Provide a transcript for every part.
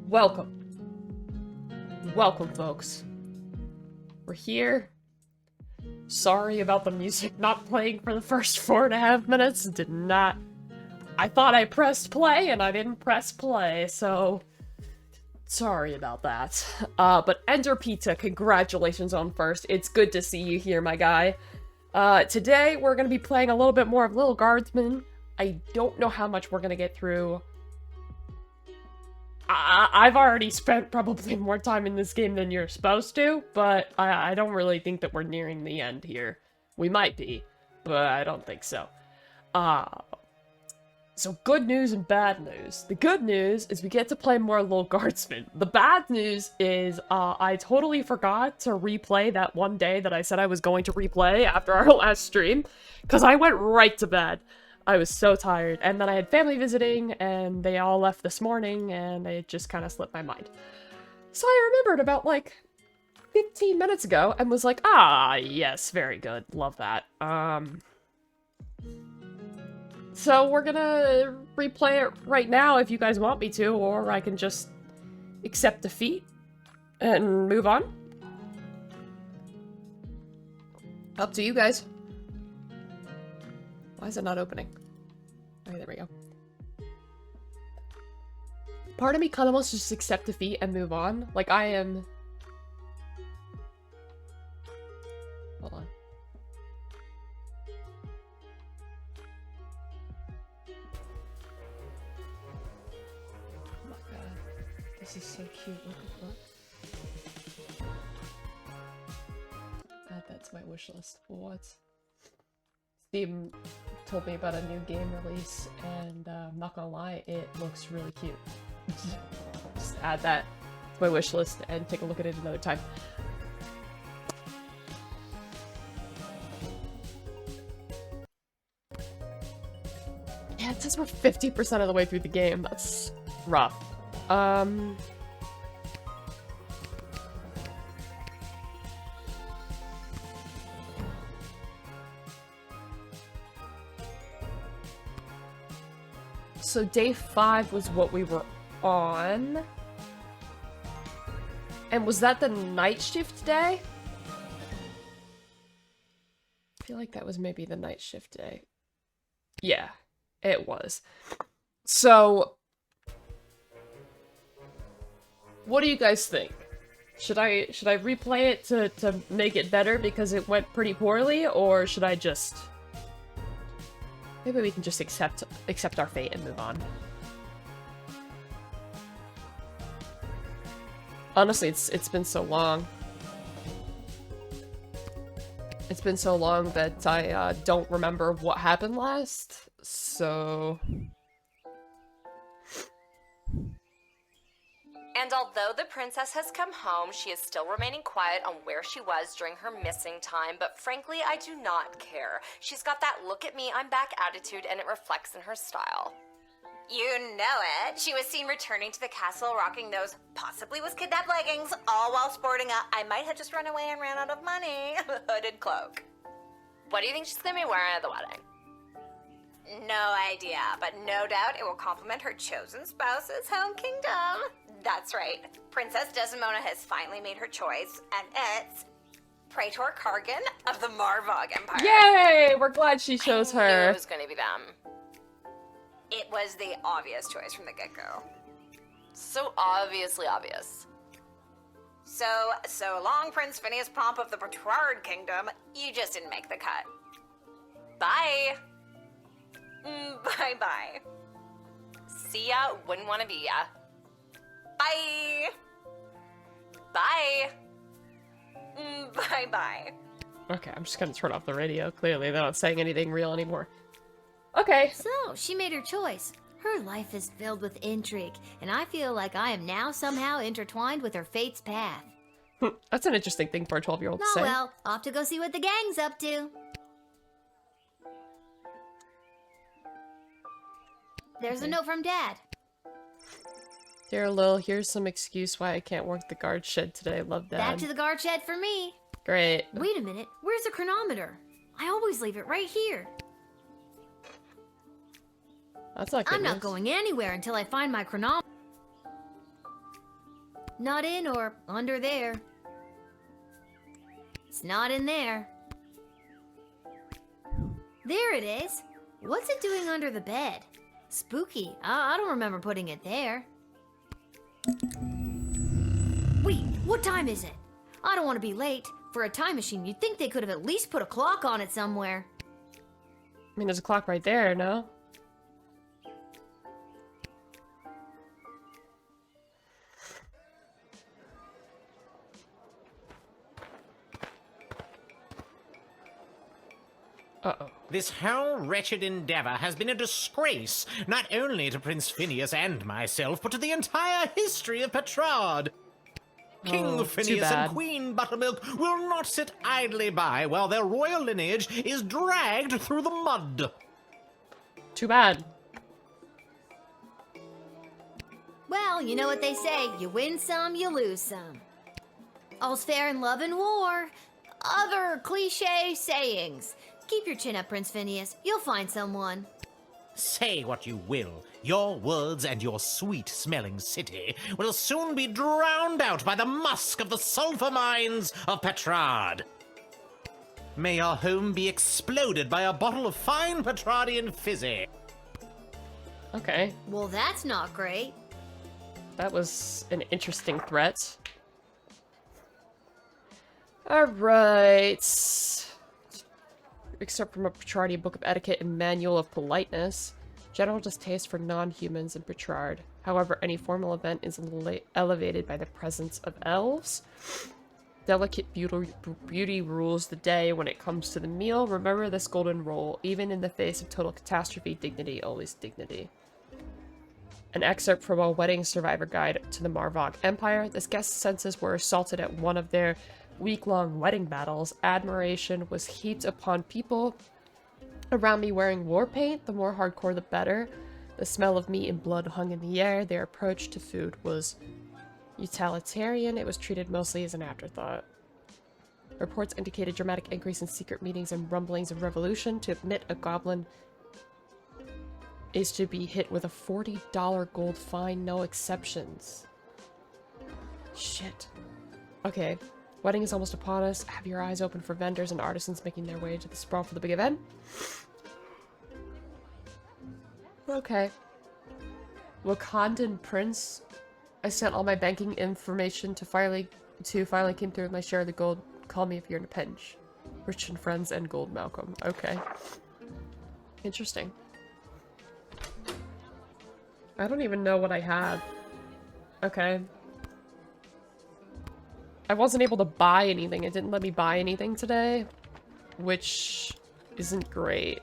Welcome. Welcome, folks. We're here. Sorry about the music not playing for the first 4.5 minutes. Did not... I thought I pressed play, and I didn't press play, so... Sorry about that. But Ender Pizza, congratulations on first. It's good to see you here, my guy. Today, we're gonna be playing a little bit more of Lil Guardsman. I don't know how much we're gonna get through. I've already spent probably more time in this game than you're supposed to, but I don't really think that we're nearing the end here. We might be, but I don't think so. So good news and bad news. The good news is we get to play more Lil Guardsman. The bad news is I totally forgot to replay that one day that I said I was going to replay after our last stream, because I went right to bed. I was so tired, and then I had family visiting, and they all left this morning, and it just kind of slipped my mind. So I remembered about, like, 15 minutes ago, and was like, yes, very good, love that. So we're gonna replay it right now if you guys want me to, or I can just accept defeat and move on. Up to you guys. Why is it not opening? Okay, there we go. Part of me kind of wants to just accept defeat and move on. Like, I am... Hold on. Oh my god. This is so cute. Look. Add that to my wish list. What? Steam told me about a new game release, and I'm not gonna lie, it looks really cute. Just add that to my wish list and take a look at it another time. Yeah, it says we're 50% of the way through the game. That's rough. So day 5 was what we were on. And was that the night shift day? I feel like that was maybe the night shift day. Yeah, it was. So, what do you guys think? Should I replay it to make it better because it went pretty poorly, or should I just... Maybe we can just accept our fate and move on. Honestly, it's been so long. It's been so long that I don't remember what happened last, so... And although the princess has come home, she is still remaining quiet on where she was during her missing time, but frankly, I do not care. She's got that look at me, I'm back attitude, and it reflects in her style. You know it. She was seen returning to the castle rocking those possibly was kidnapped leggings, all while sporting a I might have just run away and ran out of money hooded cloak. What do you think she's gonna be wearing at the wedding? No idea, but no doubt it will complement her chosen spouse's home kingdom. That's right. Princess Desdemona has finally made her choice, and it's Praetor Kargan of the Marvog Empire. Yay! We're glad she chose her. I knew it was gonna be them. It was the obvious choice from the get-go. So obviously obvious. So long, Prince Phineas Pomp of the Petrard Kingdom. You just didn't make the cut. Bye. Bye-bye. See ya, wouldn't want to be ya. Bye. Bye. Bye-bye. Okay, I'm just gonna turn off the radio. Clearly, they're not saying anything real anymore. Okay. So, she made her choice. Her life is filled with intrigue, and I feel like I am now somehow intertwined with her fate's path. That's an interesting thing for a 12-year-old to Oh say. well, off to go see what the gang's up to. There's a note from Dad. Dear Lil, here's some excuse why I can't work the guard shed today. Love, Dad. Back to the guard shed for me. Great. Wait a minute, where's the chronometer? I always leave it right here. That's not good I'm not news. going anywhere until I find my chronometer. Not in or under there. It's not in there. There it is. What's it doing under the bed? Spooky. I don't remember putting it there. Wait, what time is it? I don't want to be late. For a time machine, you'd think they could have at least put a clock on it somewhere. I mean, there's a clock right there, no? Uh-oh. This whole wretched endeavor has been a disgrace, not only to Prince Phineas and myself, but to the entire history of Petrarch. King too Phineas bad. and Queen Buttermilk will not sit idly by while their royal lineage is dragged through the mud. Too bad. Well, you know what they say. You win some, you lose some. All's fair in love and war. Other cliche sayings. Keep your chin up, Prince Phineas. You'll find someone. Say what you will, your words and your sweet-smelling city will soon be drowned out by the musk of the sulfur mines of Petrarch. May your home be exploded by a bottle of fine Petrardian fizzy. Okay. Well, that's not great. That was an interesting threat. Alright. Except from a Petrardian book of etiquette and manual of politeness. General distaste for non-humans in Petrarch. However, any formal event is elevated by the presence of elves. Delicate beauty rules the day when it comes to the meal. Remember this golden rule. Even in the face of total catastrophe, dignity, always dignity. An excerpt from a wedding survivor guide to the Marvok Empire. This guest's senses were assaulted at one of their week-long wedding battles. Admiration was heaped upon people around me wearing war paint. The more hardcore, the better. The smell of meat and blood hung in the air. Their approach to food was utilitarian. It was treated mostly as an afterthought. Reports indicated a dramatic increase in secret meetings and rumblings of revolution. To admit a goblin is to be hit with a $40 gold fine, no exceptions. Shit. Okay. Wedding is almost upon us. Have your eyes open for vendors and artisans making their way to the sprawl for the big event. Okay. Wakandan Prince. I sent all my banking information to finally came through with my share of the gold. Call me if you're in a pinch. Rich and friends and gold Malcolm. Okay. Interesting. I don't even know what I have. Okay. I wasn't able to buy anything. It didn't let me buy anything today, which isn't great.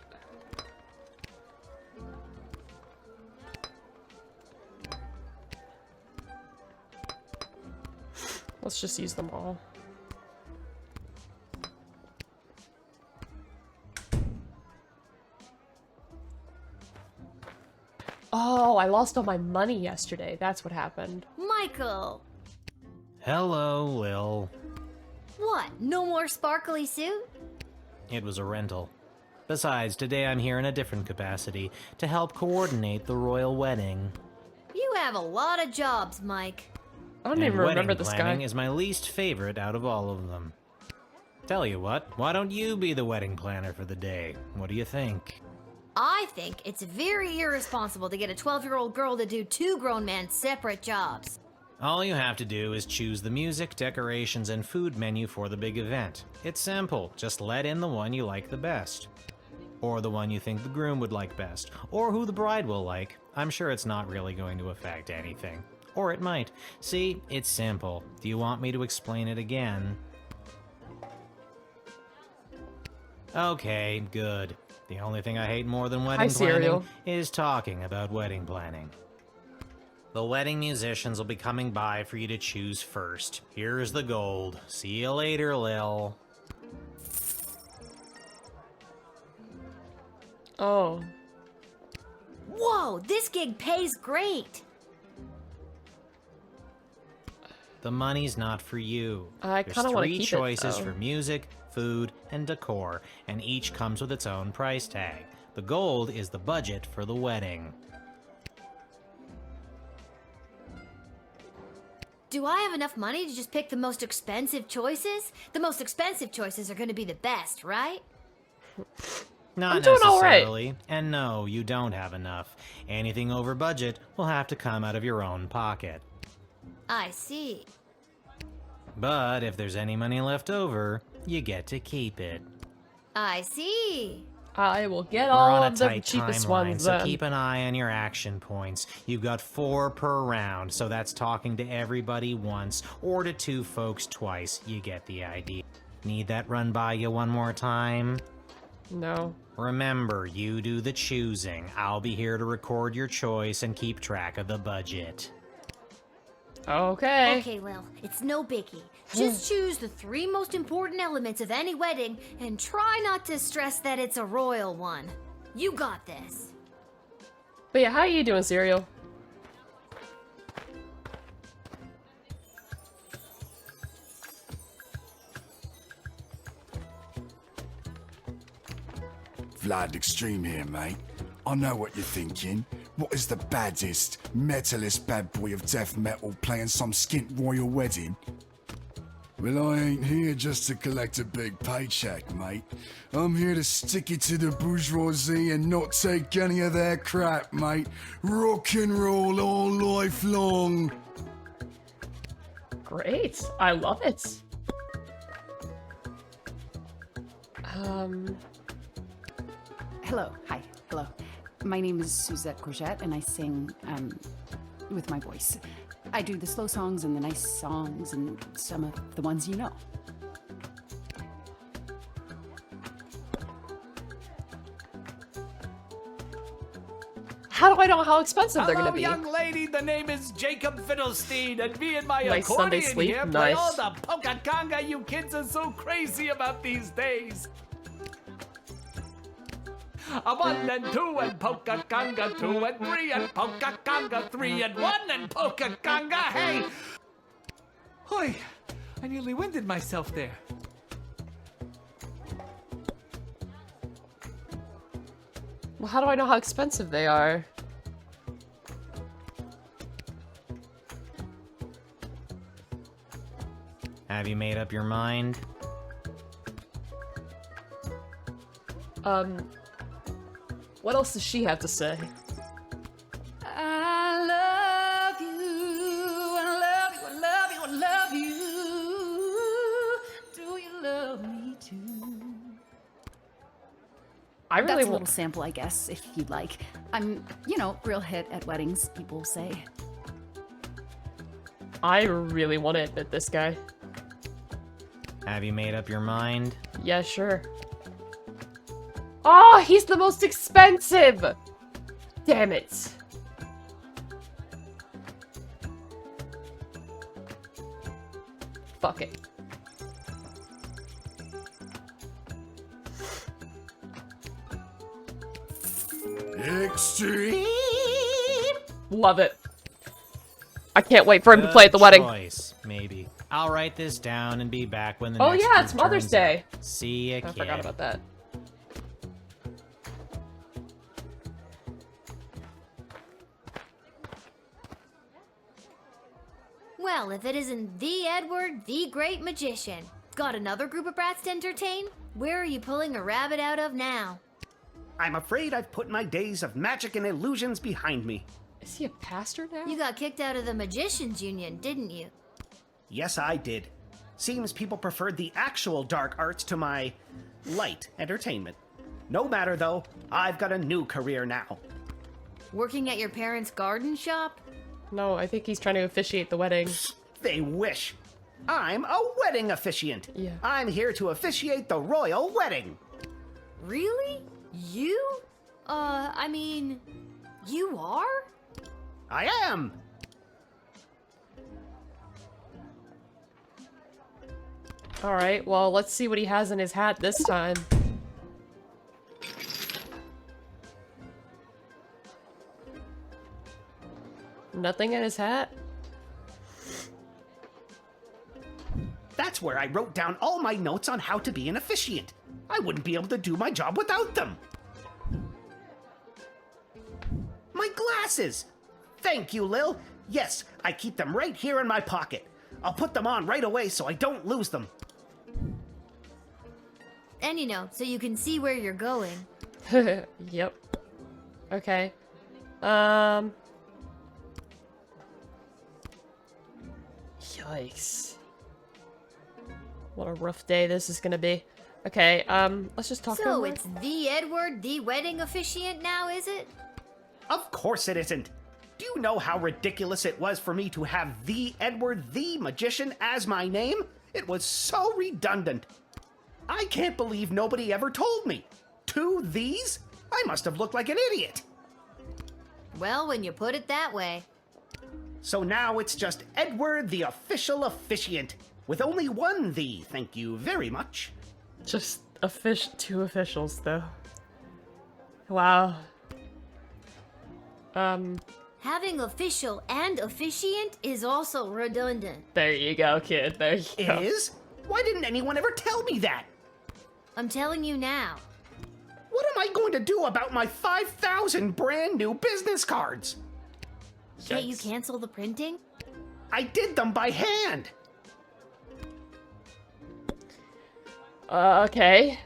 Let's just use them all. Oh, I lost all my money yesterday. That's what happened. Michael! Hello, Lil. What? No more sparkly suit? It was a rental. Besides, today I'm here in a different capacity, to help coordinate the royal wedding. You have a lot of jobs, Mike. I don't even remember this planning guy. is my least favorite out of all of them. Tell you what, why don't you be the wedding planner for the day? What do you think? I think it's very irresponsible to get a 12-year-old girl to do two grown men separate jobs. All you have to do is choose the music, decorations, and food menu for the big event. It's simple. Just let in the one you like the best. Or the one you think the groom would like best. Or who the bride will like. I'm sure it's not really going to affect anything. Or it might. See, it's simple. Do you want me to explain it again? Okay, good. The only thing I hate more than wedding planning is talking about wedding planning. The wedding musicians will be coming by for you to choose first. Here's the gold. See you later, Lil. Oh. Whoa, this gig pays great! The money's not for you. I kind of want to There's keep three choices it, for music, food, and decor, and each comes with its own price tag. The gold is the budget for the wedding. Do I have enough money to just pick the most expensive choices? The most expensive choices are gonna be the best, right? Not I'm doing all right. necessarily. And no, you don't have enough. Anything over budget will have to come out of your own pocket. I see. But if there's any money left over, you get to keep it. I see. I will get We're all on a of the tight cheapest timeline, ones so then. keep an eye on your action points. You've got 4 per round, so that's talking to everybody once, or to 2 folks twice. You get the idea. Need that run by you one more time? No. Remember, you do the choosing. I'll be here to record your choice and keep track of the budget. Okay. Okay, Lil, it's no biggie. Just choose the 3 most important elements of any wedding and try not to stress that it's a royal one. You got this. But yeah, how you doing, Serial? Vlad Extreme here, mate. I know what you're thinking. What is the baddest, metalist bad boy of death metal playing some skint royal wedding? Well, I ain't here just to collect a big paycheck, mate. I'm here to stick it to the bourgeoisie and not take any of their crap, mate. Rock and roll all life long. Great. I love it. Hello. Hi. Hello. My name is Suzette Courgette, and I sing with my voice. I do the slow songs and the nice songs and some of the ones you know. How do I know how expensive they're gonna Hello, be? young lady. The name is Jacob Fiddlestein, and me and my Nice Sunday accordion sleep. here play Nice. all the polka conga you kids are so crazy about these days. A 1 and 2 and polka conga 2 and 3 and polka conga 3 and 1 and polka conga. Hey, hoy! I nearly winded myself there. Well, how do I know how expensive they are? Have you made up your mind? What else does she have to say? I love you, I love you, I love you, I love you. Do you love me too? I really That's a want. little sample, I guess, if you'd like. I'm, real hit at weddings, people say. I really want to admit this guy. Have you made up your mind? Yeah, sure. Oh, he's the most expensive! Damn it. Fuck it. Extreme. Love it. I can't wait for him to play at the wedding. Choice, maybe. I'll write this down and be back when the Oh next yeah, group it's Mother's turns Day. up. See ya, I kid. forgot about that. Well, if it isn't the Edward, the great magician. Got another group of brats to entertain? Where are you pulling a rabbit out of now? I'm afraid I've put my days of magic and illusions behind me. Is he a pastor now? You got kicked out of the Magicians Union, didn't you? Yes, I did. Seems people preferred the actual dark arts to my light entertainment. No matter though, I've got a new career now. Working at your parents' garden shop? No, I think he's trying to officiate the wedding. They wish. I'm a wedding officiant. Yeah. I'm here to officiate the royal wedding. Really? You? You are? I am. Alright, well, let's see what he has in his hat this time. Nothing in his hat? That's where I wrote down all my notes on how to be an officiant. I wouldn't be able to do my job without them. My glasses! Thank you, Lil. Yes, I keep them right here in my pocket. I'll put them on right away so I don't lose them. And you know, so you can see where you're going. Yep. Okay. Yikes. What a rough day this is gonna be. Okay, let's just talk So about it's the Edward, the wedding officiant now, is it? Of course it isn't. Do you know how ridiculous it was for me to have the Edward the Magician as my name? It was so redundant. I can't believe nobody ever told me. 2 these? I must have looked like an idiot. Well, when you put it that way. So now it's just Edward the official officiant, with only 1 the, thank you very much. just 2 officials though. Wow. Having official and officiant is also redundant. There you go, kid. There you go. Is? Why didn't anyone ever tell me that? I'm telling you now. What am I going to do about my 5,000 brand new business cards? Can't you Yikes. cancel the printing? I did them by hand. Okay.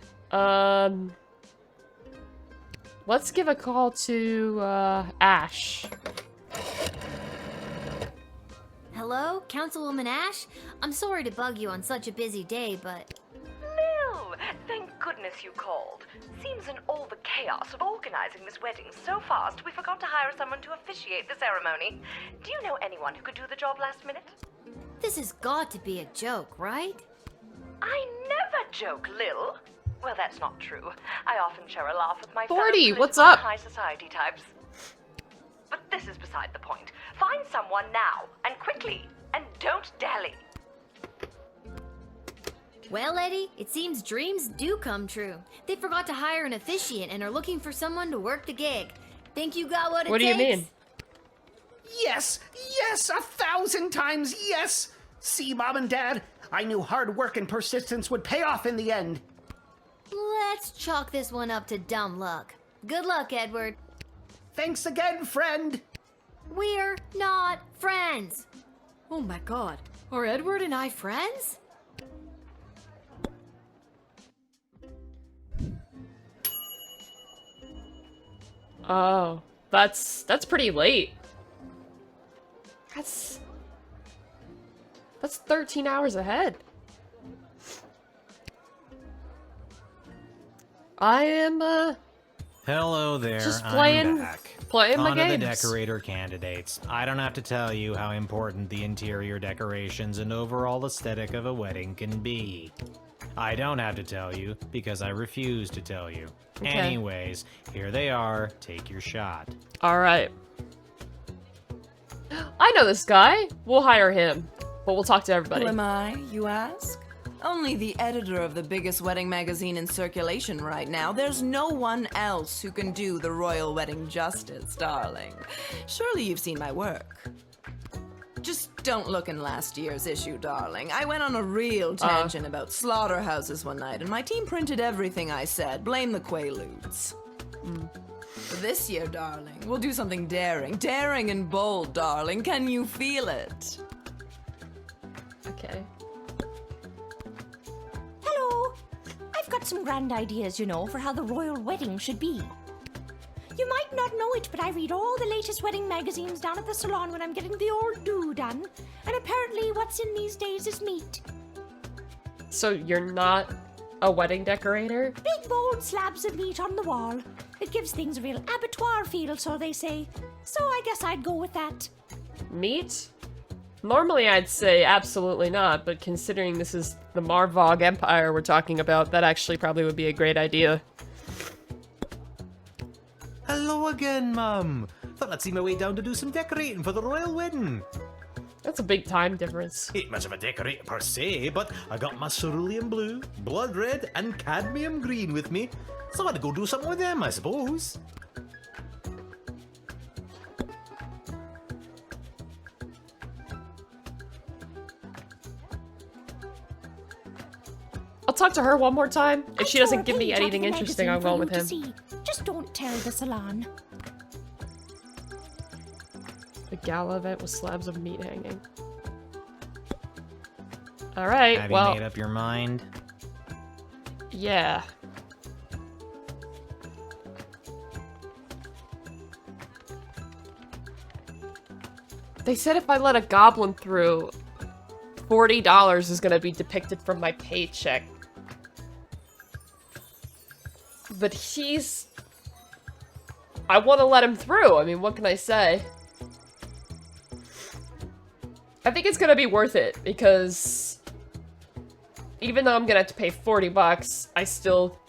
Let's give a call to, Ash. Hello, Councilwoman Ash? I'm sorry to bug you on such a busy day, but... Lil, thank goodness you called. Seems in all the chaos of organizing this wedding so fast, we forgot to hire someone to officiate the ceremony. Do you know anyone who could do the job last minute? This has got to be a joke, right? I never joke, Lil. Well, that's not true. I often share a laugh with my 40, fellow what's political up? and high society types. But this is beside the point. Find someone now, and quickly, and don't dally. Well, Eddie, it seems dreams do come true. They forgot to hire an officiant and are looking for someone to work the gig. Think you got what it takes? What do you mean? Yes, yes, 1,000 times yes. See, Mom and Dad, I knew hard work and persistence would pay off in the end. Let's chalk this one up to dumb luck. Good luck, Edward. Thanks again, friend. We're not friends. Oh my god. Are Edward and I friends? Oh, that's pretty late. That's 13 hours ahead. I am, Hello there, just I'm playing back. my On to the games. decorator candidates. I don't have to tell you how important the interior decorations and overall aesthetic of a wedding can be. I don't have to tell you, because I refuse to tell you. Okay. Anyways, here they are. Take your shot. Alright. I know this guy. We'll hire him. But we'll talk to everybody. Who am I, you ask? Only the editor of the biggest wedding magazine in circulation right now. There's no one else who can do the royal wedding justice, darling. Surely you've seen my work. Just don't look in last year's issue, darling. I went on a real tangent about slaughterhouses one night, and my team printed everything I said. Blame the Quaaludes. This year, darling, we'll do something daring. Daring and bold, darling. Can you feel it? Okay. Hello! I've got some grand ideas, you know, for how the royal wedding should be. You might not know it, but I read all the latest wedding magazines down at the salon when I'm getting the old do done. And apparently what's in these days is meat. So you're not a wedding decorator? Big bold slabs of meat on the wall. It gives things a real abattoir feel, so they say. So I guess I'd go with that. Meat? Normally I'd say absolutely not, but considering this is the Marvog Empire we're talking about, that actually probably would be a great idea. Hello again, Mum. Thought I'd see my way down to do some decorating for the royal wedding. That's a big time difference. Ain't much of a decorator per se, but I got my cerulean blue, blood red, and cadmium green with me, so I'd go do something with them, I suppose. I'll talk to her one more time. If I she tore doesn't a give me page out of anything the interesting, magazine I'm for going you with to him. see. Just don't tell the salon. gala event with slabs of meat hanging. Alright, Have well... you made up your mind? Yeah. They said if I let a goblin through, $40 is gonna be depicted from my paycheck. But he's... I want to let him through. I mean, what can I say? I think it's gonna be worth it, because even though I'm gonna have to pay 40 bucks, I still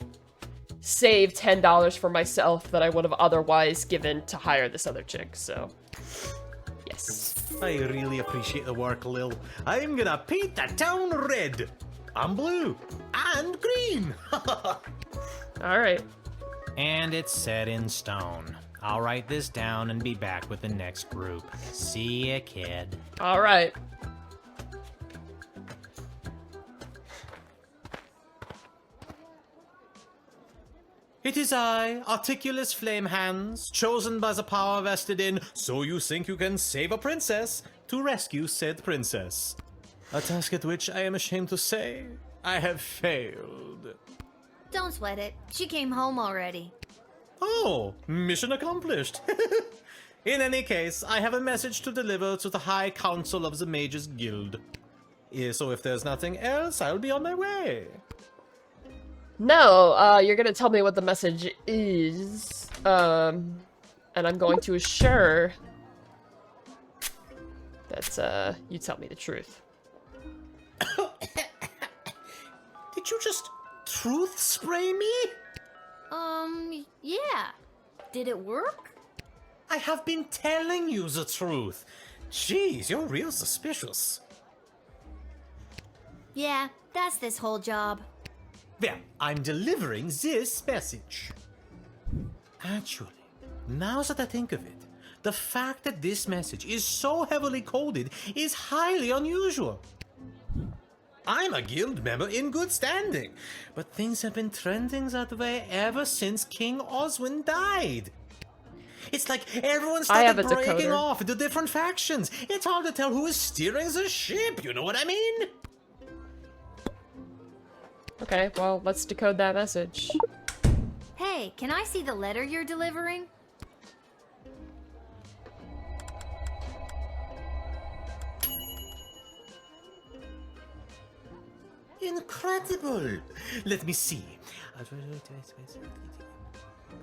save $10 for myself that I would have otherwise given to hire this other chick, so... Yes. I really appreciate the work, Lil. I'm gonna paint the town red. I'm blue. And green. Alright. And it's set in stone. I'll write this down and be back with the next group. See ya, kid. Alright. It is I, Articulous Flame Hands, chosen by the power vested in So You Think You Can Save a Princess, to rescue said princess. A task at which I am ashamed to say, I have failed. Don't sweat it. She came home already. Oh, mission accomplished. In any case, I have a message to deliver to the High Council of the Mages Guild. So if there's nothing else, I'll be on my way. No, you're gonna tell me what the message is, and I'm going to assure that, you tell me the truth. Did you just truth spray me? Yeah. Did it work? I have been telling you the truth. Jeez, you're real suspicious. Yeah, that's this whole job. Well, I'm delivering this message. Actually, now that I think of it, the fact that this message is so heavily coded is highly unusual. I'm a guild member in good standing, but things have been trending that way ever since King Oswin died. It's like everyone started breaking off into different factions. It's hard to tell who is steering the ship, you know what I mean? Okay, well, let's decode that message. Hey, can I see the letter you're delivering? Incredible! Let me see.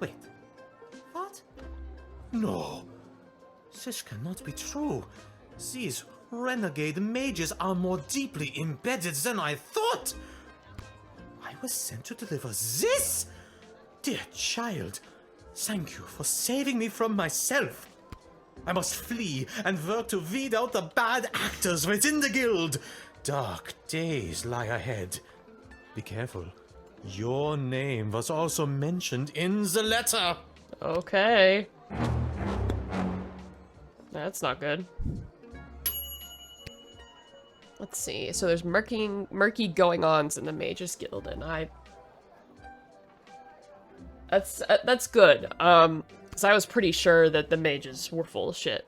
Wait. What? No. This cannot be true. These renegade mages are more deeply embedded than I thought. I was sent to deliver this? Dear child, thank you for saving me from myself. I must flee and work to weed out the bad actors within the guild. Dark days lie ahead. Be careful. Your name was also mentioned in the letter. Okay. That's not good. Let's see. So there's murky going-ons in the Mages Guild, and that's good. 'Cause I was pretty sure that the mages were full of shit.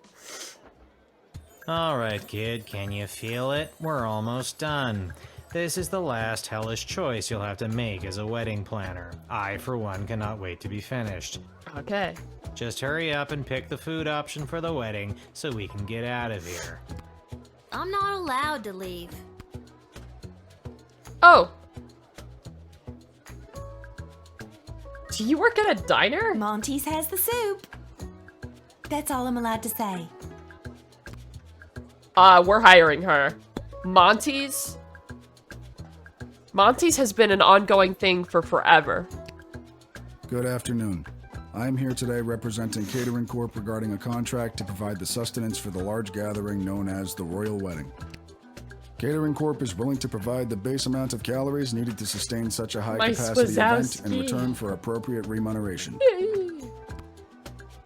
Alright, kid, can you feel it? We're almost done. This is the last hellish choice you'll have to make as a wedding planner. I, for one, cannot wait to be finished. Okay. Just hurry up and pick the food option for the wedding so we can get out of here. I'm not allowed to leave. Oh! Do you work at a diner? Monty's has the soup. That's all I'm allowed to say. We're hiring her. Monty's? Monty's has been an ongoing thing for forever. Good afternoon. I am here today representing Catering Corp regarding a contract to provide the sustenance for the large gathering known as the Royal Wedding. Catering Corp is willing to provide the base amount of calories needed to sustain such a high-capacity event in return for appropriate remuneration.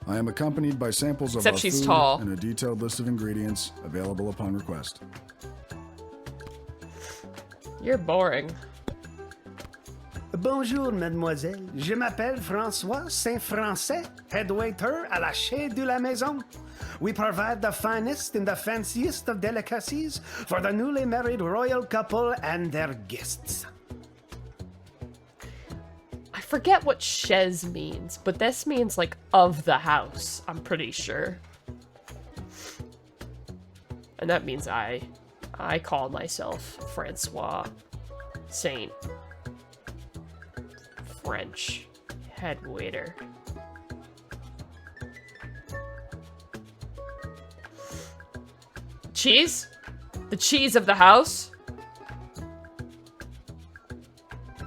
I am accompanied by samples of our food and a detailed list of ingredients available upon request. You're boring. Bonjour, mademoiselle. Je m'appelle François Saint-Français, head waiter à la Chez de la Maison. we provide the finest and the fanciest of delicacies for the newly married royal couple and their guests. I forget what chez means, but this means, like, of the house, I'm pretty sure. And that means I call myself Francois Saint French head waiter. Cheese? The cheese of the house?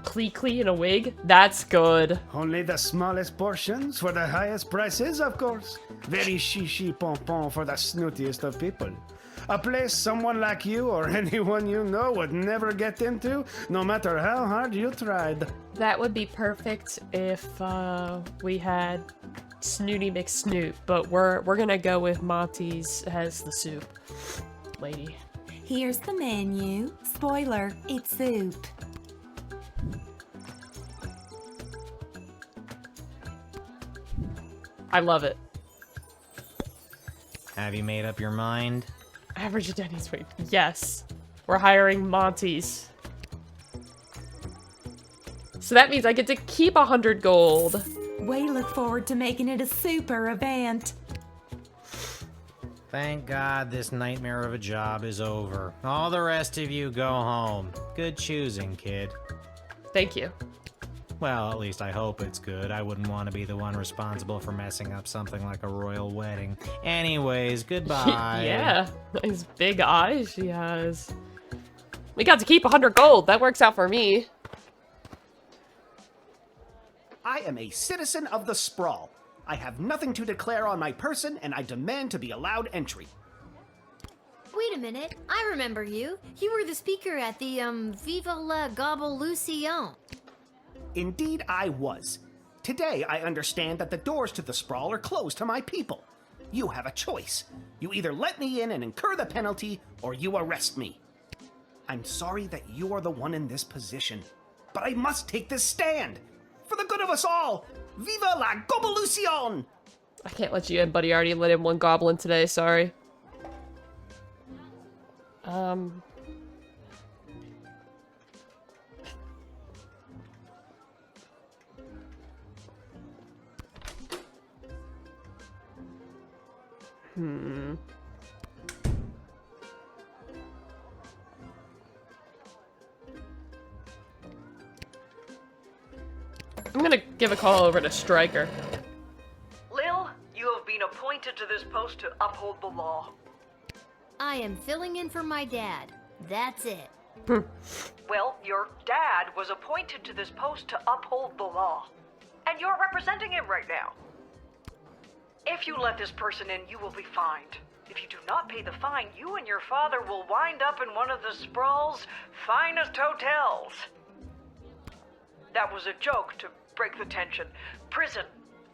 Clee in a wig? That's good. Only the smallest portions for the highest prices, of course. Very shishi pompon for the snootiest of people. A place someone like you or anyone you know would never get into, no matter how hard you tried. That would be perfect if we had Snooty McSnoot, but we're gonna go with Monty's as the soup lady. Here's the menu. Spoiler, it's soup. I love it. Have you made up your mind? Average Denny's wait. Yes. We're hiring Monty's. So that means I get to keep 100 gold. We look forward to making it a super event. Thank God this nightmare of a job is over. All the rest of you go home. Good choosing, kid. Thank you. Well, at least I hope it's good. I wouldn't want to be the one responsible for messing up something like a royal wedding. Anyways, goodbye. Yeah, nice big eyes she has. We got to keep 100 gold. That works out for me. I am a citizen of the sprawl. I have nothing to declare on my person, and I demand to be allowed entry. Wait a minute, I remember you. You were the speaker at the, Viva la Gobblelucion. Indeed, I was. Today, I understand that the doors to the sprawl are closed to my people. You have a choice. You either let me in and incur the penalty, or you arrest me. I'm sorry that you are the one in this position, but I must take this stand. For the good of us all, Viva la Gobblelucion! I can't let you in, buddy. I already let in one goblin today, sorry. I'm gonna give a call over to Stryker. Lil, you have been appointed to this post to uphold the law. I am filling in for my dad. That's it. Well, your dad was appointed to this post to uphold the law. And you're representing him right now. If you let this person in, you will be fined. If you do not pay the fine, you and your father will wind up in one of the sprawl's finest hotels. That was a joke to break the tension. Prison.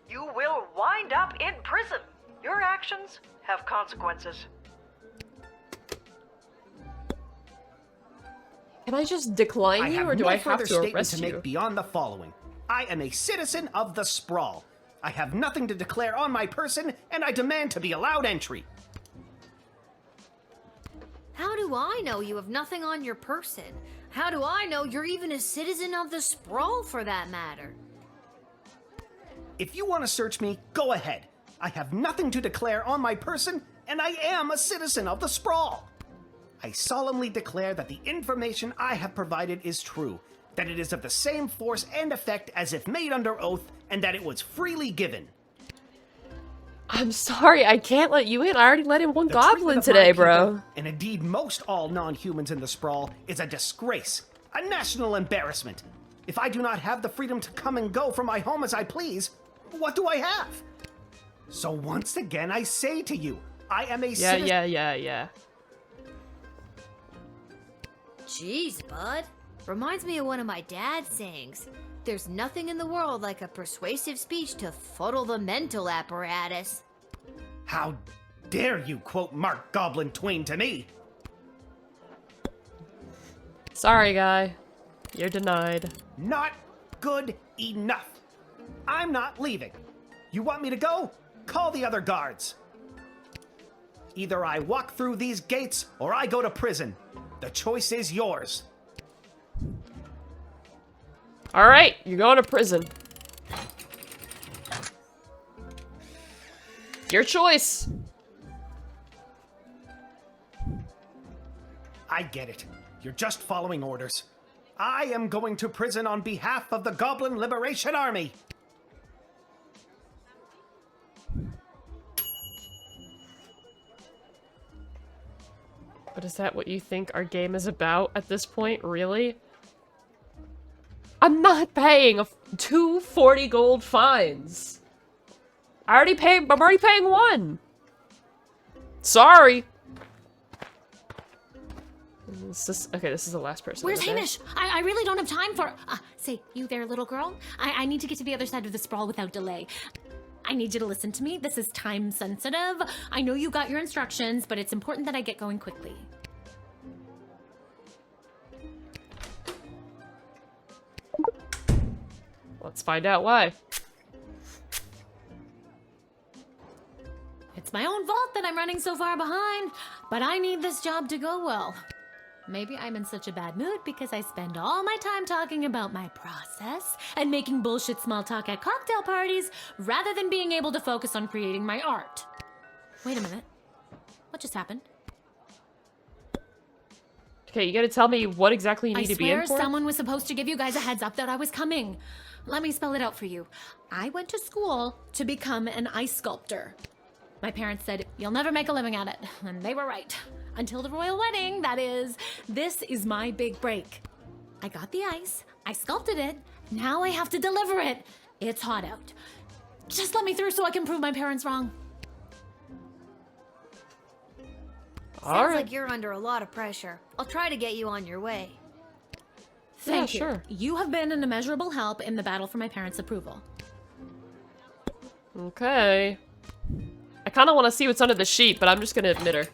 You will wind up in prison. Your actions have consequences. Can I just decline you, or do I have to statement arrest to you? make beyond the following. I am a citizen of the sprawl. I have nothing to declare on my person, and I demand to be allowed entry. How do I know you have nothing on your person? How do I know you're even a citizen of the sprawl, for that matter? If you want to search me, go ahead. I have nothing to declare on my person, and I am a citizen of the sprawl. I solemnly declare that the information I have provided is true, that it is of the same force and effect as if made under oath, and that it was freely given. I'm sorry, I can't let you in. I already let in one The goblin treatment of today, my people, bro. and indeed most all non-humans in the sprawl, is a disgrace, a national embarrassment. If I do not have the freedom to come and go from my home as I please, what do I have? So once again, I say to you, I am a citizen. Yeah. Jeez, bud. Reminds me of one of my dad's sayings. There's nothing in the world like a persuasive speech to fuddle the mental apparatus. How dare you quote Mark Goblin Twain to me? Sorry, guy. You're denied. Not good enough. I'm not leaving. You want me to go? Call the other guards. Either I walk through these gates or I go to prison. The choice is yours. Alright, you're going to prison. Your choice. I get it. You're just following orders. I am going to prison on behalf of the Goblin Liberation Army. But is that what you think our game is about at this point? Really? I'm not paying two 40 gold fines. I'm already paying one. Sorry. Okay, this is the last person. Where's Hamish? I really don't have time for... say, you there, little girl? I need to get to the other side of the sprawl without delay. I need you to listen to me. This is time sensitive. I know you got your instructions, but it's important that I get going quickly. Let's find out why. It's my own fault that I'm running so far behind, but I need this job to go well. Maybe I'm in such a bad mood because I spend all my time talking about my process and making bullshit small talk at cocktail parties rather than being able to focus on creating my art. Wait a minute. What just happened? Okay, you gotta tell me what exactly you need to be in for? I swear someone was supposed to give you guys a heads up that I was coming. Let me spell it out for you. I went to school to become an ice sculptor. My parents said, you'll never make a living at it. And they were right. Until the royal wedding, that is. This is my big break. I got the ice. I sculpted it. Now I have to deliver it. It's hot out. Just let me through so I can prove my parents wrong. Sounds like you're under a lot of pressure. I'll try to get you on your way. Thank you. Sure. You have been an immeasurable help in the battle for my parents' approval. Okay. I kind of want to see what's under the sheet, but I'm just gonna admit her.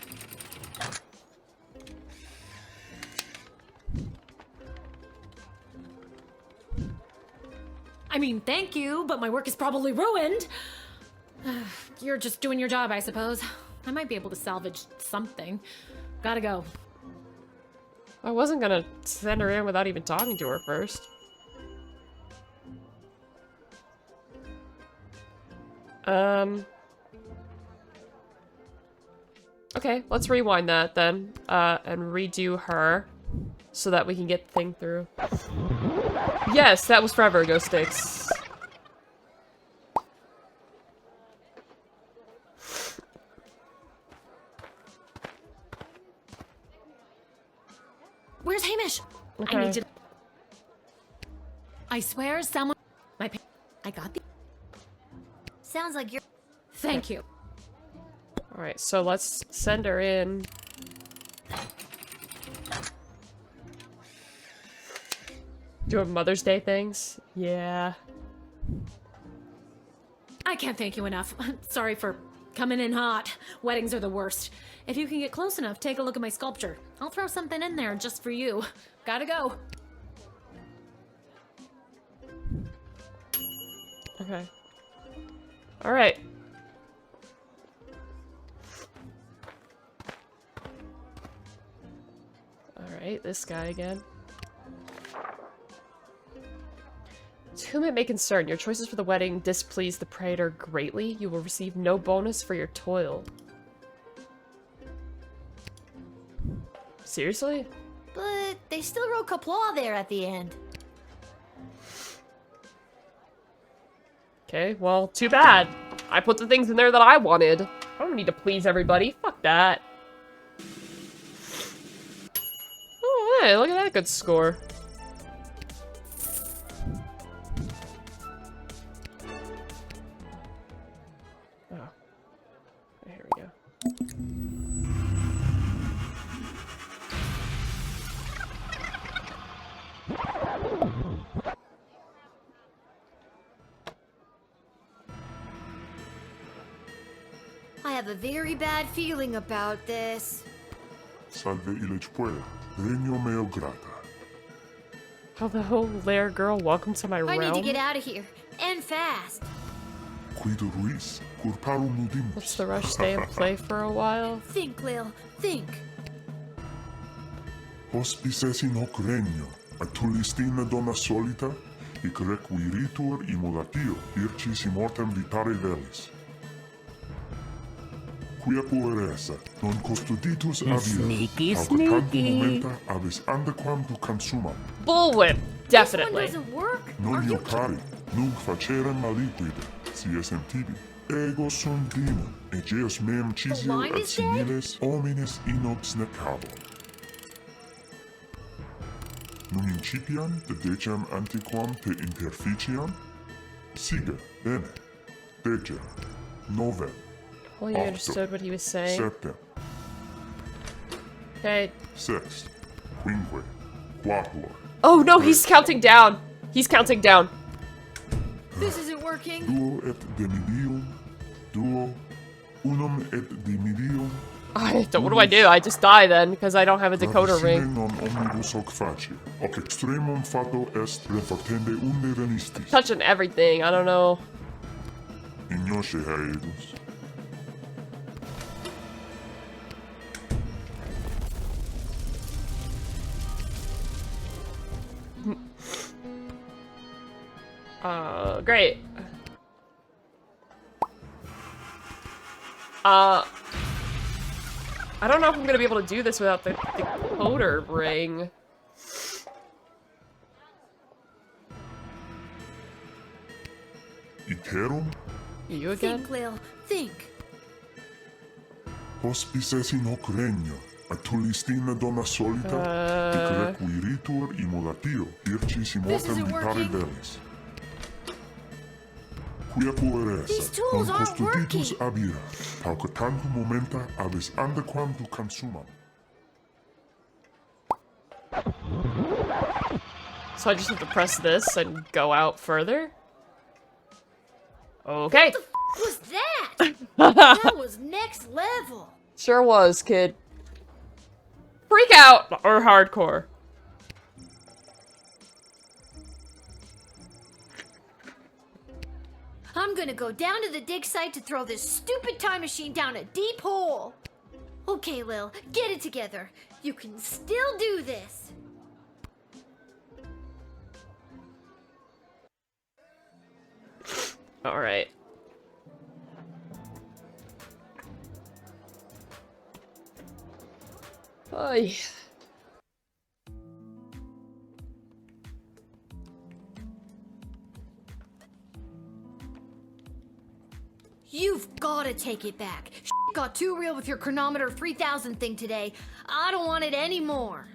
I mean, thank you, but my work is probably ruined. You're just doing your job, I suppose. I might be able to salvage something. Gotta go. I wasn't gonna send her in without even talking to her first. Okay, let's rewind that then, and redo her, so that we can get the thing through. Yes, that was forever ago, Sticks. Where's Hamish? Okay. I need to... I swear someone... I got the... Sounds like you're... Thank you. Alright, so let's send her in. Doing Mother's Day things? Yeah. I can't thank you enough. Sorry for coming in hot. Weddings are the worst. If you can get close enough, take a look at my sculpture. I'll throw something in there just for you. Gotta go. Okay. Alright. Alright, this guy again. To whom it may concern, your choices for the wedding displease the praetor greatly. You will receive no bonus for your toil. Seriously? But they still wrote Kapla there at the end. Okay, well, too bad. I put the things in there that I wanted. I don't need to please everybody. Fuck that. Oh, hey, look at that good score. Oh. Here we go. I have a very bad feeling about this. Salve illegio puer, regno meo grata. Hello, Lair girl. Welcome to my realm. I need to get out of here. And fast. Cuido Ruiz, Curparu Mudimus. What's the rush? Stay and play for a while? Think, Lil, think. Hospicesin hoc regno, atulistina donna solita, hic requiritur immodatio, ircis immortem vitare velis. Quia pueresa, non custoditus avira, Sneaky, pauca tantum sneaky. momenta abis andequam tu consumam. Bullwhip! This Definitely. one doesn't work. Non Are you iocari, nunc facerem maliquide, si esem tibi. Ego sum demon, egeos meum cisio line et is dead? similes homines inox necabo. Nun incipiam dedecem antiquam te interficiam? Sige, bene. Decem, novem, Well, you understood what he was saying. septem, Okay. sext, quinque, quatuor, Oh no, he's counting down. He's counting down. This isn't working. duo et demidium, duo, unum et demidium, What do I do? I just die then, because I don't have a decoder Ravicine ring. non omnibus hoc facie, hoc extremum fato est refactende unde venistis. Touching everything, I don't know. Ignosce haedus. Great. I don't know if I'm gonna be able to do this without the decoder ring. Iterum, You again? Think, Lil, think. hospices in hoc regno, atulistina donna solita, hic requiritur immodatio, ircis immortem isn't vitare working. velis. Quia pueresa, These tools non aren't custoditus working. abira, pauca tantum momenta abis andequam tu consumam. So I just have to press this and go out further? Okay. What was that? That was next level. Sure was, kid. Freak out or hardcore. I'm gonna go down to the dig site to throw this stupid time machine down a deep hole. Okay, Lil, get it together. You can still do this. All right. Ay. You've gotta take it back. Got too real with your chronometer 3000 thing today. I don't want it anymore.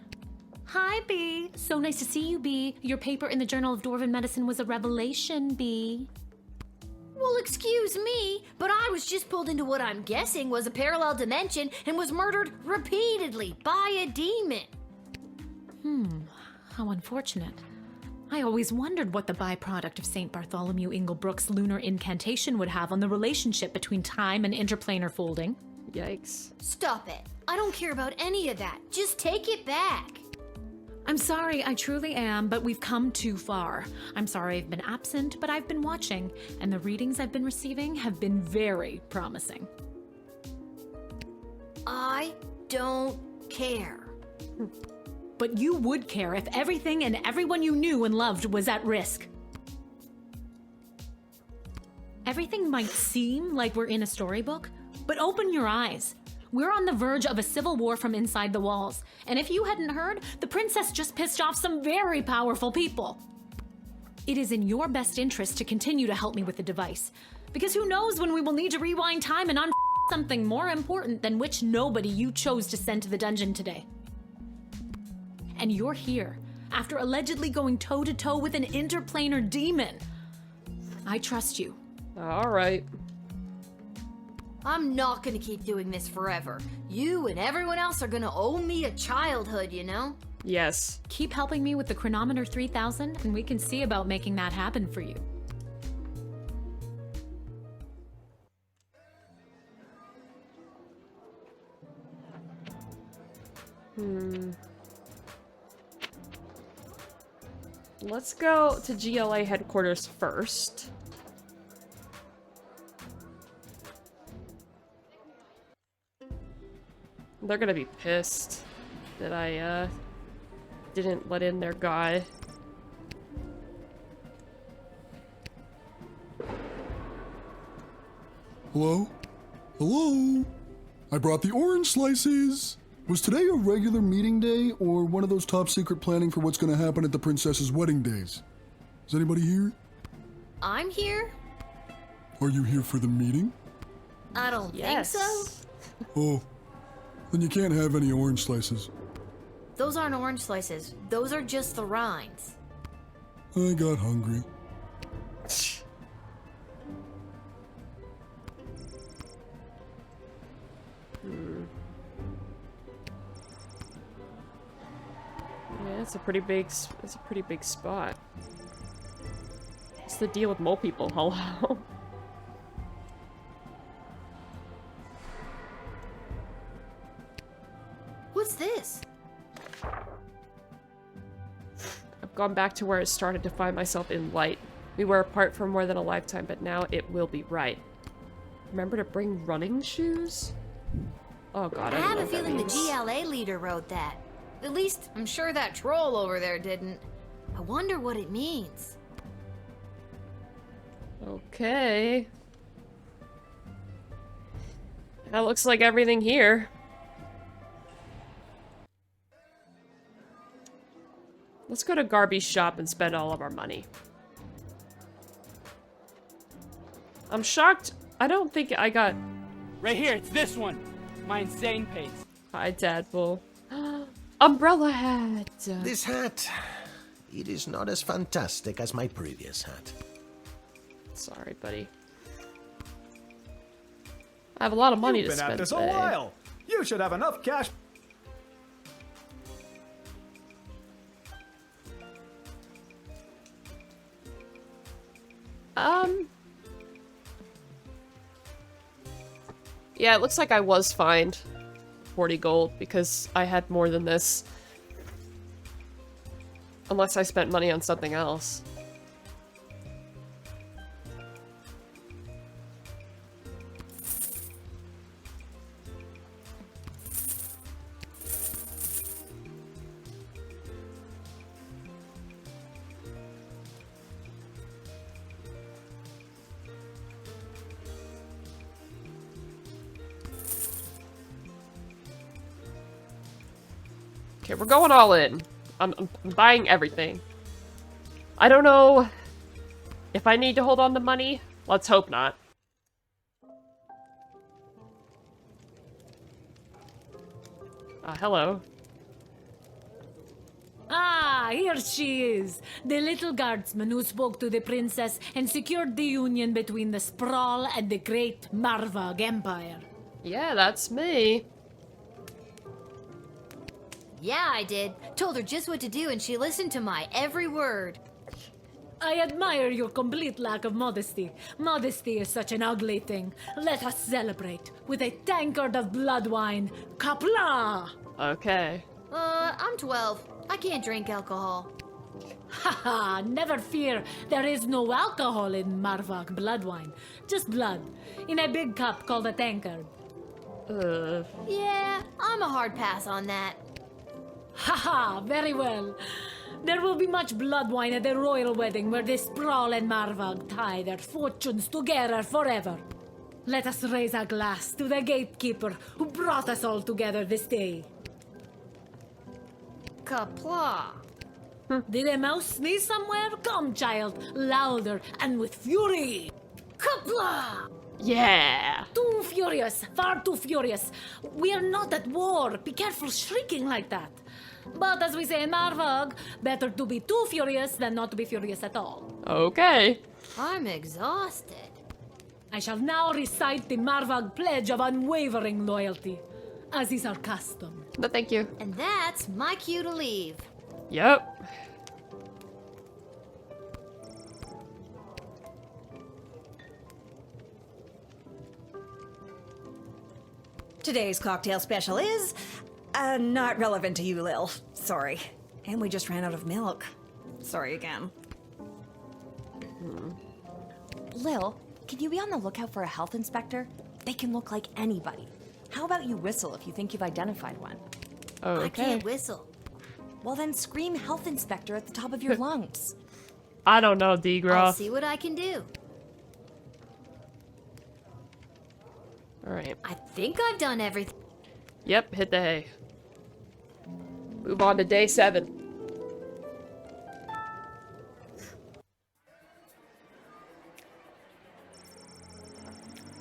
Hi, B. So nice to see you, B. Your paper in the Journal of Dwarven Medicine was a revelation, B. Well, excuse me, but I was just pulled into what I'm guessing was a parallel dimension and was murdered repeatedly by a demon. How unfortunate. I always wondered what the byproduct of St. Bartholomew Inglebrook's lunar incantation would have on the relationship between time and interplanar folding. Yikes. Stop it. I don't care about any of that. Just take it back. I'm sorry, I truly am, but we've come too far. I'm sorry I've been absent, but I've been watching, and the readings I've been receiving have been very promising. I don't care. But you would care if everything and everyone you knew and loved was at risk. Everything might seem like we're in a storybook, but open your eyes. We're on the verge of a civil war from inside the walls, and if you hadn't heard, the princess just pissed off some very powerful people. It is in your best interest to continue to help me with the device, because who knows when we will need to rewind time and something more important than which nobody you chose to send to the dungeon today. And you're here, after allegedly going toe-to-toe with an interplanar demon. I trust you. All right. I'm not gonna keep doing this forever. You and everyone else are gonna owe me a childhood, you know? Yes. Keep helping me with the chronometer 3000, and we can see about making that happen for you. Let's go to GLA headquarters first. They're gonna be pissed that I, didn't let in their guy. Hello? Hello? I brought the orange slices! Was today a regular meeting day, or one of those top secret planning for what's gonna happen at the princess's wedding days? Is anybody here? I'm here? Are you here for the meeting? I don't think so. Oh, then you can't have any orange slices. Those aren't orange slices. Those are just the rinds. I got hungry. Yeah, it's a pretty big spot. What's the deal with mole people? Hello? What's this? I've gone back to where I started to find myself in light. We were apart for more than a lifetime, but now it will be right. Remember to bring running shoes? Oh god, I don't have know a what that feeling the means. GLA leader wrote that. At least, I'm sure that troll over there didn't. I wonder what it means. Okay. That looks like everything here. Let's go to Garby's shop and spend all of our money. I'm shocked. I don't think I got... Right here, it's this one. My insane pace. Hi, Tadpole. Umbrella hat. This hat, it is not as fantastic as my previous hat. Sorry, buddy. I have a lot of money You've to been spend at this today. a while. You should have enough cash. Yeah, it looks like I was fined 40 gold because I had more than this. Unless I spent money on something else. Okay, we're going all in. I'm buying everything. I don't know if I need to hold on to money. Let's hope not. Hello. Ah, here she is. The little guardsman who spoke to the princess and secured the union between the Sprawl and the great Marvog Empire. Yeah, that's me. Yeah, I did. Told her just what to do and she listened to my every word. I admire your complete lack of modesty. Modesty is such an ugly thing. Let us celebrate with a tankard of blood wine. Kapla! Okay. I'm 12. I can't drink alcohol. Haha, never fear. There is no alcohol in Marvok blood wine. Just blood. In a big cup called a tankard. Yeah, I'm a hard pass on that. Haha, very well. There will be much blood wine at the royal wedding where the Sprawl and Marvog tie their fortunes together forever. Let us raise a glass to the gatekeeper who brought us all together this day. Kapla. Did a mouse sneeze somewhere? Come, child, louder and with fury. Kapla! Yeah. Too furious, far too furious. We are not at war. Be careful shrieking like that. But as we say in Marvog, better to be too furious than not to be furious at all. Okay. I'm exhausted. I shall now recite the Marvog pledge of unwavering loyalty, as is our custom. No, thank you. And that's my cue to leave. Yep. Today's cocktail special is not relevant to you, Lil. Sorry. And we just ran out of milk. Sorry again. Lil, can you be on the lookout for a health inspector? They can look like anybody. How about you whistle if you think you've identified one? Okay. I can't whistle. Well, then scream Health Inspector at the top of your lungs. I don't know, I'll Degroff. see what I can do. Alright. I think I've done everything. Yep, hit the hay. Move on to day 7.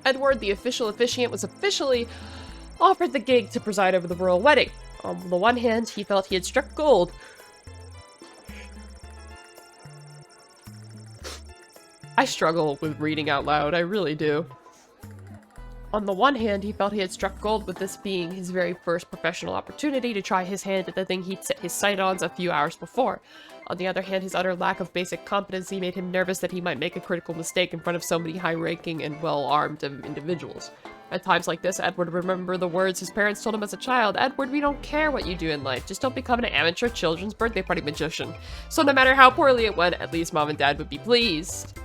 Edward, the official officiant, was officially offered the gig to preside over the royal wedding. On the one hand, he felt he had struck gold. I struggle with reading out loud, I really do. On the one hand, he felt he had struck gold with this being his very first professional opportunity to try his hand at the thing he'd set his sight on a few hours before. On the other hand, his utter lack of basic competency made him nervous that he might make a critical mistake in front of so many high-ranking and well-armed individuals. At times like this, Edward would remember the words his parents told him as a child. Edward, we don't care what you do in life, just don't become an amateur children's birthday party magician. So no matter how poorly it went, at least Mom and Dad would be pleased.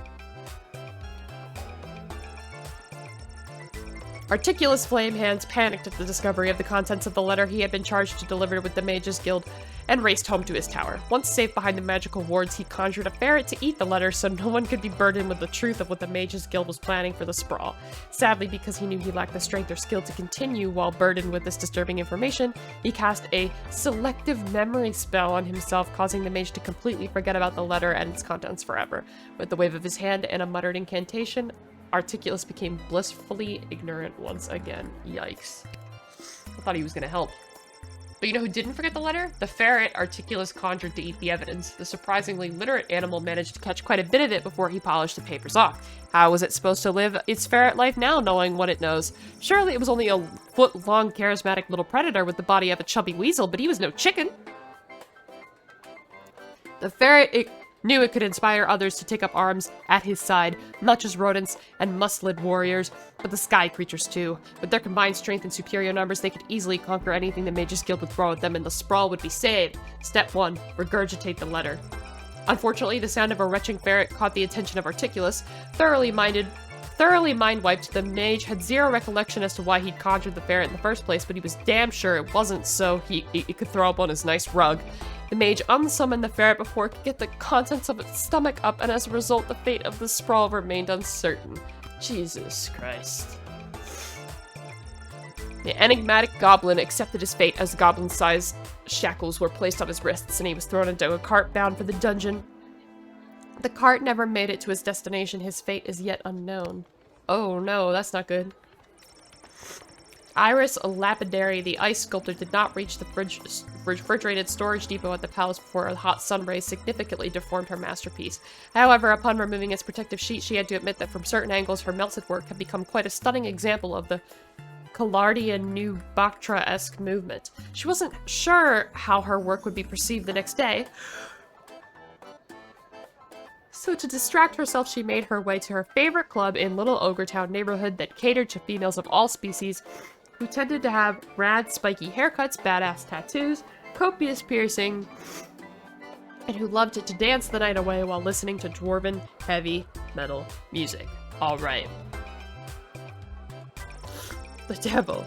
Articulous Flame Hands panicked at the discovery of the contents of the letter he had been charged to deliver with the Mages Guild and raced home to his tower. Once safe behind the magical wards, he conjured a ferret to eat the letter so no one could be burdened with the truth of what the Mages Guild was planning for the sprawl. Sadly, because he knew he lacked the strength or skill to continue while burdened with this disturbing information, he cast a selective memory spell on himself, causing the mage to completely forget about the letter and its contents forever. With the wave of his hand and a muttered incantation, Articulus became blissfully ignorant once again. Yikes. I thought he was gonna help. But you know who didn't forget the letter? The ferret Articulus conjured to eat the evidence. The surprisingly literate animal managed to catch quite a bit of it before he polished the papers off. How was it supposed to live its ferret life now, knowing what it knows? Surely it was only a foot-long charismatic little predator with the body of a chubby weasel, but he was no chicken. The ferret knew it could inspire others to take up arms at his side, not just rodents and muscled warriors, but the sky creatures too. With their combined strength and superior numbers, they could easily conquer anything the Mages Guild would throw at them, and the sprawl would be saved. Step 1. Regurgitate the letter. Unfortunately, the sound of a retching ferret caught the attention of Articulus. Thoroughly mind-wiped, the mage had zero recollection as to why he'd conjured the ferret in the first place, but he was damn sure it wasn't so he could throw up on his nice rug. The mage unsummoned the ferret before it could get the contents of its stomach up, and as a result, the fate of the sprawl remained uncertain. Jesus Christ. The enigmatic goblin accepted his fate as goblin-sized shackles were placed on his wrists, and he was thrown into a cart bound for the dungeon. The cart never made it to his destination. His fate is yet unknown. Oh no, that's not good. Iris Lapidary, the ice sculptor, did not reach the refrigerated storage depot at the palace before a hot sun ray significantly deformed her masterpiece. However, upon removing its protective sheet, she had to admit that from certain angles her melted work had become quite a stunning example of the Kalardian New Bactra-esque movement. She wasn't sure how her work would be perceived the next day, so to distract herself, she made her way to her favorite club in Little Ogretown neighborhood that catered to females of all species, who tended to have rad, spiky haircuts, badass tattoos, copious piercing, and who loved to dance the night away while listening to dwarven, heavy metal music. Alright. The devil.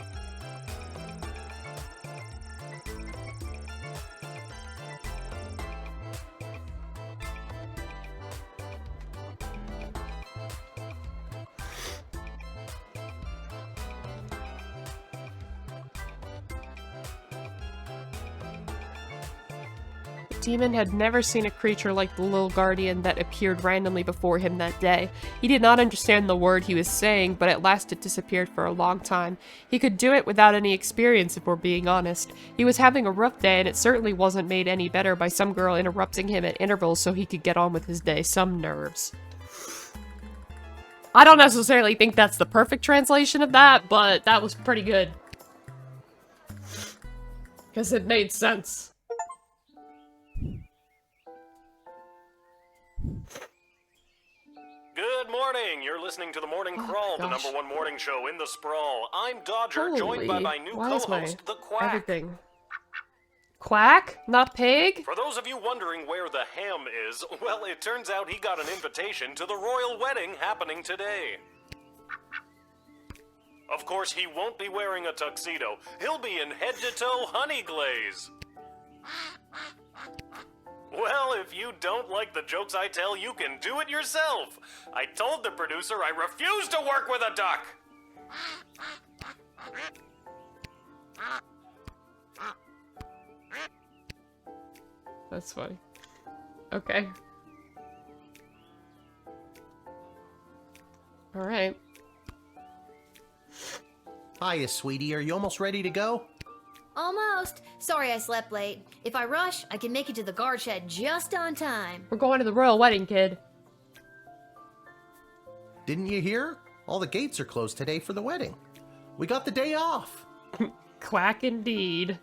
Demon had never seen a creature like the Lil Guardian that appeared randomly before him that day. He did not understand the word he was saying, but at last it disappeared for a long time. He could do it without any experience, if we're being honest. He was having a rough day, and it certainly wasn't made any better by some girl interrupting him at intervals so he could get on with his day. Some nerves. I don't necessarily think that's the perfect translation of that, but that was pretty good. Because it made sense. Good morning! You're listening to the Morning Crawl, the #1 morning show in the sprawl. I'm Dodger, joined by my new co-host, the Quack. Everything. Quack? Not pig? For those of you wondering where the ham is, well, it turns out he got an invitation to the royal wedding happening today. Of course, he won't be wearing a tuxedo. He'll be in head-to-toe honey glaze. Well, if you don't like the jokes I tell, you can do it yourself. I told the producer I refuse to work with a duck. That's funny. Okay. Alright. Hiya, sweetie. Are you almost ready to go? Almost. Sorry I slept late. If I rush, I can make it to the guard shed just on time. We're going to the royal wedding, kid. Didn't you hear? All the gates are closed today for the wedding. We got the day off. Quack indeed.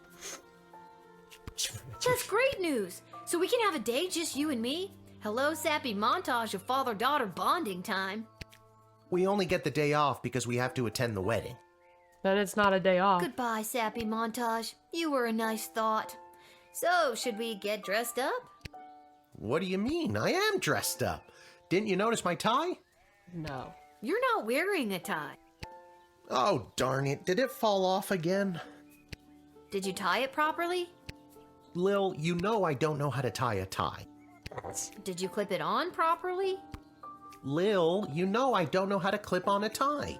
That's great news. So we can have a day, just you and me? Hello, sappy montage of father-daughter bonding time. We only get the day off because we have to attend the wedding. Then it's not a day off. Goodbye, sappy montage. You were a nice thought. So, should we get dressed up? What do you mean? I am dressed up. Didn't you notice my tie? No. You're not wearing a tie. Oh, darn it. Did it fall off again? Did you tie it properly? Lil, you know I don't know how to tie a tie. Did you clip it on properly? Lil, you know I don't know how to clip on a tie.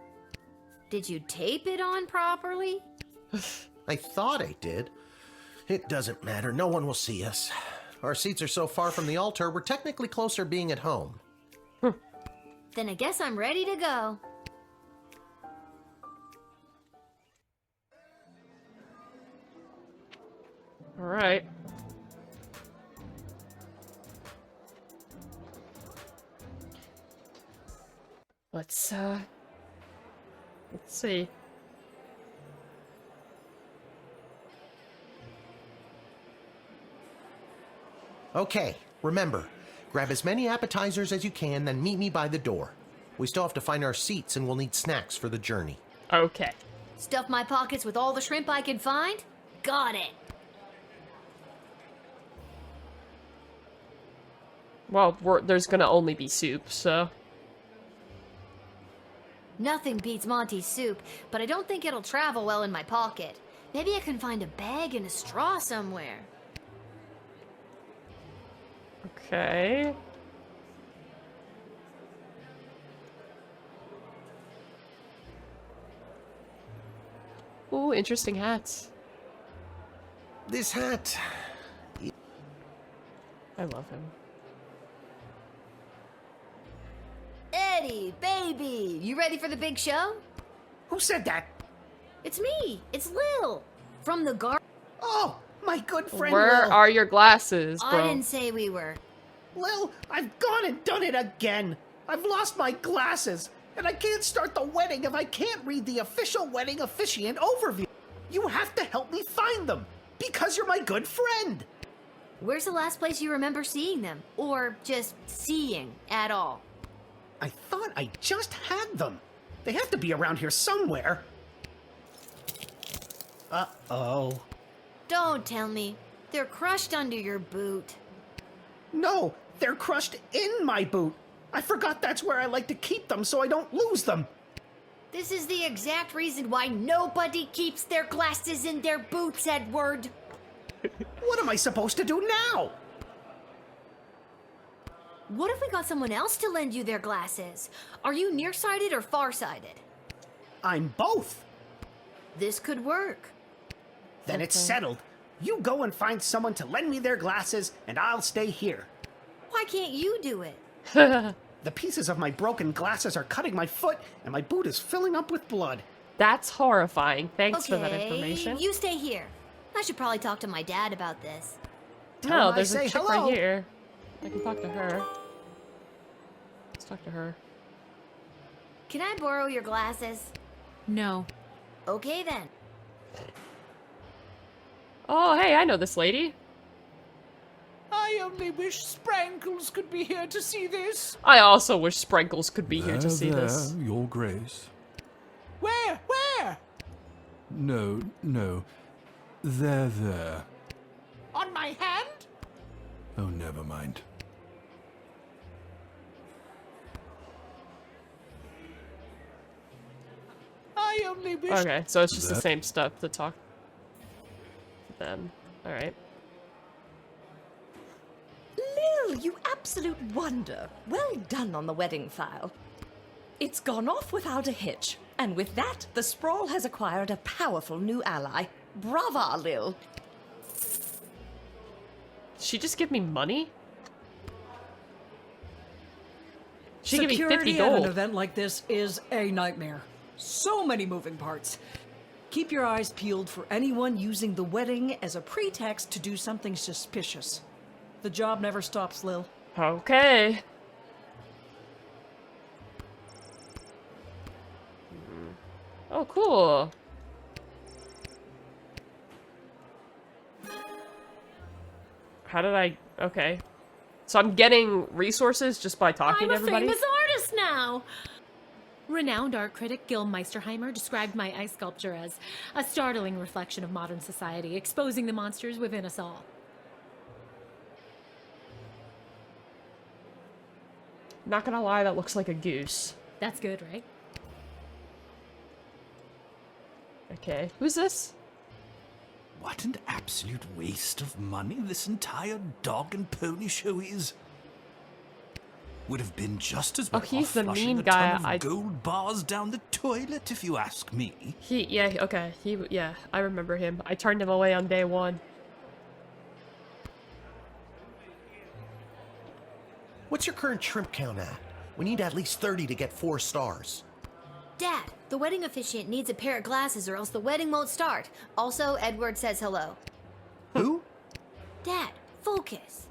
Did you tape it on properly? I thought I did. It doesn't matter. No one will see us. Our seats are so far from the altar, we're technically closer being at home. Then I guess I'm ready to go. Alright. Let's see. Okay, remember, grab as many appetizers as you can, then meet me by the door. We still have to find our seats and we'll need snacks for the journey. Okay. Stuff my pockets with all the shrimp I can find? Got it. Well, there's gonna only be soup, so... Nothing beats Monty's soup, but I don't think it'll travel well in my pocket. Maybe I can find a bag and a straw somewhere. Okay. Ooh, interesting hats. This hat... I love him. Eddie, baby, you ready for the big show? Who said that? It's me. It's Lil. From the guard. Oh, my good friend Where Lil. are your glasses, bro? I didn't say we were. Lil, I've gone and done it again. I've lost my glasses, and I can't start the wedding if I can't read the official wedding officiant overview. You have to help me find them, because you're my good friend. Where's the last place you remember seeing them? Or just seeing at all? I thought I just had them. They have to be around here somewhere. Uh-oh. Don't tell me. They're crushed under your boot. No, they're crushed in my boot. I forgot that's where I like to keep them so I don't lose them. This is the exact reason why nobody keeps their glasses in their boots, Edward. What am I supposed to do now? What if we got someone else to lend you their glasses? Are you nearsighted or farsighted? I'm both. This could work. Then it's settled. You go and find someone to lend me their glasses, and I'll stay here. Why can't you do it? The pieces of my broken glasses are cutting my foot, and my boot is filling up with blood. That's horrifying. Thanks for that Okay, information. you stay here. I should probably talk to my dad about this. No, there's a say chick hello. right here. I can talk to her. Let's talk to her. Can I borrow your glasses? No. Okay then. Oh, hey, I know this lady. I only wish Sprankles could be here to see this. I also wish Sprinkles could be here to see this. Your Grace. Where? Where? No, no. There. On my hand? Oh, never mind. I I only wish... Okay, so it's just the same stuff to talk to them. Alright. Lil, you absolute wonder. Well done on the wedding file. It's gone off without a hitch. And with that, the Sprawl has acquired a powerful new ally. Brava, Lil. She just give me money? She gave me 50 Security at gold. an event like this is a nightmare. So many moving parts. Keep your eyes peeled for anyone using the wedding as a pretext to do something suspicious. The job never stops, Lil. Okay. Oh, cool. How did I... Okay. So I'm getting resources just by talking to everybody? I'm a famous artist now! Renowned art critic Gil Meisterheimer described my ice sculpture as a startling reflection of modern society, exposing the monsters within us all. Not gonna lie, that looks like a goose. That's good, right? Okay, who's this? What an absolute waste of money this entire dog and pony show is. Would have been just as well he's the flushing mean a guy ton of gold bars down the toilet, if you ask me. Yeah, I remember him. I turned him away on day one. What's your current shrimp count at? We need at least 30 to get 4 stars. Dad, the wedding officiant needs a pair of glasses or else the wedding won't start. Also, Edward says hello. Who? Dad, focus.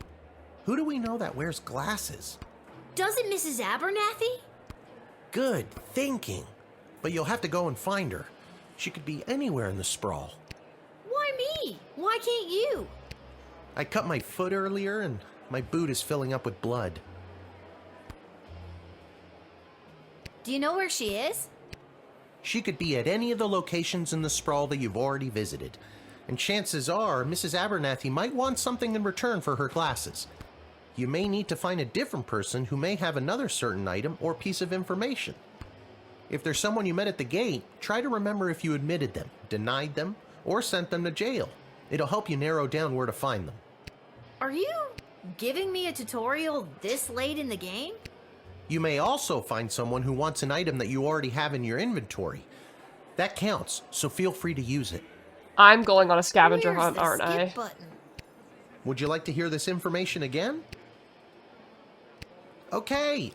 Who do we know that wears glasses? Doesn't Mrs. Abernathy? Good thinking. But you'll have to go and find her. She could be anywhere in the sprawl. Why me? Why can't you? I cut my foot earlier and my boot is filling up with blood. Do you know where she is? She could be at any of the locations in the sprawl that you've already visited. And chances are, Mrs. Abernathy might want something in return for her glasses. You may need to find a different person who may have another certain item or piece of information. If there's someone you met at the gate, try to remember if you admitted them, denied them, or sent them to jail. It'll help you narrow down where to find them. Are you giving me a tutorial this late in the game? You may also find someone who wants an item that you already have in your inventory. That counts, so feel free to use it. I'm going on a scavenger hunt, aren't I? Button? Would you like to hear this information again? Okay.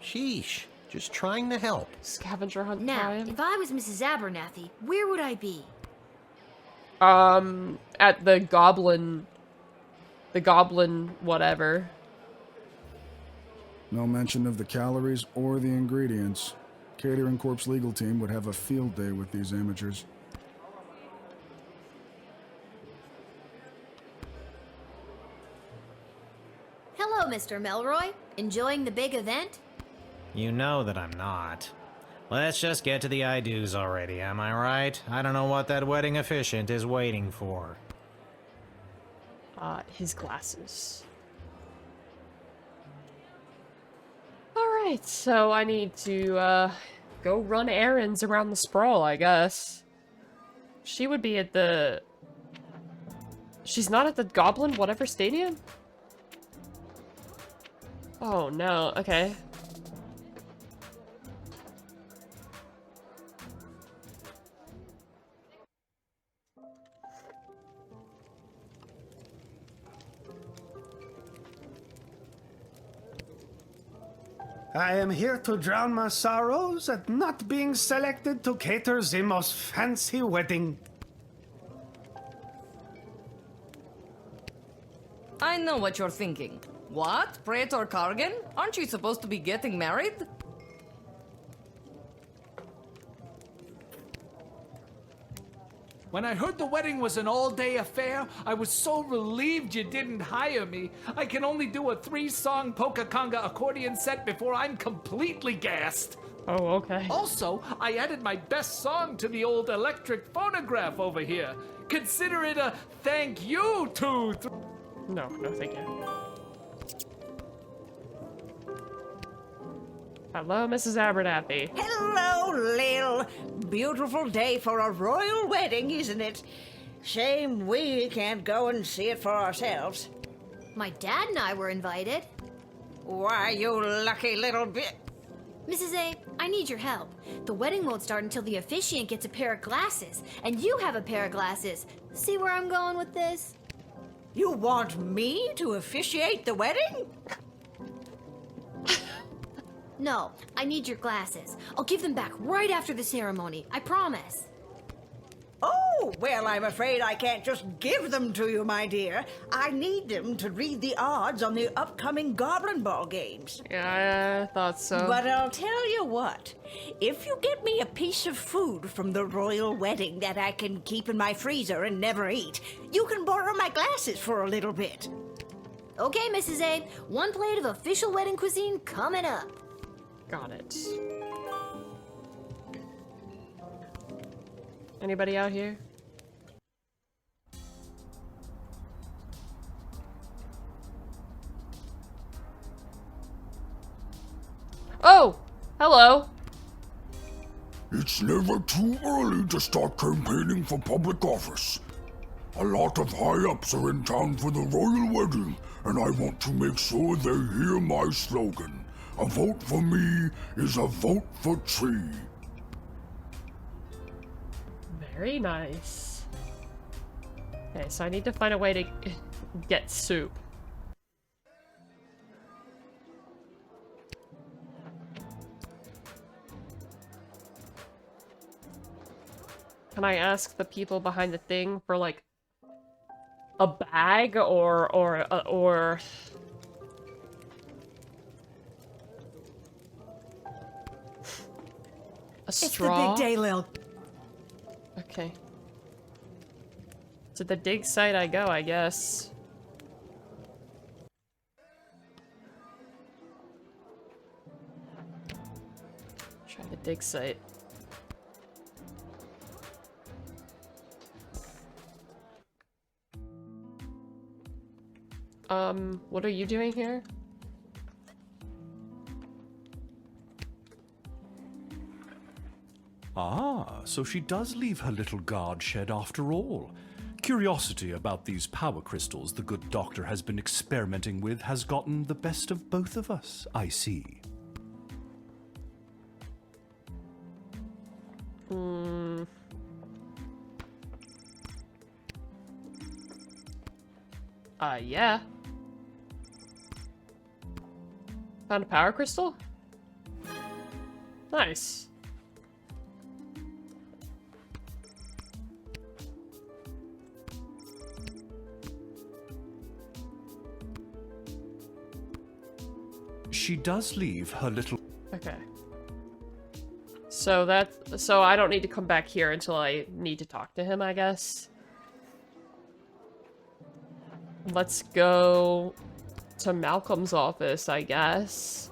Sheesh. Just trying to help. Scavenger hunt Now, time. if I was Mrs. Abernathy, where would I be? At the goblin whatever. No mention of the calories or the ingredients. Catering Corp's legal team would have a field day with these amateurs. Hello, Mr. Melroy. Enjoying the big event? You know that I'm not. Let's just get to the I-dos already, am I right? I don't know what that wedding officiant is waiting for. His glasses. Alright, so I need to, go run errands around the sprawl, I guess. She would be at the... She's not at the Goblin whatever stadium? Oh no, okay. I am here to drown my sorrows at not being selected to cater the most fancy wedding. I know what you're thinking. What? Praetor Kargan? Aren't you supposed to be getting married? When I heard the wedding was an all-day affair, I was so relieved you didn't hire me. I can only do a 3-song polka conga accordion set before I'm completely gassed. Oh, okay. Also, I added my best song to the old electric phonograph over here. Consider it a thank you to... No, thank you. Hello, Mrs. Abernathy. Hello, Lil. Beautiful day for a royal wedding, isn't it? Shame we can't go and see it for ourselves. My dad and I were invited. Why, you lucky little bit. Mrs. A, I need your help. The wedding won't start until the officiant gets a pair of glasses, and you have a pair of glasses. See where I'm going with this? You want me to officiate the wedding? No, I need your glasses. I'll give them back right after the ceremony. I promise. Oh, well, I'm afraid I can't just give them to you, my dear. I need them to read the odds on the upcoming Goblin Ball games. Yeah, I thought so. But I'll tell you what. If you get me a piece of food from the royal wedding that I can keep in my freezer and never eat, you can borrow my glasses for a little bit. Okay, Mrs. A. 1 plate of official wedding cuisine coming up. Got it. Anybody out here? Oh! Hello! It's never too early to start campaigning for public office. A lot of high-ups are in town for the royal wedding, and I want to make sure they hear my slogan. A vote for me is a vote for Tree. Very nice. Okay, so I need to find a way to get soup. Can I ask the people behind the thing for like a bag or a straw? It's the big day, Lil. Okay. To the dig site I go, I guess. Try the dig site. What are you doing here? Ah, so she does leave her little guard shed after all. Curiosity about these power crystals the good doctor has been experimenting with has gotten the best of both of us, I see. Yeah. Found a power crystal? Nice. She does leave her little... Okay. So I don't need to come back here until I need to talk to him, I guess. Let's go to Malcolm's office, I guess.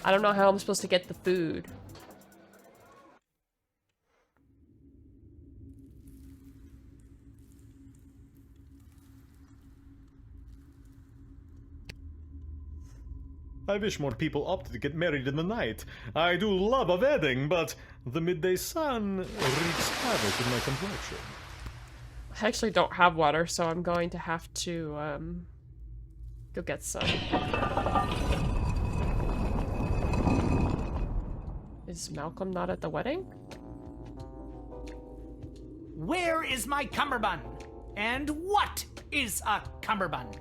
I don't know how I'm supposed to get the food. I wish more people opted to get married in the night. I do love a wedding, but the midday sun wreaks havoc in my complexion. I actually don't have water, so I'm going to have to, go get some. Is Malcolm not at the wedding? Where is my cummerbund? And what is a cummerbund?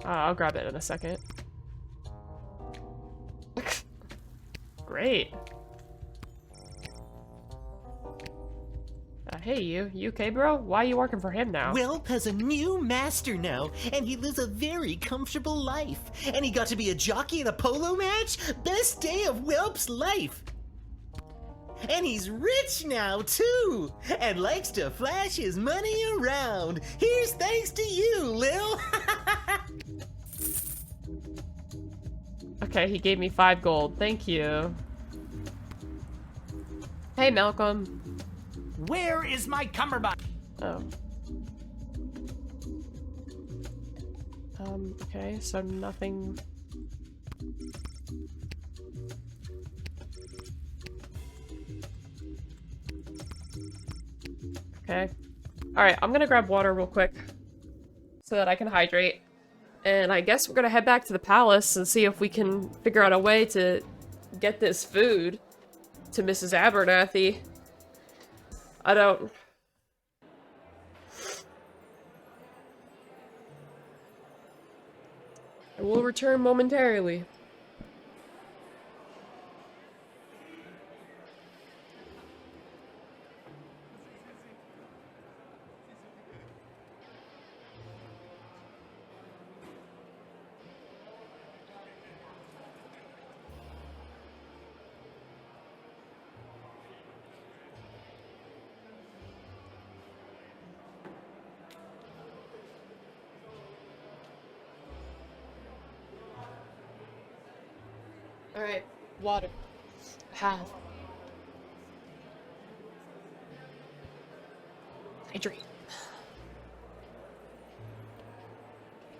I'll grab it in a second. Great. Hey, you okay, bro? Why are you working for him now? Welp has a new master now, and he lives a very comfortable life. And he got to be a jockey in a polo match? Best day of Welp's life! And he's rich now, too! And likes to flash his money around! Here's thanks to you, Lil! Okay, he gave me 5 gold. Thank you. Hey, Malcolm. Where is my cummerbund? Okay, so nothing... Okay. Alright, I'm gonna grab water real quick so that I can hydrate. And I guess we're gonna head back to the palace and see if we can figure out a way to get this food to Mrs. Abernathy. I don't... I will return momentarily. Alright, water. Have. Hydrate.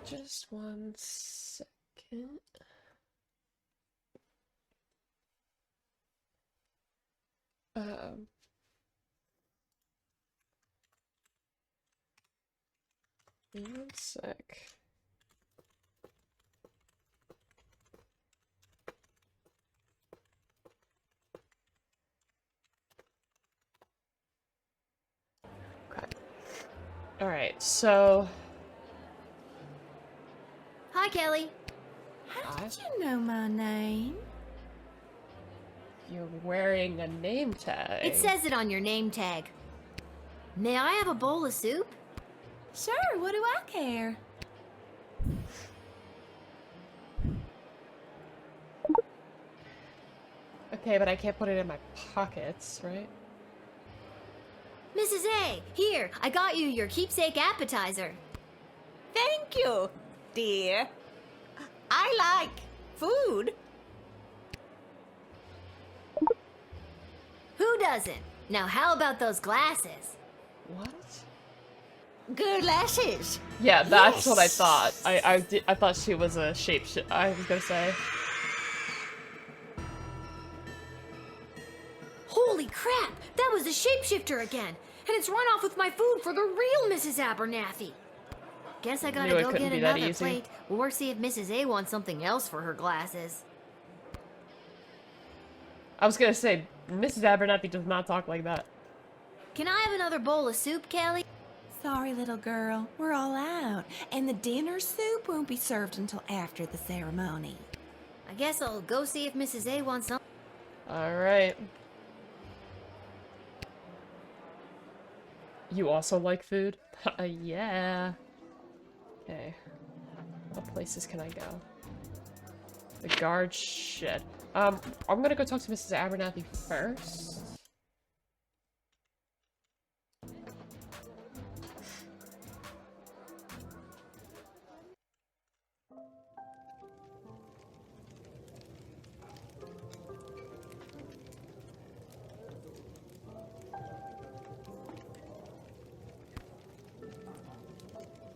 Just 1 second. One sec. Alright, so... Hi, Kelly. How did you know my name? You're wearing a name tag. It says it on your name tag. May I have a bowl of soup? Sure, what do I care? Okay, but I can't put it in my pockets, right? Mrs. A, here, I got you your keepsake appetizer. Thank you, dear. I like food. Who doesn't? Now how about those glasses? What? Glasses. Yeah, that's what I thought. I thought she was a shapeshifter. I was gonna say. Holy crap! That was a shapeshifter again! And it's run off with my food for the real Mrs. Abernathy! Guess I gotta go get another plate, or see if Mrs. A wants something else for her glasses. I was gonna say, Mrs. Abernathy does not talk like that. Can I have another bowl of soup, Kelly? Sorry, little girl. We're all out. And the dinner soup won't be served until after the ceremony. I guess I'll go see if Mrs. A wants some. Alright. You also like food? Yeah. Okay. What places can I go? The guard shed. I'm gonna go talk to Mrs. Abernathy first.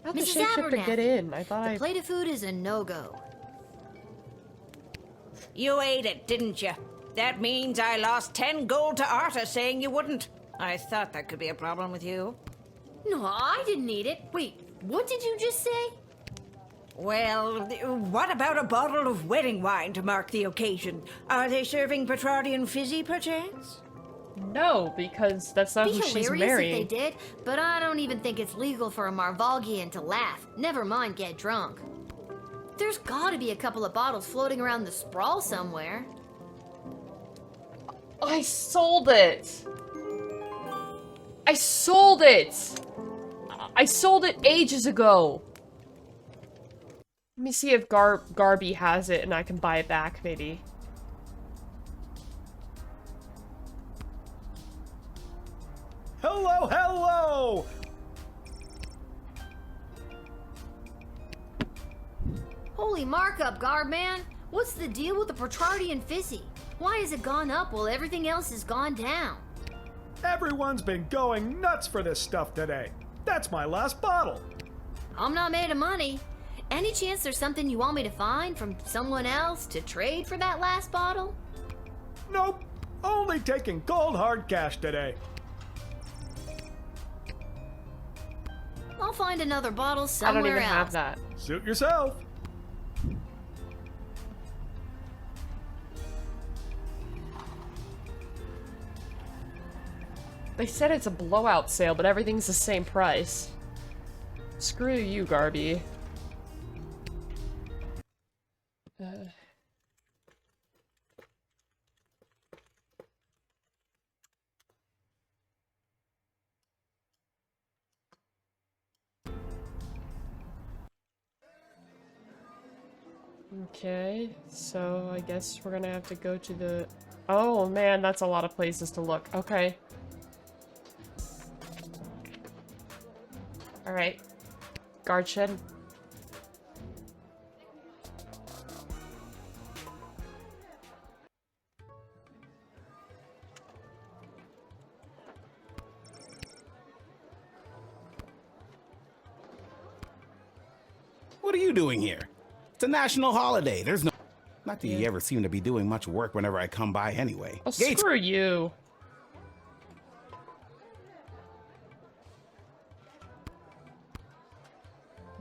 How'd the Mrs. shapeshifter get in? I thought the plate of food is a no-go. You ate it, didn't you? That means I lost 10 gold to Arta saying you wouldn't. I thought that could be a problem with you. No, I didn't eat it. Wait, what did you just say? Well, what about a bottle of wedding wine to mark the occasion? Are they serving Petrardian fizzy, perchance? No, because that's not who she's marrying. It'd be hilarious if they did, but I don't even think it's legal for a Marvalgian to laugh. Never mind get drunk. There's gotta be a couple of bottles floating around the sprawl somewhere. I sold it! I sold it! I sold it ages ago! Let me see if Garby has it and I can buy it back, maybe. Hello, hello! Holy markup, Guardman! What's the deal with the Petrardian fizzy? Why has it gone up while everything else has gone down? Everyone's been going nuts for this stuff today. That's my last bottle. I'm not made of money. Any chance there's something you want me to find from someone else to trade for that last bottle? Nope. Only taking cold hard cash today. I'll find another bottle somewhere else. I don't even have that. Suit yourself. They said it's a blowout sale, but everything's the same price. Screw you, Garby. Okay, so I guess we're gonna have to go to the... Oh man, that's a lot of places to look. Okay. Alright. Guard shed. What are you doing here? It's a national holiday. There's no... Not that you ever seem to be doing much work whenever I come by anyway. Oh, screw you.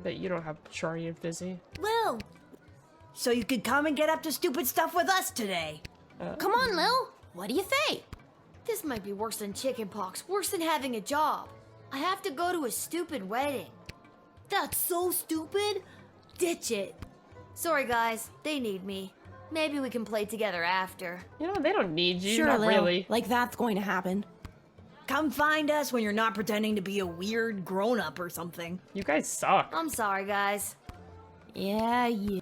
Bet you don't have Charlie and Fizzy. Lil! So you could come and get up to stupid stuff with us today. Come on, Lil. What do you think? This might be worse than chickenpox, worse than having a job. I have to go to a stupid wedding. That's so stupid. Ditch it. Sorry, guys. They need me. Maybe we can play together after. You know, they don't need you. Sure, Not Lil. really. Like that's going to happen. Come find us when you're not pretending to be a weird grown-up or something. You guys suck. I'm sorry, guys. Yeah, yeah.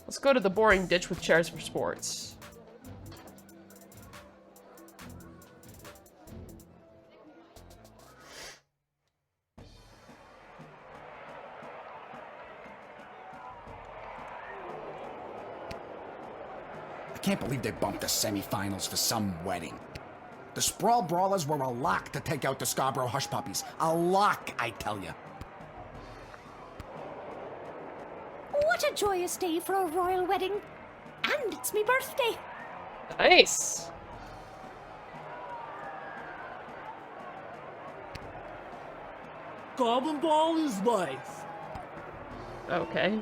Let's go to the boring ditch with chairs for sports. I can't believe they bumped the semifinals for some wedding. The Sprawl Brawlers were a lock to take out the Scarborough Hush Puppies. A lock, I tell you. What a joyous day for a royal wedding. And it's me birthday. Nice. Goblin Ball is life. Okay.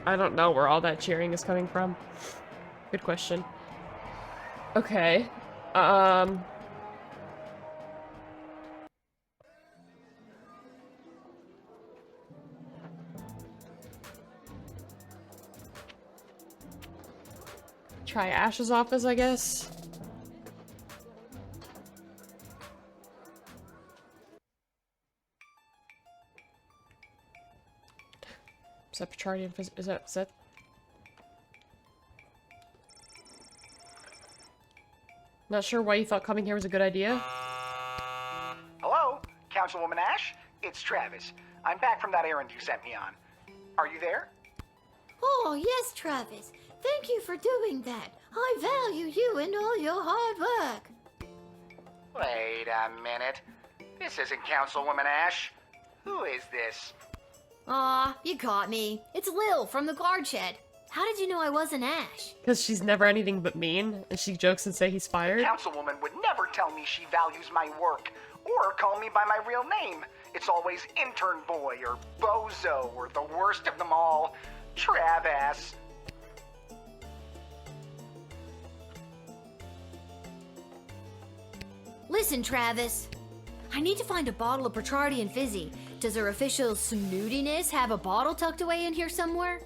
I don't know where all that cheering is coming from. Good question. Okay. Try Ash's office, I guess. Is that Petrardian? Is that? Not sure why you thought coming here was a good idea. Hello, Councilwoman Ash? It's Travis. I'm back from that errand you sent me on. Are you there? Oh, yes, Travis. Thank you for doing that. I value you and all your hard work. Wait a minute. This isn't Councilwoman Ash. Who is this? Aw, you caught me. It's Lil from the guard shed. How did you know I wasn't Ash? Because she's never anything but mean, and she jokes and say he's fired. Councilwoman would never tell me she values my work, or call me by my real name. It's always Intern Boy, or Bozo, or the worst of them all, Trav-ass. Listen, Travis. I need to find a bottle of Petrardian Fizzy. Does her official snootiness have a bottle tucked away in here somewhere?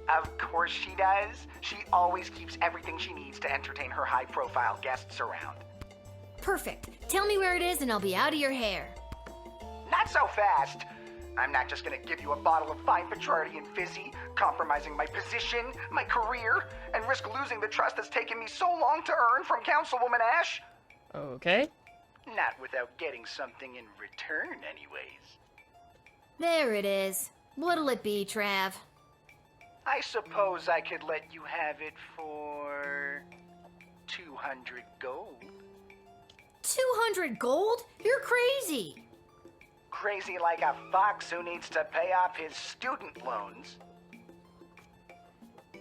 Of course she does. She always keeps everything she needs to entertain her high-profile guests around. Perfect. Tell me where it is and I'll be out of your hair. Not so fast. I'm not just gonna give you a bottle of fine Petrardian fizzy, compromising my position, my career, and risk losing the trust that's taken me so long to earn from Councilwoman Ash. Okay. Not without getting something in return, anyways. There it is. What'll it be, Trav? I suppose I could let you have it for 200 gold. 200 gold? You're crazy. Crazy like a fox who needs to pay off his student loans. I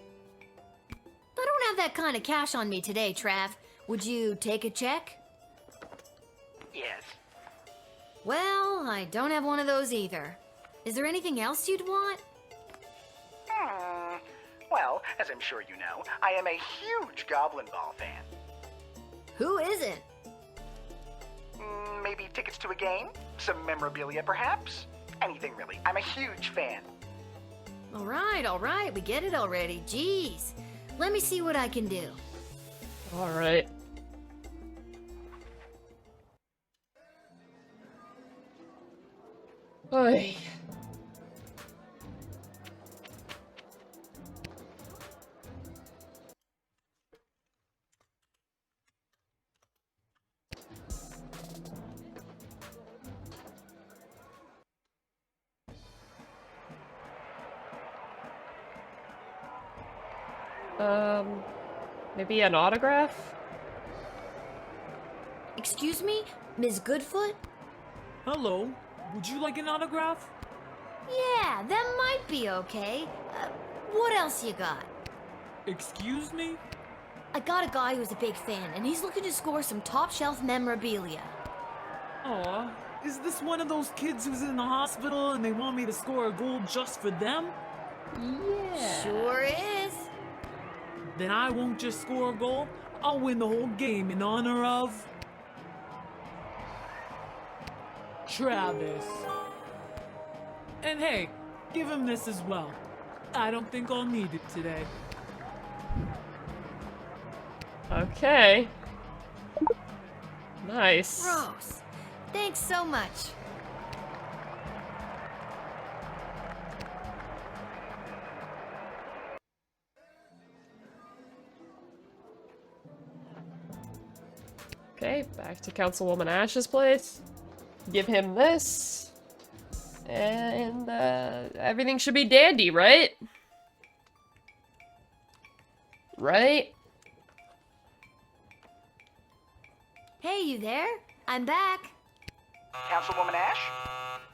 don't have that kind of cash on me today, Trav. Would you take a check? Yes. Well, I don't have one of those either. Is there anything else you'd want? Well, as I'm sure you know, I am a huge Goblin Ball fan. Who isn't? Maybe tickets to a game? Some memorabilia, perhaps? Anything, really. I'm a huge fan. All right. We get it already. Jeez. Let me see what I can do. All right. Oy. Maybe an autograph? Excuse me, Ms. Goodfoot? Hello. Would you like an autograph? Yeah, that might be okay. What else you got? Excuse me? I got a guy who's a big fan, and he's looking to score some top-shelf memorabilia. Aw, is this one of those kids who's in the hospital and they want me to score a goal just for them? Yeah. Sure is. Then I won't just score a goal, I'll win the whole game in honor of... Travis. And hey, give him this as well. I don't think I'll need it today. Okay. Nice. Gross. Thanks so much. Okay, back to Councilwoman Ash's place. Give him this. And, everything should be dandy, right? Right? Hey, you there? I'm back. Councilwoman Ash?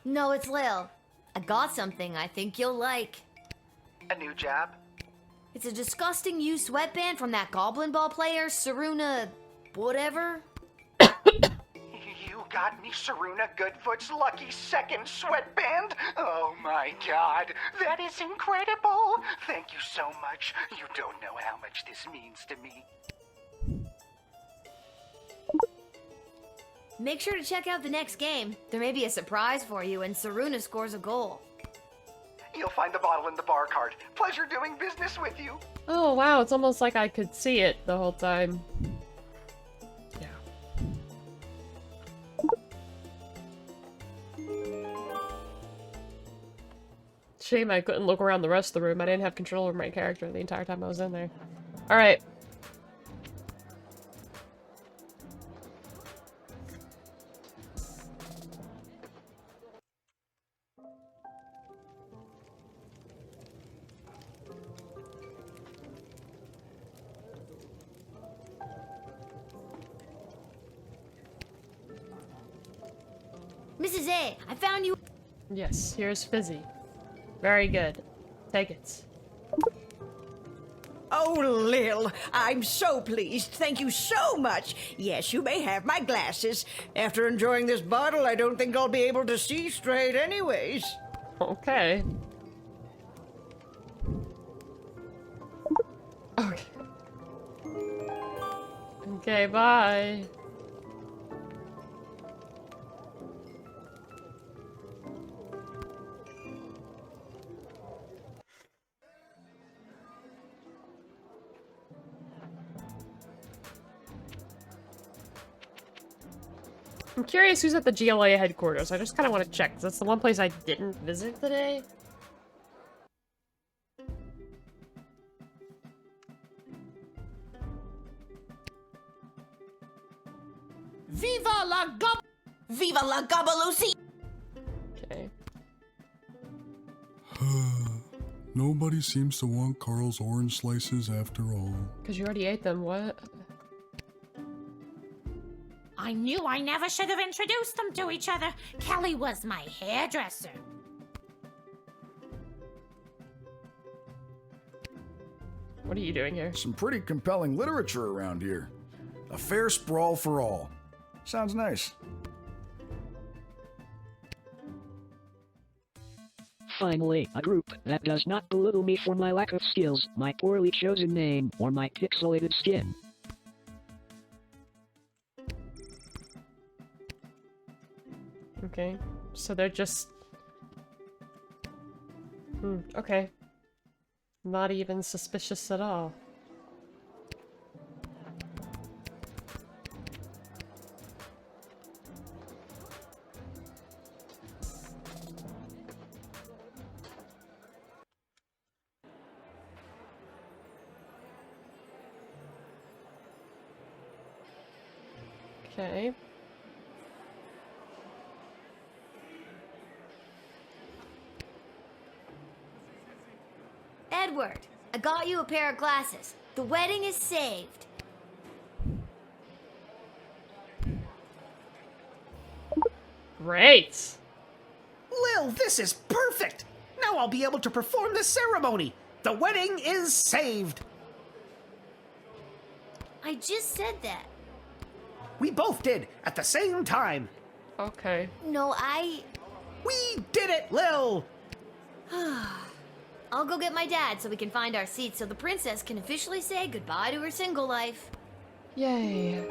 No, it's Lil. I got something I think you'll like. A new job? It's a disgusting used sweatband from that Goblin Ball player, Saruna... whatever. You got me Saruna Goodfoot's lucky second sweatband? Oh my god, that is incredible! Thank you so much. You don't know how much this means to me. Make sure to check out the next game. There may be a surprise for you when Saruna scores a goal. You'll find the bottle in the bar cart. Pleasure doing business with you. Oh wow, it's almost like I could see it the whole time. Shame I couldn't look around the rest of the room. I didn't have control over my character the entire time I was in there. Alright. Mrs. A, I found you. Yes, here's Fizzy. Very good. Take it. Oh, Lil, I'm so pleased. Thank you so much. Yes, you may have my glasses. After enjoying this bottle, I don't think I'll be able to see straight anyways. Okay. Okay. Okay, bye. I'm curious who's at the GLA headquarters. I just kind of want to check, 'cause that's the one place I didn't visit today. Viva la Gabalusi! Okay. Nobody seems to want Carl's orange slices after all. Because you already ate them, what? I knew I never should have introduced them to each other. Kelly was my hairdresser. What are you doing here? Some pretty compelling literature around here. A fair sprawl for all. Sounds nice. Finally, a group that does not belittle me for my lack of skills, my poorly chosen name, or my pixelated skin. Okay, so they're just... okay. Not even suspicious at all. Okay. Edward, I got you a pair of glasses. The wedding is saved. Great! Lil, this is perfect! Now I'll be able to perform the ceremony! The wedding is saved! I just said that. We both did, at the same time! Okay. No, We did it, Lil! I'll go get my dad so we can find our seats so the princess can officially say goodbye to her single life. Yay.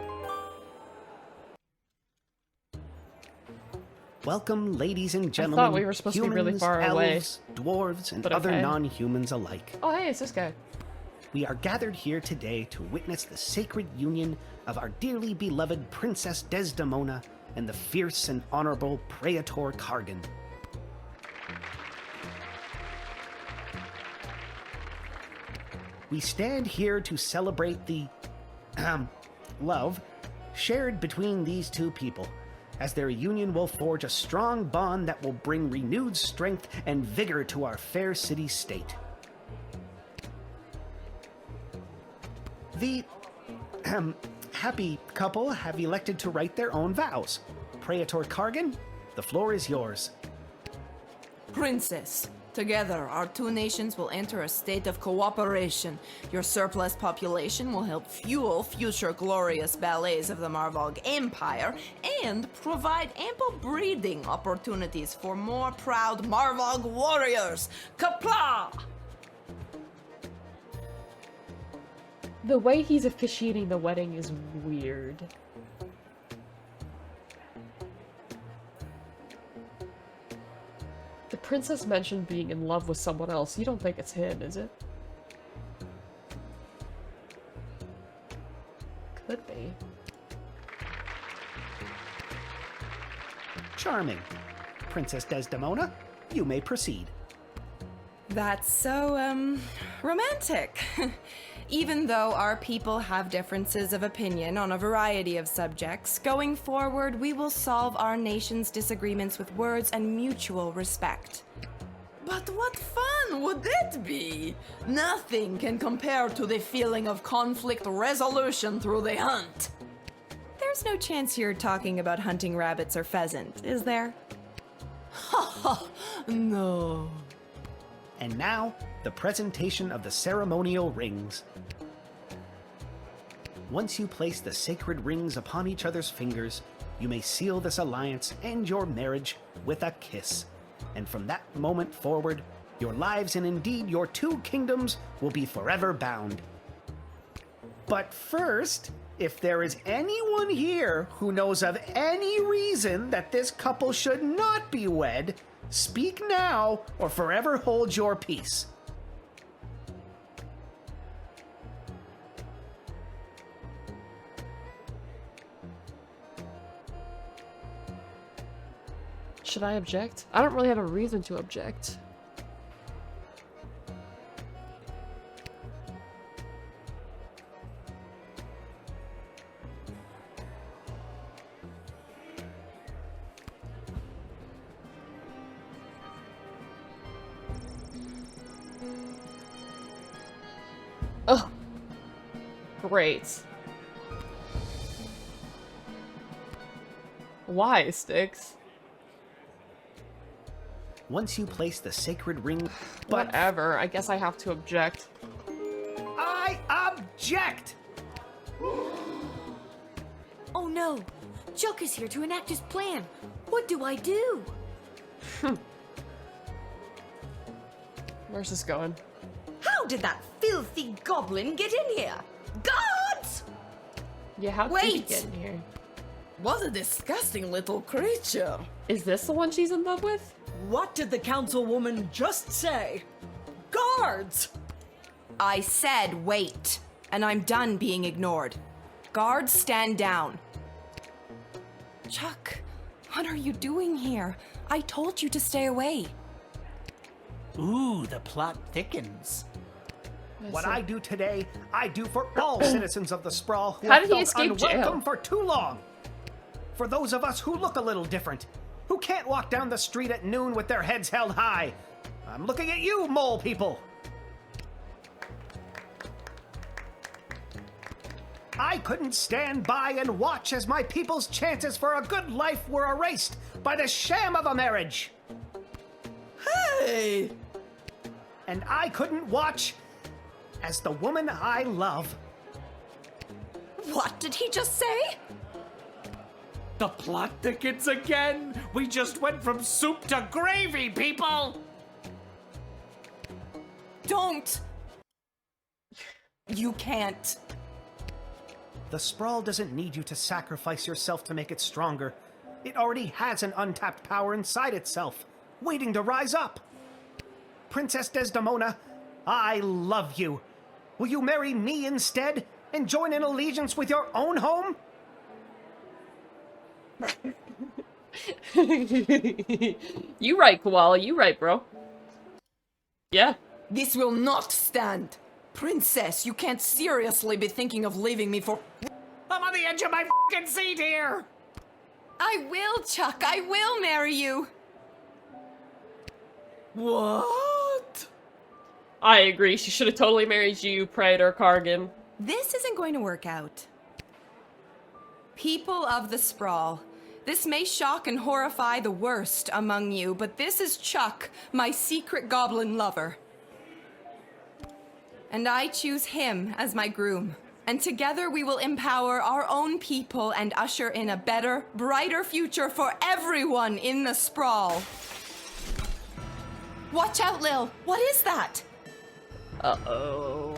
Welcome, ladies and I gentlemen. thought we were supposed to be really far away. Elves, dwarves, and But other okay. non-humans alike. Oh, hey, it's this guy. We are gathered here today to witness the sacred union of our dearly beloved Princess Desdemona and the fierce and honorable Praetor Kargan. We stand here to celebrate the love shared between these two people, as their union will forge a strong bond that will bring renewed strength and vigor to our fair city-state. The happy couple have elected to write their own vows. Praetor Kargan, the floor is yours. Princess, together our two nations will enter a state of cooperation. Your surplus population will help fuel future glorious ballets of the Marvog Empire and provide ample breeding opportunities for more proud Marvog warriors. Kapla! The way he's officiating the wedding is weird. The princess mentioned being in love with someone else. You don't think it's him, is it? Could be. Charming. Princess Desdemona, you may proceed. That's so, romantic. Even though our people have differences of opinion on a variety of subjects, going forward we will solve our nation's disagreements with words and mutual respect. But what fun would it be? Nothing can compare to the feeling of conflict resolution through the hunt. There's no chance you're talking about hunting rabbits or pheasant, is there? Ha ha! No. And now, the presentation of the ceremonial rings. Once you place the sacred rings upon each other's fingers, you may seal this alliance and your marriage with a kiss. And from that moment forward, your lives and indeed your two kingdoms will be forever bound. But first, if there is anyone here who knows of any reason that this couple should not be wed, speak now or forever hold your peace. should I object? I don't really have a reason to object. Oh, great. Why, Sticks? Once you place the sacred ring... Whatever, I guess I have to object. I object! Oh no! Chuck is here to enact his plan. What do I do? Where's this going? How did that filthy goblin get in here? Guards! Yeah, how did he get in here? What a disgusting little creature. Is this the one she's in love with? What did the councilwoman just say? Guards! I said wait, and I'm done being ignored. Guards, stand down. Chuck, what are you doing here? I told you to stay away. Ooh, the plot thickens. What I do today, I do for all citizens of the Sprawl who How have did he felt escape unwelcome jail? for too long. For those of us who look a little different, who can't walk down the street at noon with their heads held high. I'm looking at you, mole people. I couldn't stand by and watch as my people's chances for a good life were erased by the sham of a marriage. Hey! And I couldn't watch as the woman I love. What did he just say? The plot thickens again! We just went from soup to gravy, people! Don't! You can't. The Sprawl doesn't need you to sacrifice yourself to make it stronger. It already has an untapped power inside itself, waiting to rise up. Princess Desdemona, I love you. Will you marry me instead and join in allegiance with your own home? You right, Koala. You right, bro. Yeah. This will not stand. Princess, you can't seriously be thinking of leaving me for... I'm on the edge of my f***ing seat here! I will, Chuck. I will marry you. What? I agree. She should have totally married you, Praetor Kargan. This isn't going to work out. People of the Sprawl, this may shock and horrify the worst among you, but this is Chuck, my secret goblin lover. And I choose him as my groom. And together we will empower our own people and usher in a better, brighter future for everyone in the Sprawl. Watch out, Lil. What is that? Uh-oh.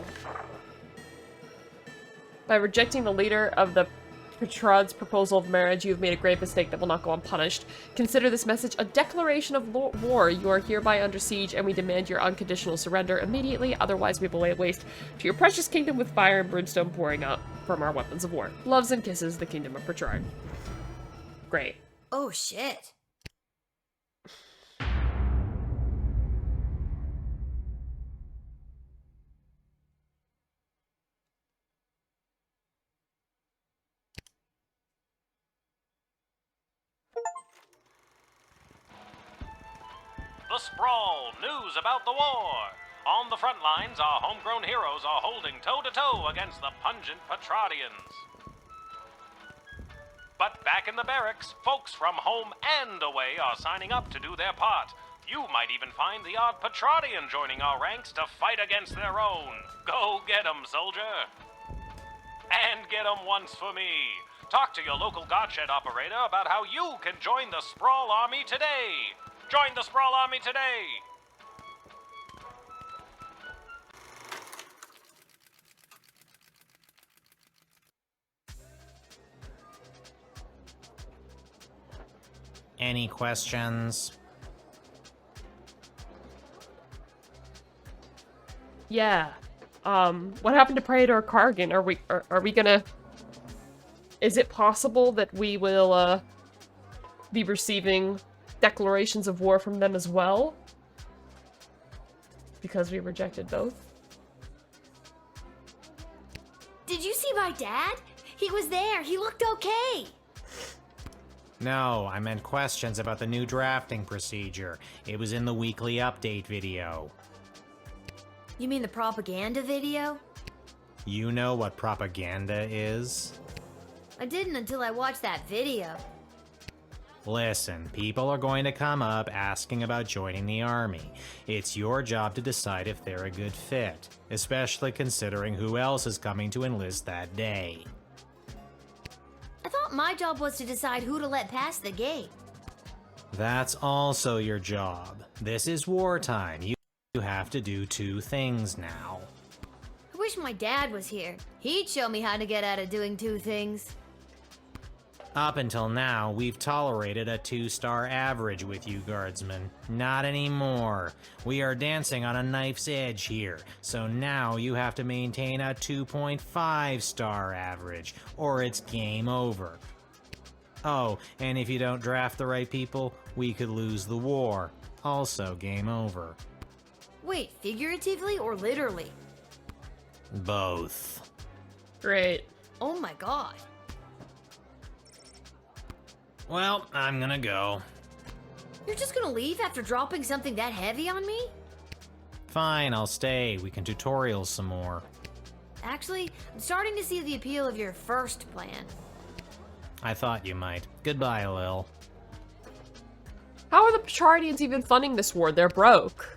By rejecting the leader of the Petraud's proposal of marriage, you have made a grave mistake that will not go unpunished. Consider this message a declaration of war. You are hereby under siege, and we demand your unconditional surrender immediately, otherwise we will lay waste to your precious kingdom with fire and brimstone pouring out from our weapons of war. Loves and kisses, the kingdom of Petraud. Great. Oh shit. The Sprawl, news about the war. On the front lines, our homegrown heroes are holding toe-to-toe against the pungent Petraudians. But back in the barracks, folks from home and away are signing up to do their part. You might even find the odd Petraudian joining our ranks to fight against their own. Go get 'em, soldier. And get 'em once for me. Talk to your local Godshed operator about how you can join the Sprawl Army today. Join the Sprawl Army today! Any questions? Yeah. What happened to Praetor Kargan? Are we gonna... Is it possible that we will, be receiving declarations of war from them as well. Because we rejected both. Did you see my dad? He was there. He looked okay. No, I meant questions about the new drafting procedure. It was in the weekly update video. You mean the propaganda video? You know what propaganda is? I didn't until I watched that video. Listen, people are going to come up asking about joining the army. It's your job to decide if they're a good fit, especially considering who else is coming to enlist that day. I thought my job was to decide who to let pass the gate. That's also your job. This is wartime. You have to do two things now. I wish my dad was here. He'd show me how to get out of doing two things. Up until now, we've tolerated a 2-star average with you, Guardsman. Not anymore. We are dancing on a knife's edge here, so now you have to maintain a 2.5-star average, or it's game over. Oh, and if you don't draft the right people, we could lose the war. Also game over. Wait, figuratively or literally? Both. Great. Oh my god. Well, I'm gonna go. You're just gonna leave after dropping something that heavy on me? Fine, I'll stay. We can tutorial some more. Actually, I'm starting to see the appeal of your first plan. I thought you might. Goodbye, Lil. How are the Petrardians even funding this war? They're broke.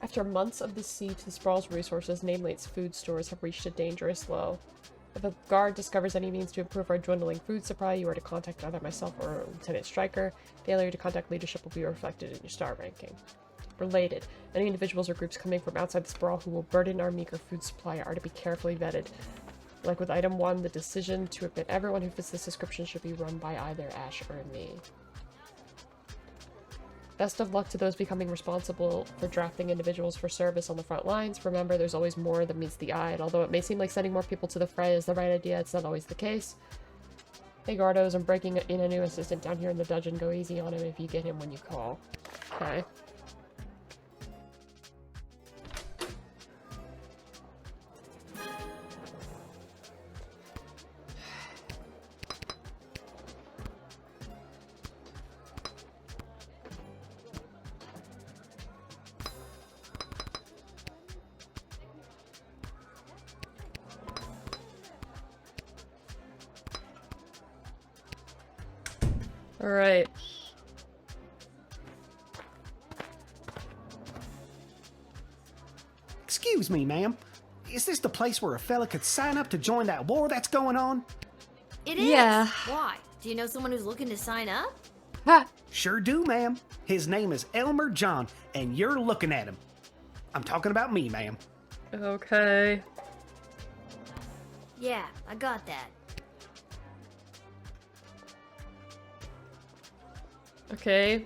After months of the siege, the sprawl's resources, namely its food stores, have reached a dangerous low. If a guard discovers any means to improve our dwindling food supply, you are to contact either myself or Lieutenant Stryker. Failure to contact leadership will be reflected in your star ranking. Related, any individuals or groups coming from outside the sprawl who will burden our meager food supply are to be carefully vetted. Like with item 1, the decision to admit everyone who fits this description should be run by either Ash or me. Best of luck to those becoming responsible for drafting individuals for service on the front lines. Remember, there's always more than meets the eye, and although it may seem like sending more people to the fray is the right idea, it's not always the case. Hey Gardos, I'm breaking in a new assistant down here in the dungeon. Go easy on him if you get him when you call. Okay. Alright. Excuse me, ma'am. Is this the place where a fella could sign up to join that war that's going on? It is? Yeah. Why? Do you know someone who's looking to sign up? Sure do, ma'am. His name is Elmer John, and you're looking at him. I'm talking about me, ma'am. Okay. Yeah, I got that. Okay.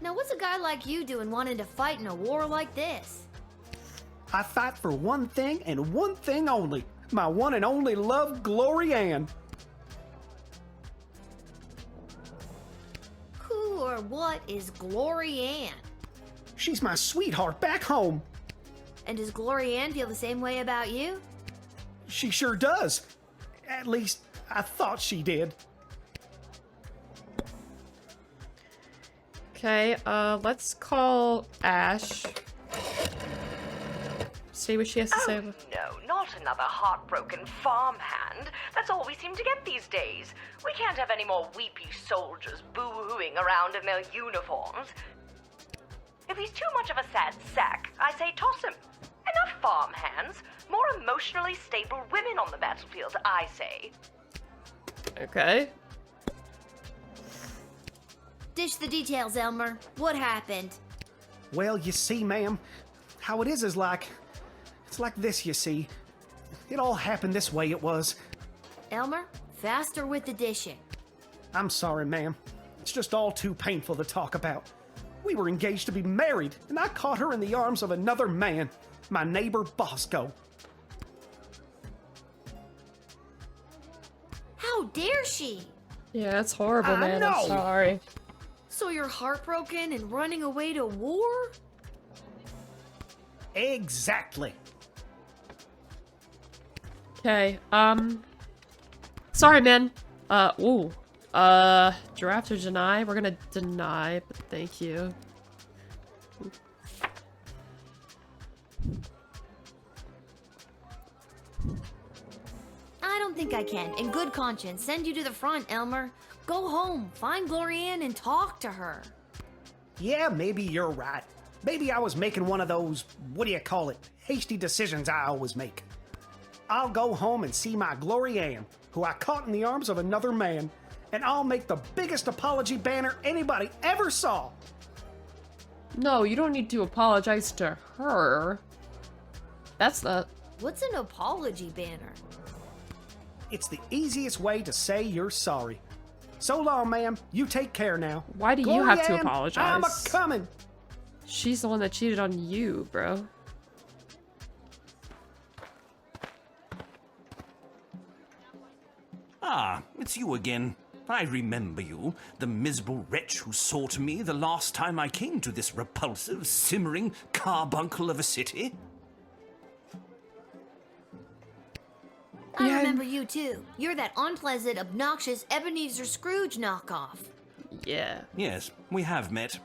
Now what's a guy like you doing wanting to fight in a war like this? I fight for one thing and one thing only. My one and only love, Glory Ann. Who or what is Glory Ann? She's my sweetheart back home. And does Glory Ann feel the same way about you? She sure does. At least, I thought she did. Okay, let's call Ash. See what she has to say. No, not another heartbroken farmhand. That's all we seem to get these days. We can't have any more weepy soldiers boo-hooing around in their uniforms. If he's too much of a sad sack, I say toss him. Enough farmhands. More emotionally stable women on the battlefield, I say. Okay. Dish the details, Elmer. What happened? Well, you see, ma'am, how it is like... It's like this, you see. It all happened this way, it was. Elmer, faster with the dishing. I'm sorry, ma'am. It's just all too painful to talk about. We were engaged to be married, and I caught her in the arms of another man, my neighbor Bosco. dare she? Yeah, it's horrible, man. no. I'm sorry. So you're heartbroken and running away to war? Exactly. Okay, sorry, man. Draft or deny? We're gonna deny, but thank you. I don't think I can, in good conscience, send you to the front, Elmer. Go home, find Glorianne, and talk to her. Yeah, maybe you're right. Maybe I was making one of those, what do you call it, hasty decisions I always make. I'll go home and see my Glorianne, who I caught in the arms of another man, and I'll make the biggest apology banner anybody ever saw. No, you don't need to apologize to her. That's the... What's an apology banner? It's the easiest way to say you're sorry. So long, ma'am. You take care now. Why do you have to Glorianne, apologize? I'm a-coming. She's the one that cheated on you, bro. Ah, it's you again. I remember you, the miserable wretch who saw to me the last time I came to this repulsive, simmering carbuncle of a city. I remember you too. You're that unpleasant, obnoxious Ebenezer Scrooge knockoff. Yeah. Yes, we have met.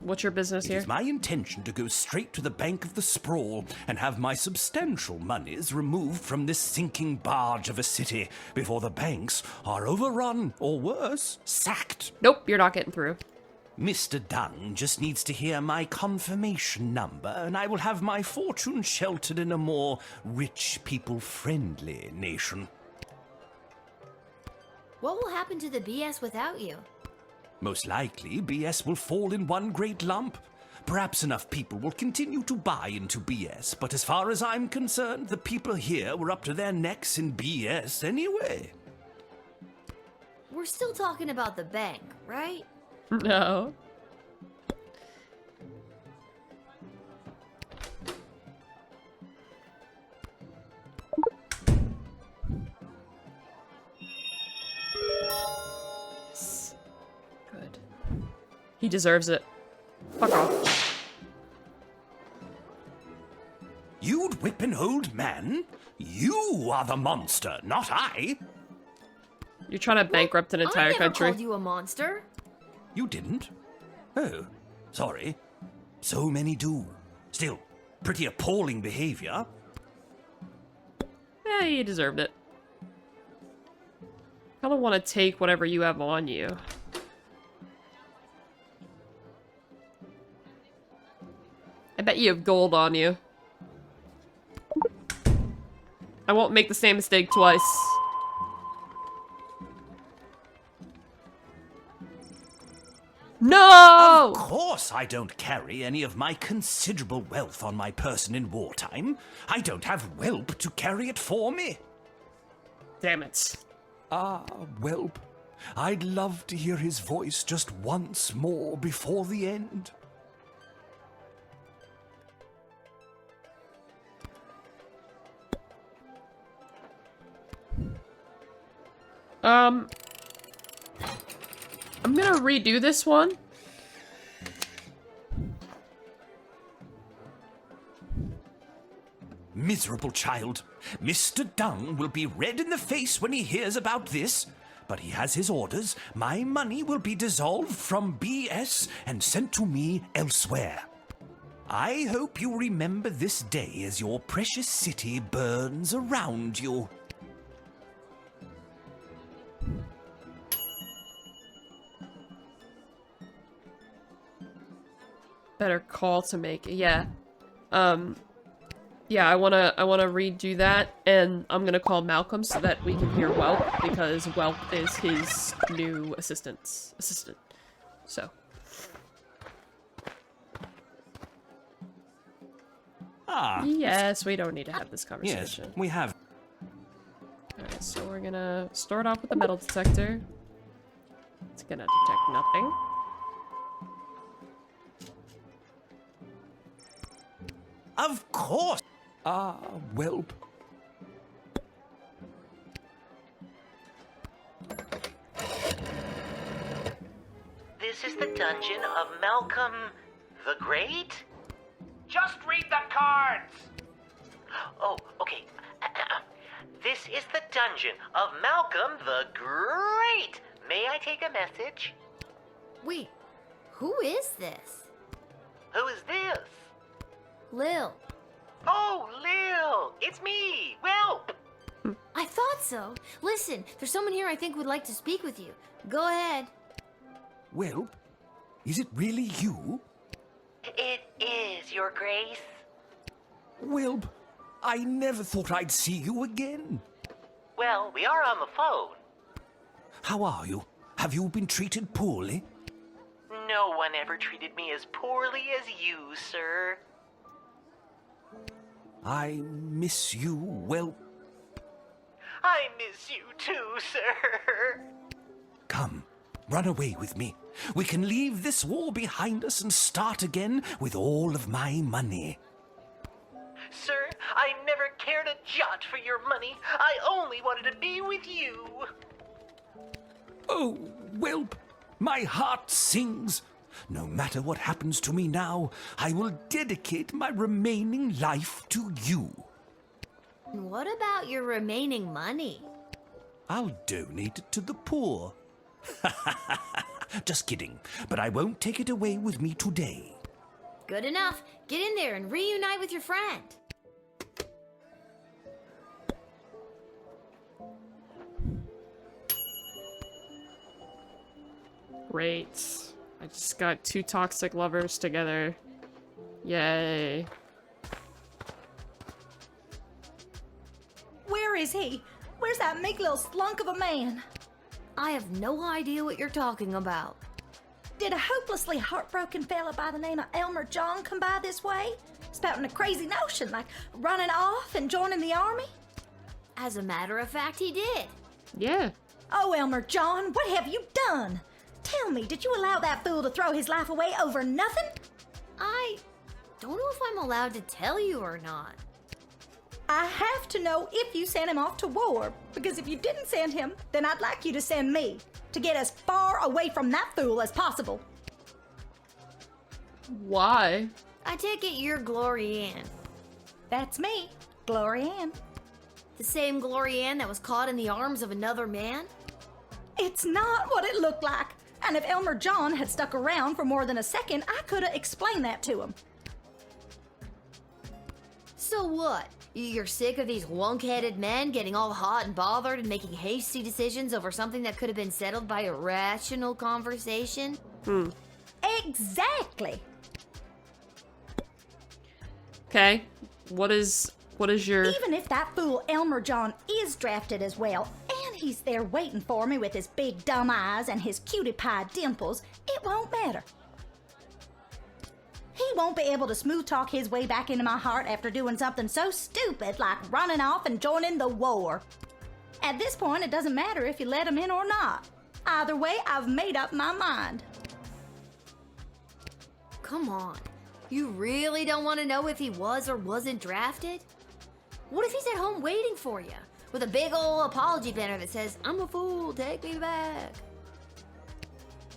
What's your business here? It is my intention to go straight to the bank of the sprawl and have my substantial monies removed from this sinking barge of a city before the banks are overrun, or worse, sacked. Nope, you're not getting through. Mr. Dunn just needs to hear my confirmation number, and I will have my fortune sheltered in a more rich, people-friendly nation. What will happen to the BS without you? Most likely, BS will fall in one great lump. Perhaps enough people will continue to buy into BS, but as far as I'm concerned, the people here were up to their necks in BS anyway. We're still talking about the bank, right? No. Good. He deserves it. Fuck off. You'd whip an old man? You are the monster, not I. You're trying to bankrupt an entire I never country. called you a monster. You didn't? Oh, sorry. So many do. Still, pretty appalling behavior. Yeah, you deserved it. I don't want to take whatever you have on you. I bet you have gold on you. I won't make the same mistake twice. No! Of course I don't carry any of my considerable wealth on my person in wartime. I don't have Whelp to carry it for me. Damn it. Ah, Whelp. I'd love to hear his voice just once more before the end. I'm gonna redo this one. Miserable child. Mr. Dung will be red in the face when he hears about this. But he has his orders. My money will be dissolved from BS and sent to me elsewhere. I hope you remember this day as your precious city burns around you. Better call to make. Yeah. Yeah, I wanna redo that, and I'm gonna call Malcolm so that we can hear Whelp, because Whelp is his new assistant. So. Ah. Yes, we don't need to have this Yes, conversation. we have. Alright, so we're gonna start off with the metal detector. It's gonna detect nothing. Of course! Ah, Whelp. this is the dungeon of Malcolm the Great? Just read the cards! Oh, okay. This is the dungeon of Malcolm the Great. May I take a message? Wait, who is this? Who is this? Lil. Oh, Lil! It's me, Welp! I thought so. Listen, there's someone here I think would like to speak with you. Go ahead. Well, is it really you? It is, Your Grace. Welp, I never thought I'd see you again. Well, we are on the phone. How are you? Have you been treated poorly? No one ever treated me as poorly as you, sir. I miss you, Welp. I miss you too, sir. Come, run away with me. We can leave this war behind us and start again with all of my money. Sir, I never cared a jot for your money. I only wanted to be with you. Oh, Welp, my heart sings. No matter what happens to me now, I will dedicate my remaining life to you. What about your remaining money? I'll donate it to the poor. Just kidding, but I won't take it away with me today. Good enough. Get in there and reunite with your friend. Great. I just got 2 toxic lovers together. Yay. Where is he? Where's that meek little slunk of a man? I have no idea what you're talking about. Did a hopelessly heartbroken fella by the name of Elmer John come by this way? Spouting a crazy notion like running off and joining the army? As a matter of fact, he did. Yeah. Oh, Elmer John, what have you done? Tell me, did you allow that fool to throw his life away over nothing? I don't know if I'm allowed to tell you or not. I have to know if you sent him off to war, because if you didn't send him, then I'd like you to send me, to get as far away from that fool as possible. Why? I take it you're Glory Ann. That's me, Glory Ann. The same Glory Ann that was caught in the arms of another man? It's not what it looked like. And if Elmer John had stuck around for more than a second, I could have explained that to him. So what? You're sick of these wunk-headed men getting all hot and bothered and making hasty decisions over something that could have been settled by a rational conversation? Exactly. Okay. What is your... Even if that fool Elmer John is drafted as well, and he's there waiting for me with his big dumb eyes and his cutie pie dimples, it won't matter. He won't be able to smooth talk his way back into my heart after doing something so stupid like running off and joining the war. At this point, it doesn't matter if you let him in or not. Either way, I've made up my mind. Come on. You really don't want to know if he was or wasn't drafted? What if he's at home waiting for you with a big ol' apology banner that says, "I'm a fool, take me back"?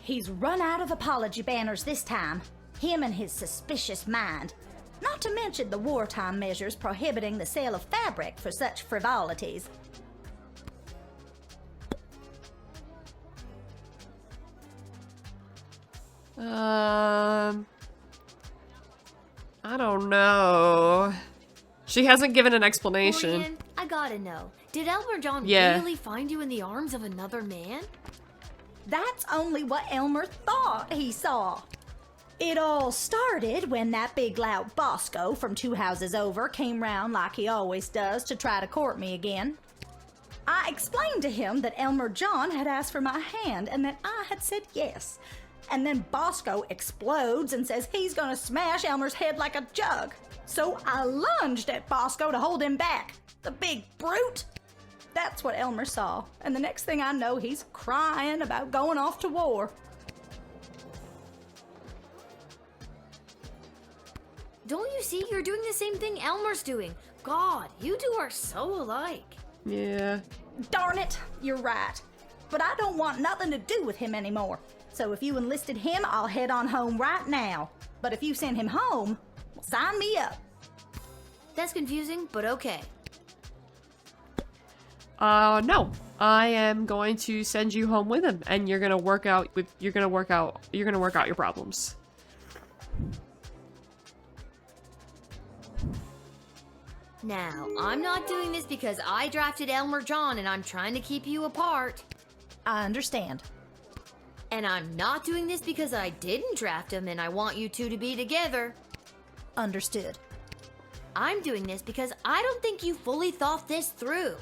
He's run out of apology banners this time. Him and his suspicious mind. Not to mention the wartime measures prohibiting the sale of fabric for such frivolities. I don't know. She hasn't given an explanation. Orion, I gotta know. Did Elmer John Yeah. really find you in the arms of another man? That's only what Elmer thought he saw. It all started when that big loud Bosco from 2 houses over came round like he always does to try to court me again. I explained to him that Elmer John had asked for my hand and that I had said yes. And then Bosco explodes and says he's gonna smash Elmer's head like a jug. So I lunged at Bosco to hold him back. The big brute! That's what Elmer saw. And the next thing I know, he's crying about going off to war. Don't you see? You're doing the same thing Elmer's doing. God, you two are so alike. Yeah. Darn it, you're right. But I don't want nothing to do with him anymore. So if you enlisted him, I'll head on home right now. But if you send him home, well, sign me up. That's confusing, but okay. No. I am going to send you home with him, and you're gonna work out your problems. Now, I'm not doing this because I drafted Elmer John and I'm trying to keep you apart. I understand. And I'm not doing this because I didn't draft him and I want you two to be together. Understood. I'm doing this because I don't think you fully thought this through.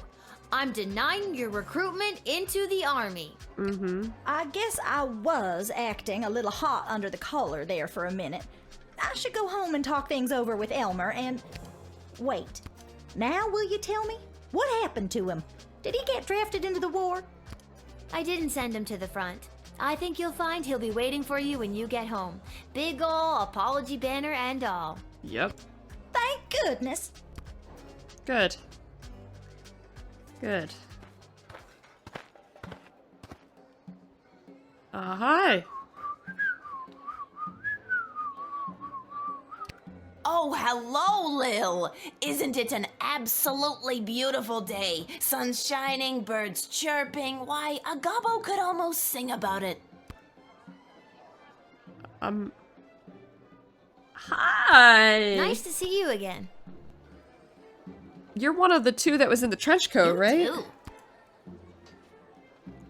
I'm denying your recruitment into the army. Mm-hmm. I guess I was acting a little hot under the collar there for a minute. I should go home and talk things over with Elmer and... Wait. Now will you tell me? What happened to him? Did he get drafted into the war? I didn't send him to the front. I think you'll find he'll be waiting for you when you get home. Big ol' apology banner and all. Yep. Thank goodness. Good. Good. Hi. Oh, hello, Lil! Isn't it an absolutely beautiful day? Sun's shining, birds chirping. Why, a gobbo could almost sing about it. Hi! Nice to see you again. You're one of the two that was in the trench coat, right? Too.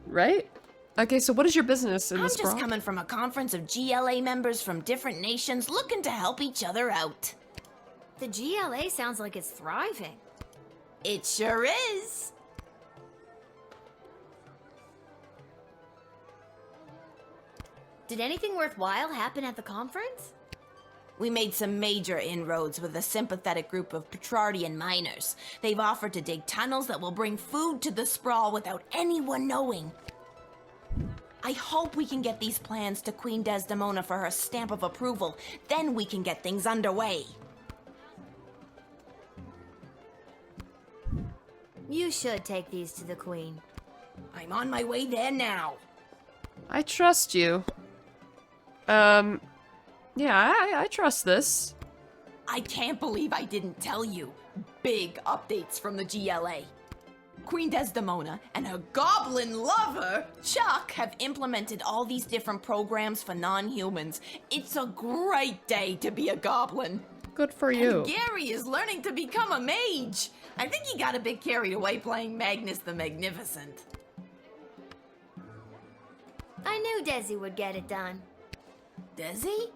Right? Okay, so what is your business in I'm this just brawl? coming from a conference of GLA members from different nations looking to help each other out. The GLA sounds like it's thriving. It sure is. Did anything worthwhile happen at the conference? We made some major inroads with a sympathetic group of Petrardian miners. They've offered to dig tunnels that will bring food to the sprawl without anyone knowing. I hope we can get these plans to Queen Desdemona for her stamp of approval. Then we can get things underway. You should take these to the Queen. I'm on my way there now. I trust you. Yeah, I trust this. I can't believe I didn't tell you. Big updates from the GLA. Queen Desdemona and her goblin lover, Chuck, have implemented all these different programs for non-humans. It's a great day to be a goblin. Good for you. And Gary is learning to become a mage. I think he got a bit carried away playing Magnus the Magnificent. I knew Desi would get it done. Desi?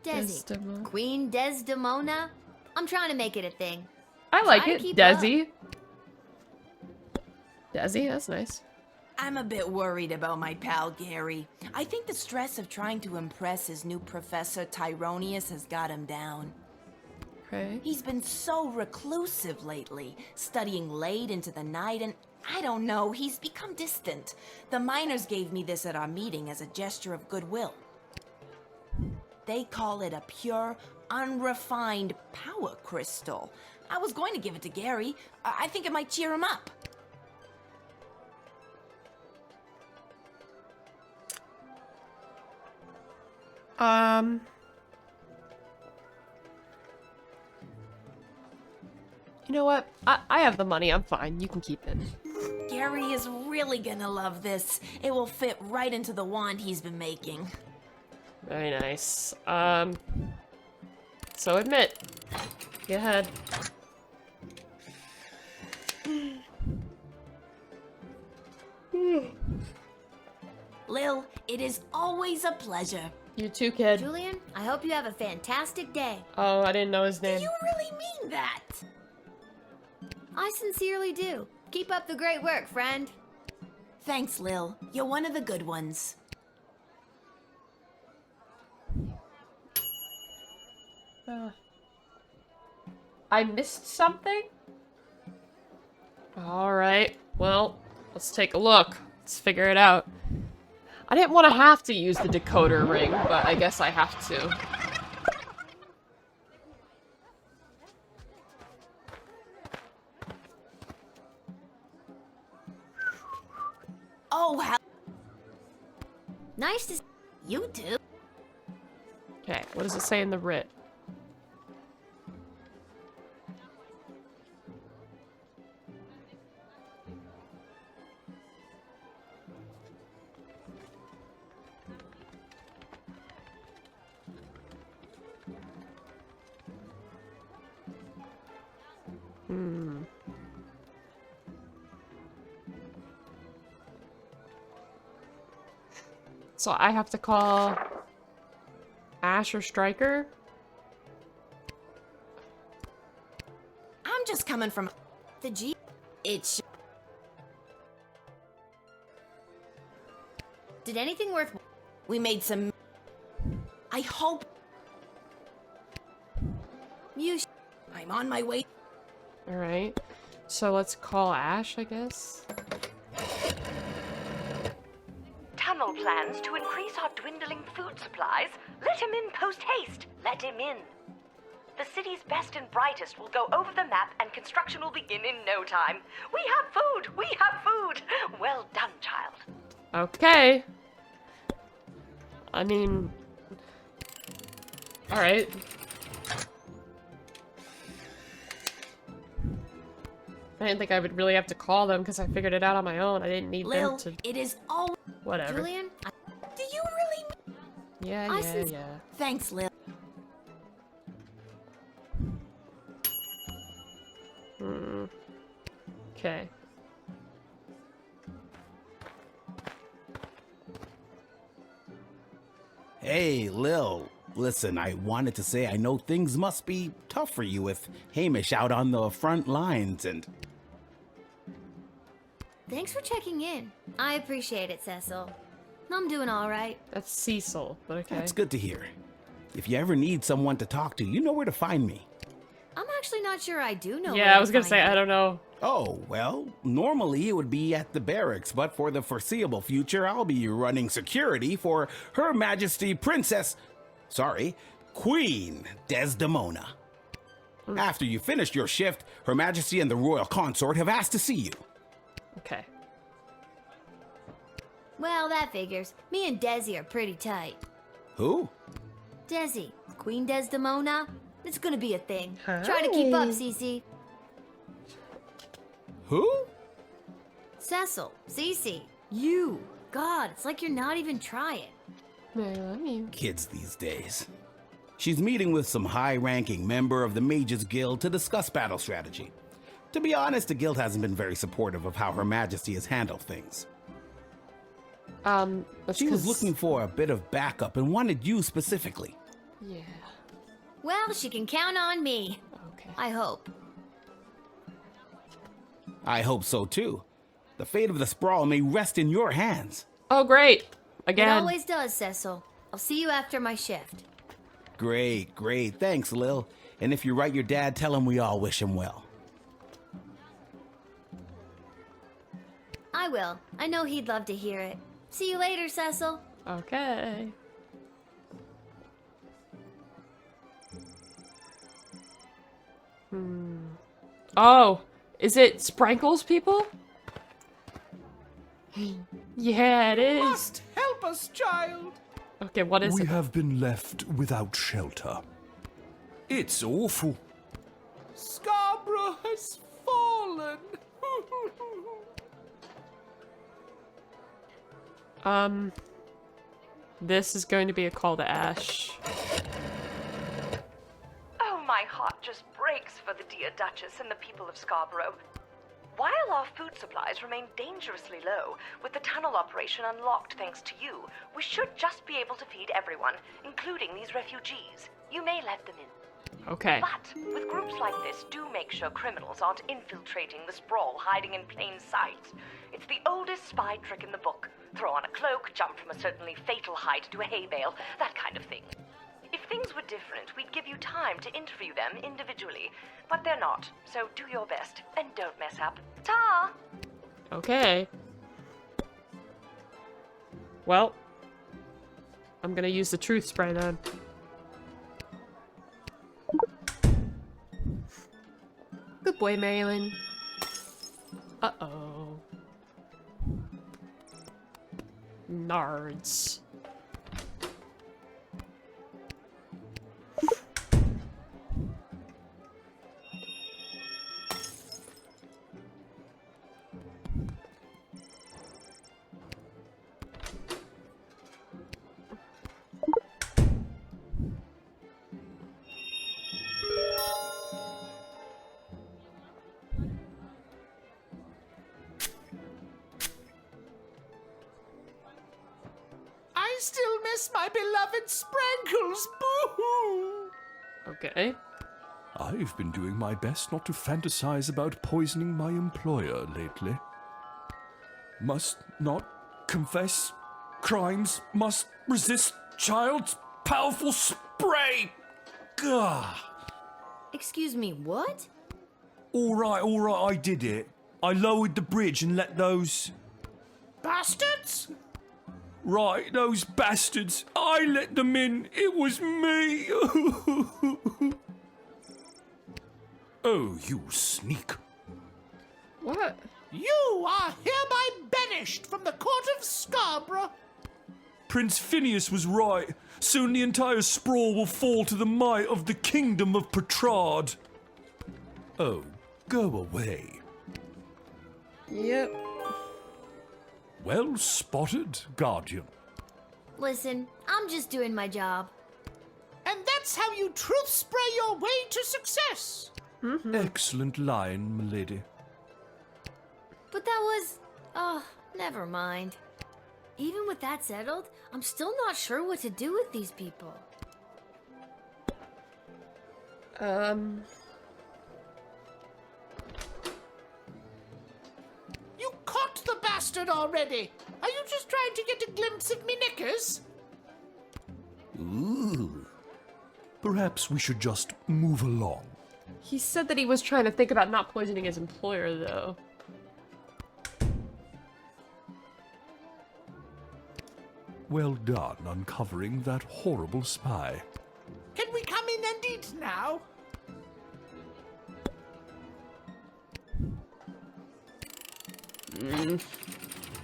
Desi. Queen Desdemona? I'm trying to make it a thing. I like Try to it. keep Desi. Desi, that's nice. I'm a bit worried about my pal Gary. I think the stress of trying to impress his new professor Tyronius has got him down. Okay. He's been so reclusive lately, studying late into the night, and I don't know, he's become distant. The miners gave me this at our meeting as a gesture of goodwill. They call it a pure, unrefined power crystal. I was going to give it to Gary. I think it might cheer him up. You know what? I have the money. I'm fine. You can keep it. Gary is really gonna love this. It will fit right into the wand he's been making. Very nice. So admit. Go ahead. Lil, it is always a pleasure. You too, kid. Julian, I hope you have a fantastic day. Oh, I didn't know his name. Do you really mean that? I sincerely do. Keep up the great work, friend. Thanks, Lil. You're one of the good ones. I missed something? Alright, well, let's take a look. Let's figure it out. I didn't want to have to use the decoder ring, but I guess I have to. Oh, how... Nice to see you too. Okay, what does it say in the writ? So I have to call Ash or Striker? I'm just coming from the G. It's. Did anything worth? We made some. I hope. I'm on my way. Alright. So let's call Ash, I guess. Tunnel plans to increase our dwindling food supplies. Let him in post haste. Let him in. The city's best and brightest will go over the map and construction will begin in no time. We have food! We have food! Well done, child. Okay. I mean... Alright. I didn't think I would really have to call them because I figured it out on my own. I didn't need Lil, them to... it is all... Whatever. Julian? Do you really... Yeah. Thanks, Lil. Okay. Hey, Lil. Listen, I wanted to say I know things must be tough for you with Hamish out on the front lines and... Thanks for checking in. I appreciate it, Cecil. I'm doing all right. That's Cecil, but okay. That's good to hear. If you ever need someone to talk to, you know where to find me. I'm actually not sure I do know. Yeah, I was gonna say, I don't know. Oh, well, normally it would be at the barracks, but for the foreseeable future, I'll be running security for Her Majesty Princess... Sorry, Queen Desdemona. After you finished your shift, Her Majesty and the Royal Consort have asked to see you. Okay. Well, that figures. Me and Desi are pretty tight. Who? Desi, Queen Desdemona. It's gonna be a thing. Try to keep up, Cece. Who? Cecil, Cece, you. God, it's like you're not even trying. Kids these days. She's meeting with some high-ranking member of the Mages Guild to discuss battle strategy. To be honest, the guild hasn't been very supportive of how Her Majesty has handled things. She was looking for a bit of backup and wanted you specifically. Yeah. Well, she can count on me. Okay. I hope. I hope so too. The fate of the Sprawl may rest in your hands. Oh, great. It Again. always does, Cecil. I'll see you after my shift. Great, great. Thanks, Lil. And if you write your dad, tell him we all wish him well. I will. I know he'd love to hear it. See you later, Cecil. Okay. Oh, is it Sprankles people? Yeah, it is. Must help us, child. Okay, what is We it? have been left without shelter. It's awful. Scarborough has fallen. This is going to be a call to Ash. Oh, my heart just breaks for the dear Duchess and the people of Scarborough. While our food supplies remain dangerously low, with the tunnel operation unlocked thanks to you, we should just be able to feed everyone, including these refugees. You may let them in. Okay. But with groups like this, do make sure criminals aren't infiltrating the Sprawl, hiding in plain sight. It's the oldest spy trick in the book. Throw on a cloak, jump from a certainly fatal height to a hay bale, that kind of thing. If things were different, we'd give you time to interview them individually. But they're not, so do your best, and don't mess up. Ta! Okay. Well, I'm gonna use the truth spray then. Good boy, Malin. Uh-oh. Nards. still miss my beloved Sprankles. Boo-hoo! Okay. I've been doing my best not to fantasize about poisoning my employer lately. Must not confess crimes, must resist child's powerful spray. Gah. Excuse me, what? All right, I did it. I lowered the bridge and let those... Bastards? Right, those bastards. I let them in. It was me. Oh, you sneak. What? You are hereby banished from the court of Scarborough. Prince Phineas was right. Soon the entire sprawl will fall to the might of the kingdom of Petrard. Oh, go away. Yep. Well spotted, Guardian. Listen, I'm just doing my job. And that's how you truth spray your way to success. Excellent line, milady. But that was... Oh, never mind. Even with that settled, I'm still not sure what to do with these people. You caught the bastard already. Are you just trying to get a glimpse of me knickers? Ooh. Perhaps we should just move along. He said that he was trying to think about not poisoning his employer, though. Well done uncovering that horrible spy. Can we come in and eat now?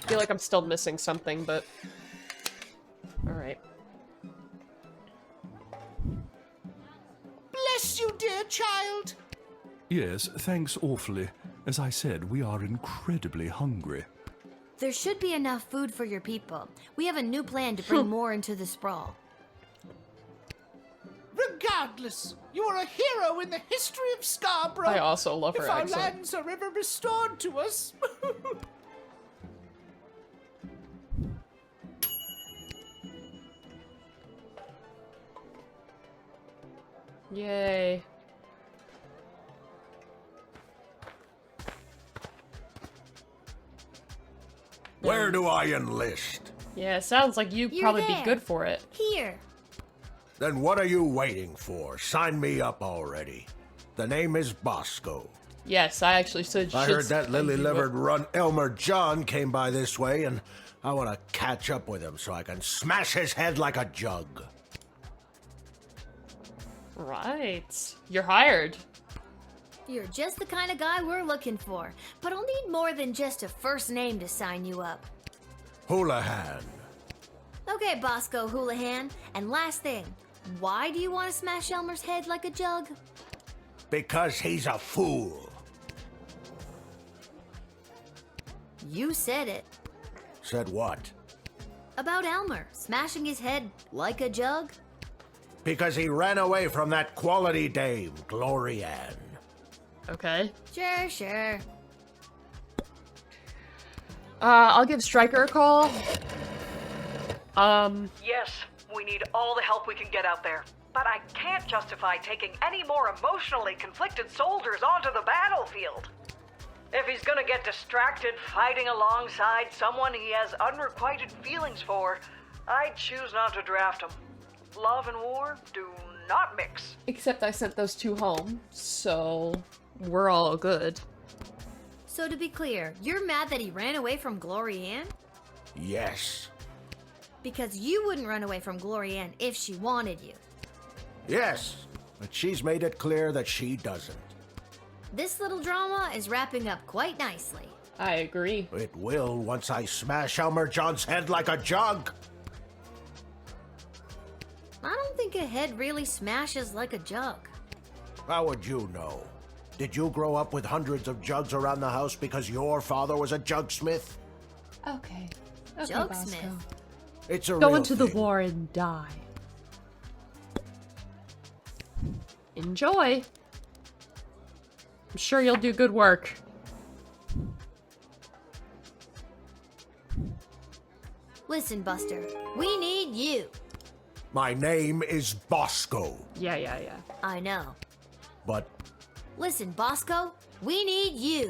Feel like I'm still missing something, but... Alright. Bless you, dear child. Yes, thanks awfully. As I said, we are incredibly hungry. There should be enough food for your people. We have a new plan to bring more into the sprawl. Regardless, you are a hero in the history of Scarborough. I also love her If our accent. lands are ever restored to us. Yay. Where do I enlist? Yeah, sounds like you'd probably be there. good for it. Here. Then what are you waiting for? Sign me up already. The name is Bosco. Yes, I actually should. I heard that lily-livered run Elmer John came by this way, and I want to catch up with him so I can smash his head like a jug. Right. You're hired. You're just the kind of guy we're looking for, but I'll need more than just a first name to sign you up. Houlihan. Okay, Bosco Houlihan. And last thing, why do you want to smash Elmer's head like a jug? Because he's a fool. You said it. Said what? About Elmer smashing his head like a jug? Because he ran away from that quality dame, Glorianne. Okay. Sure. I'll give Stryker a call. Yes, we need all the help we can get out there. But I can't justify taking any more emotionally conflicted soldiers onto the battlefield. If he's gonna get distracted fighting alongside someone he has unrequited feelings for, I'd choose not to draft him. Love and war do not mix. Except I sent those two home, so we're all good. So to be clear, you're mad that he ran away from Glorianne? Yes. Because you wouldn't run away from Glorianne if she wanted you. Yes, but she's made it clear that she doesn't. This little drama is wrapping up quite nicely. I agree. It will once I smash Elmer John's head like a jug. I don't think a head really smashes like a jug. How would you know? Did you grow up with hundreds of jugs around the house because your father was a jugsmith? Okay. Jugsmith. It's a Go real into thing. the war and die. Enjoy. I'm sure you'll do good work. Listen, Buster, we need you. My name is Bosco. Yeah. I know. But, Listen, Bosco, we need you.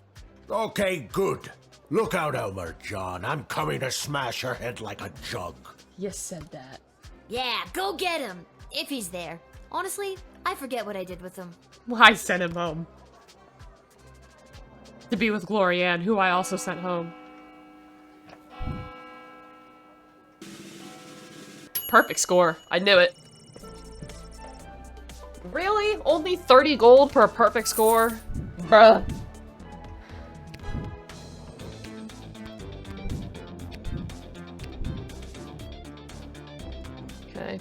okay, good. Look out, Elmer John. I'm coming to smash your head like a jug. You said that. Yeah, go get him, if he's there. Honestly, I forget what I did with him. Well, I sent him home. To be with Glorianne, who I also sent home. Perfect score. I knew it. Really? Only 30 gold for a perfect score? Bruh. Okay.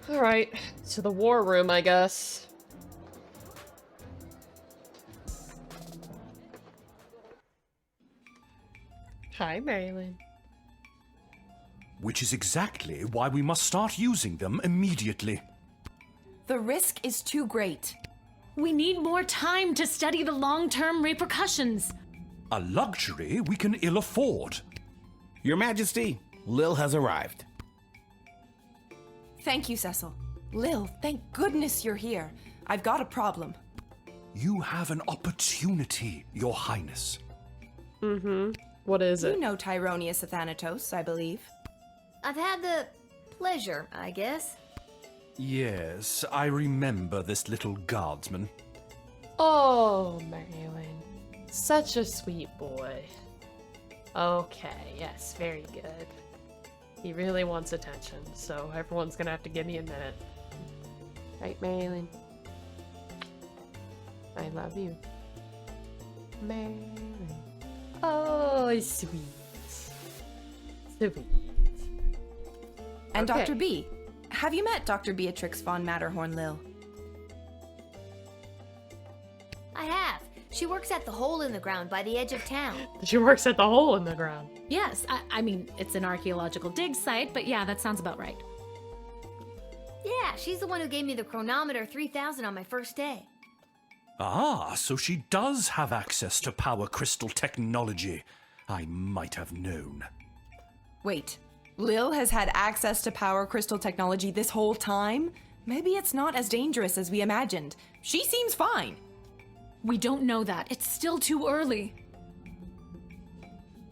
Alright, to the war room, I guess. Hi, Marilyn. Which is exactly why we must start using them immediately. The risk is too great. We need more time to study the long-term repercussions. A luxury we can ill afford. Your Majesty, Lil has arrived. Thank you, Cecil. Lil, thank goodness you're here. I've got a problem. You have an opportunity, Your Highness. Mm-hmm. What is it? You know Tyronius Athanatos, I believe. I've had the pleasure, I guess. Yes, I remember this little guardsman. Oh, Marilyn. Such a sweet boy. Okay, yes, very good. He really wants attention, so everyone's gonna have to give me a minute. Right, Marilyn? I love you. Marilyn. Oh, sweet. Sweet. And Okay. Dr. B. Have you met Dr. Beatrix von Matterhorn, Lil? I have. She works at the hole in the ground by the edge of town. She works at the hole in the ground. Yes, I mean, it's an archaeological dig site, but yeah, that sounds about right. Yeah, she's the one who gave me the chronometer 3000 on my first day. Ah, so she does have access to power crystal technology. I might have known. Wait, Lil has had access to power crystal technology this whole time? Maybe it's not as dangerous as we imagined. She seems fine. We don't know that. It's still too early.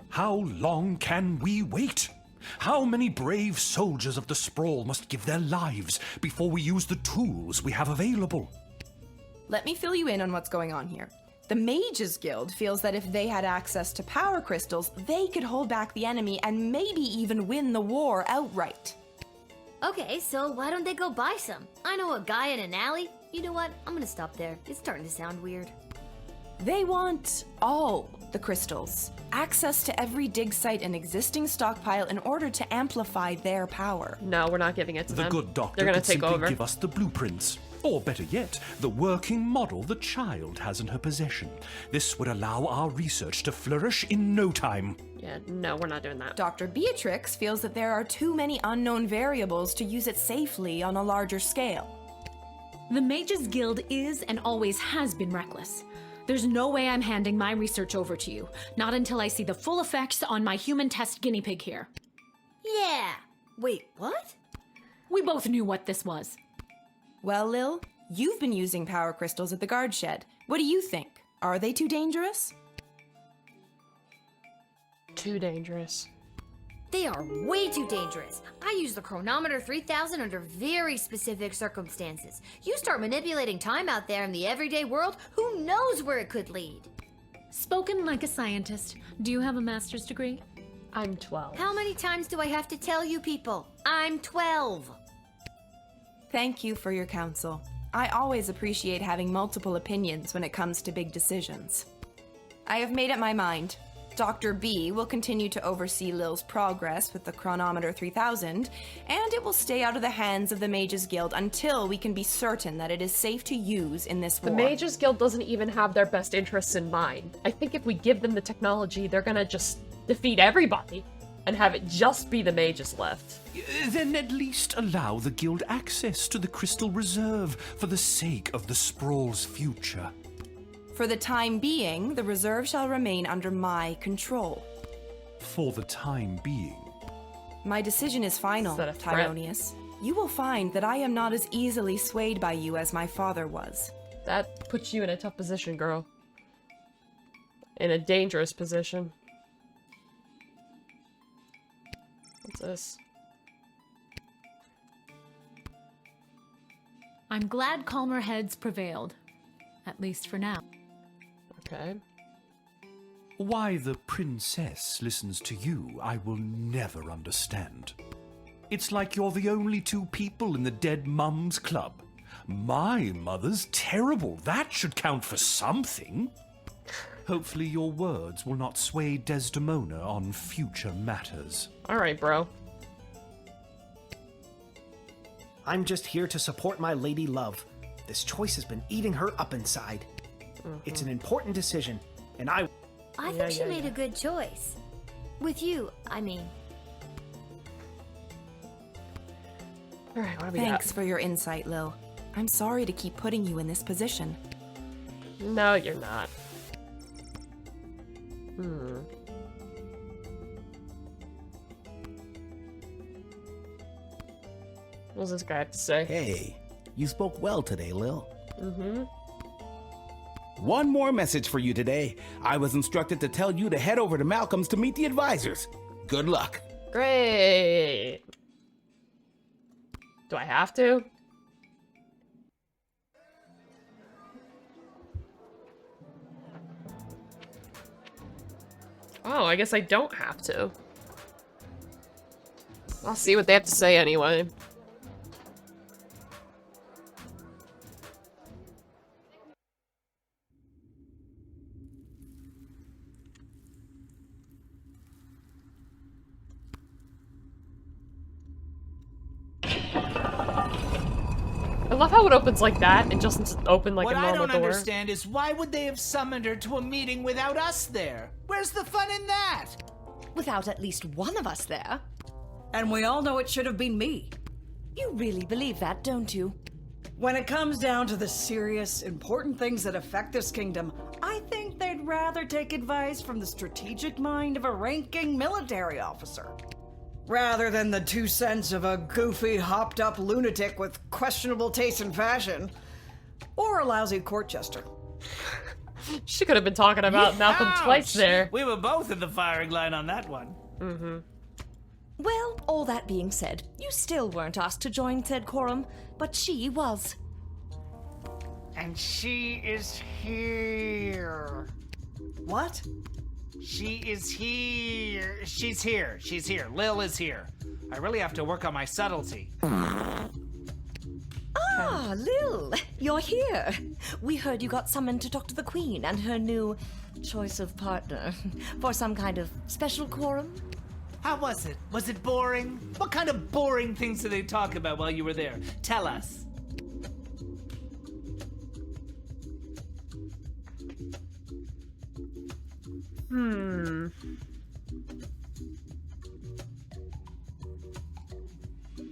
How long can we wait? How many brave soldiers of the Sprawl must give their lives before we use the tools we have available? Let me fill you in on what's going on here. The Mages Guild feels that if they had access to power crystals, they could hold back the enemy and maybe even win the war outright. Okay, so why don't they go buy some? I know a guy in an alley. You know what? I'm gonna stop there. It's starting to sound weird. They want all the crystals. Access to every dig site and existing stockpile in order to amplify their power. No, we're not giving it to The them. good doctor They're gonna could take simply over. give us the blueprints. Or better yet, the working model the child has in her possession. This would allow our research to flourish in no time. Yeah, no, we're not doing that. Dr. Beatrix feels that there are too many unknown variables to use it safely on a larger scale. The Mages Guild is and always has been reckless. There's no way I'm handing my research over to you, not until I see the full effects on my human test guinea pig here. Yeah. Wait, what? We both knew what this was. Well, Lil, you've been using power crystals at the guard shed. What do you think? Are they too dangerous? Too dangerous. They are way too dangerous. I use the chronometer 3000 under very specific circumstances. You start manipulating time out there in the everyday world, who knows where it could lead? Spoken like a scientist. Do you have a master's degree? I'm 12. How many times do I have to tell you people? I'm 12. Thank you for your counsel. I always appreciate having multiple opinions when it comes to big decisions. I have made up my mind. Dr. B will continue to oversee Lil's progress with the chronometer 3000, and it will stay out of the hands of the Mages Guild until we can be certain that it is safe to use in this war. The Mages Guild doesn't even have their best interests in mind. I think if we give them the technology, they're gonna just defeat everybody. and have it just be the mages left. Then at least allow the guild access to the Crystal Reserve for the sake of the Sprawl's future. For the time being, the reserve shall remain under my control. For the time being. My decision is final, Is that a threat? Tyronius. You will find that I am not as easily swayed by you as my father was. That puts you in a tough position, girl. In a dangerous position. What's this? I'm glad calmer heads prevailed. At least for now. Okay. Why the princess listens to you, I will never understand. It's like you're the only two people in the Dead Mums Club. My mother's terrible. That should count for something. Hopefully your words will not sway Desdemona on future matters. Alright, bro. I'm just here to support my lady love. This choice has been eating her up inside. It's an important decision, and I think she made a good choice. With you, I mean. Alright, what do we Thanks for your insight, Lil. I'm sorry to keep putting you in this position. No, you're not. What does this guy have to say? Hey, you spoke well today, Lil. Mm-hmm. One more message for you today. I was instructed to tell you to head over to Malcolm's to meet the advisors. Good luck. Great. Do I have to? Oh, I guess I don't have to. I'll see what they have to say anyway. I love how it opens like that and doesn't open like what a normal I don't door. understand is why would they have summoned her to a meeting without us there? Where's the fun in that? Without at least one of us there. And we all know it should have been me. You really believe that, don't you? When it comes down to the serious, important things that affect this kingdom, I think they'd rather take advice from the strategic mind of a ranking military officer. Rather than the 2 cents of a goofy, hopped-up lunatic with questionable taste in fashion. Or a lousy court jester. She could have been talking about Malcolm twice there. We were both in the firing line on that one. Mm-hmm. Well, all that being said, you still weren't asked to join said quorum, but she was. And she is here. What? She is here. She's here. She's here. Lil is here. I really have to work on my subtlety. Ah, Lil, you're here. We heard you got summoned to talk to the Queen and her new choice of partner for some kind of special quorum. How was it? Was it boring? What kind of boring things did they talk about while you were there? Tell us.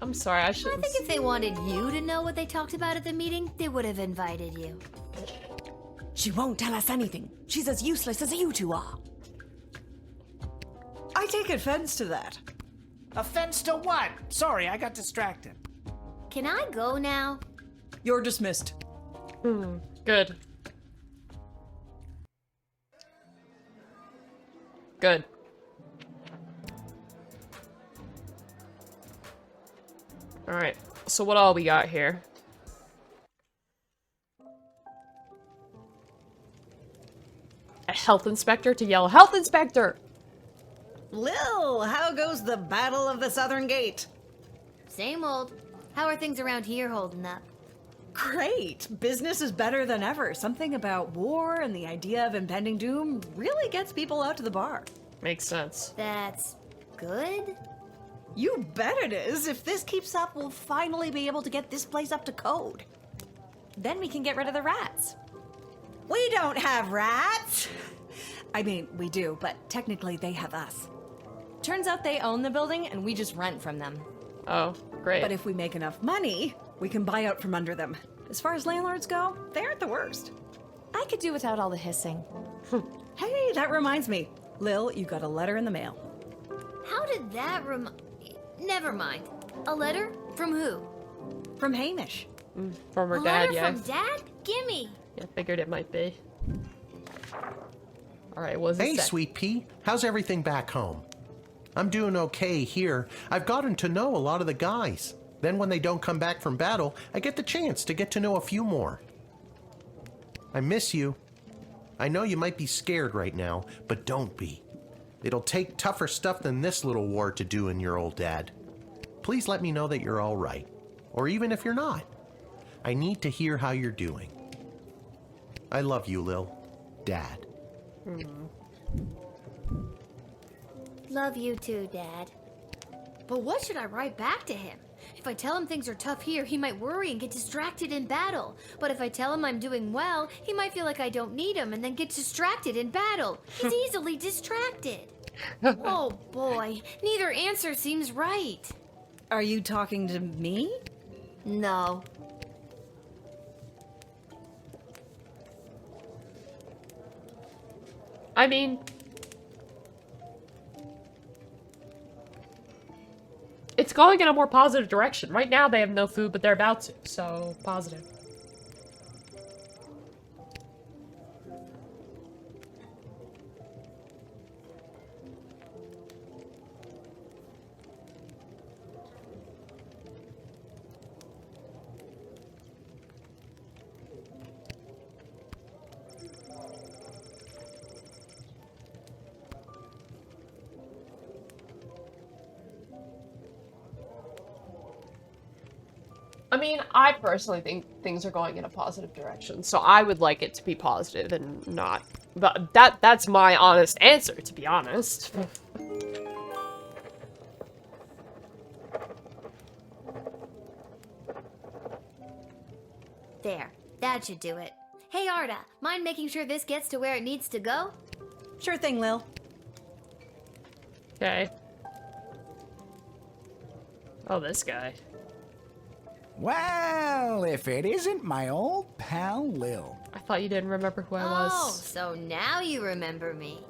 I'm sorry, I I think if they wanted you to know what they talked about at the meeting, they would have invited you. She won't tell us anything. She's as useless as you two are. I take offense to that. Offense to what? Sorry, I got distracted. Can I go now? You're dismissed. Good. Good. Alright, so what all we got here? A health inspector to yell, "Health inspector!" Lil, how goes the Battle of the Southern Gate? Same old. How are things around here holding up? Great! Business is better than ever. Something about war and the idea of impending doom really gets people out to the bar. Makes sense. That's good? You bet it is. If this keeps up, we'll finally be able to get this place up to code. Then we can get rid of the rats. We don't have rats! I mean, we do, but technically they have us. Turns out they own the building and we just rent from them. Oh, great. But if we make enough money, we can buy out from under them. As far as landlords go, they aren't the worst. I could do without all the hissing. Hey, that reminds me. Lil, you got a letter in the mail. How did that Never mind. A letter? From who? From Hamish. From her A dad, letter yeah. from Dad? Gimme. Yeah, figured it might be. Alright, what does it Hey, say? Sweet Pea. How's everything back home? I'm doing okay here. I've gotten to know a lot of the guys. Then when they don't come back from battle, I get the chance to get to know a few more. I miss you. I know you might be scared right now, but don't be. It'll take tougher stuff than this little war to do in your old dad. Please let me know that you're all right. Or even if you're not. I need to hear how you're doing. I love you, Lil. Dad. Love you too, Dad. But what should I write back to him? If I tell him things are tough here, he might worry and get distracted in battle. But if I tell him I'm doing well, he might feel like I don't need him and then get distracted in battle. He's easily distracted. Oh boy, neither answer seems right. Are you talking to me? No. I mean, it's going in a more positive direction. Right now they have no food, but they're about to, so positive. I mean, I personally think things are going in a positive direction, so I would like it to be positive and not. But that's my honest answer, to be honest. There. That should do it. Hey, Arda, mind making sure this gets to where it needs to go? Sure thing, Lil. Okay. Oh, this guy. Well, if it isn't my old pal Lil. I thought you didn't remember who I was. Oh, so now you remember me.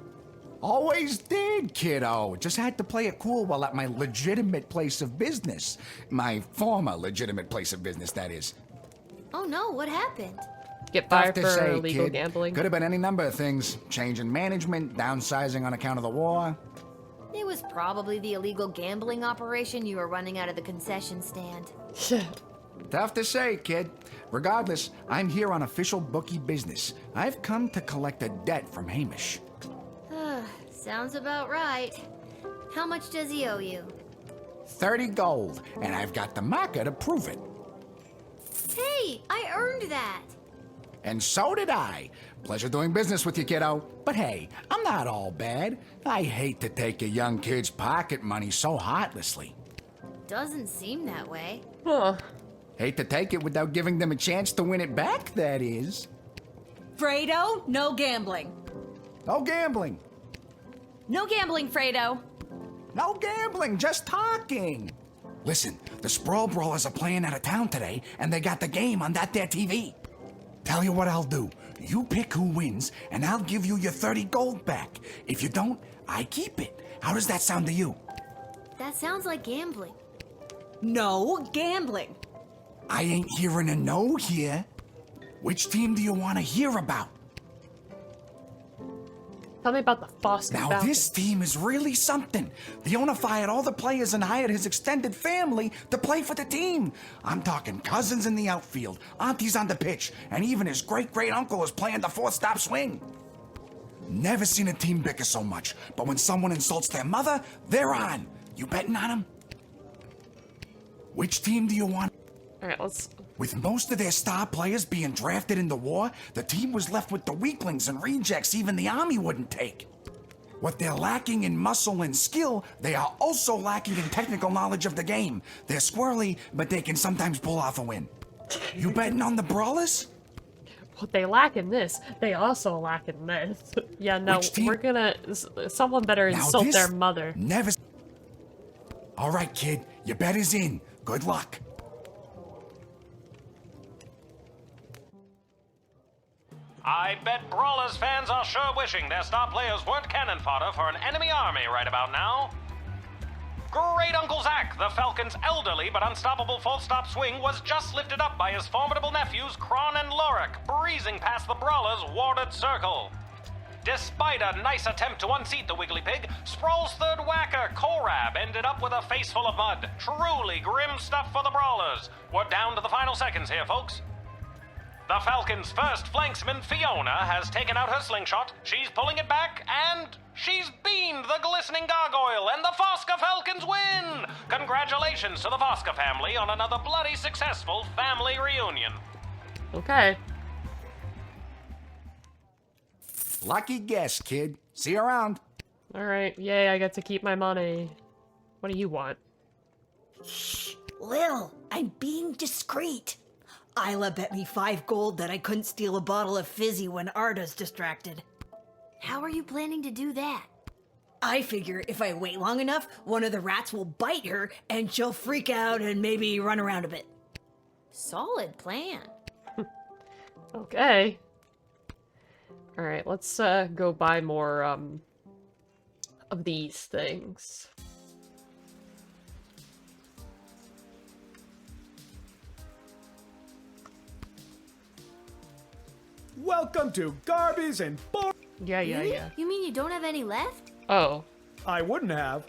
Always did, kiddo. Just had to play it cool while at my legitimate place of business. My former legitimate place of business, that is. Oh no, what happened? Get fired Tough to for say, illegal kid. gambling. Could have been any number of things. Change in management, downsizing on account of the war. It was probably the illegal gambling operation you were running out of the concession stand. Tough to say, kid. Regardless, I'm here on official bookie business. I've come to collect a debt from Hamish. Sounds about right. How much does he owe you? 30 gold, and I've got the marker to prove it. Hey, I earned that. And so did I. Pleasure doing business with you, kiddo. But hey, I'm not all bad. I hate to take a young kid's pocket money so heartlessly. Doesn't seem that way. Huh. Hate to take it without giving them a chance to win it back, that is. Fredo, no gambling. No gambling. No gambling, Fredo. No gambling, just talking. Listen, the Sprawl Brawlers are playing out of town today, and they got the game on that there TV. Tell you what I'll do. You pick who wins, and I'll give you your 30 gold back. If you don't, I keep it. How does that sound to you? That sounds like gambling. No gambling. I ain't hearing a no here. Which team do you want to hear about? Tell me about the Boston Now, Falcons. this team is really something. The owner fired all the players and hired his extended family to play for the team. I'm talking cousins in the outfield, aunties on the pitch, and even his great-great-uncle is playing the fourth-stop swing. Never seen a team bicker so much, but when someone insults their mother, they're on. You betting on them? Which team do you want? All right, let's... With most of their star players being drafted in the war, the team was left with the weaklings and rejects even the army wouldn't take. What they're lacking in muscle and skill, they are also lacking in technical knowledge of the game. They're squirrely, but they can sometimes pull off a win. You betting on the Brawlers? What they lack in this, they also lack in this. Yeah, no, we're gonna... Someone better Now insult this their mother. Never... All right, kid, your bet is in. Good luck. I bet Brawlers fans are sure wishing their star players weren't cannon fodder for an enemy army right about now. Great Uncle Zach, the Falcon's elderly but unstoppable full-stop swing, was just lifted up by his formidable nephews Kron and Lorik, breezing past the Brawlers' warded circle. Despite a nice attempt to unseat the Wiggly Pig, Sprawl's third whacker, Korab, ended up with a face full of mud. Truly grim stuff for the Brawlers. We're down to the final seconds here, folks. The Falcon's first flanksman, Fiona, has taken out her slingshot, she's pulling it back, and she's beamed the glistening gargoyle, and the Fosca Falcons win! Congratulations to the Fosca family on another bloody successful family reunion. Okay. Lucky guess, kid. See you around. Alright, yay, I get to keep my money. What do you want? Shh, Lil, I'm being discreet. Isla bet me 5 gold that I couldn't steal a bottle of fizzy when Arda's distracted. How are you planning to do that? I figure if I wait long enough, one of the rats will bite her and she'll freak out and maybe run around a bit. Solid plan. Okay. Alright, let's go buy more of these things. Welcome to Garby's and Yeah. Really? You mean you don't have any left? Oh. I wouldn't have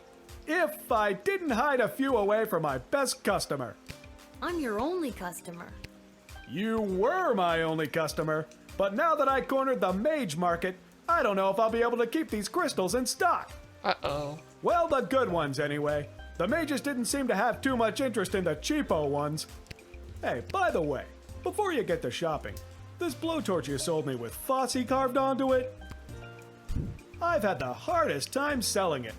if I didn't hide a few away for my best customer. I'm your only customer. You were my only customer, but now that I cornered the mage market, I don't know if I'll be able to keep these crystals in stock. Uh-oh. Well, the good ones anyway. The mages didn't seem to have too much interest in the cheapo ones. Hey, by the way, before you get to shopping, this blowtorch you sold me with Fosse carved onto it? I've had the hardest time selling it.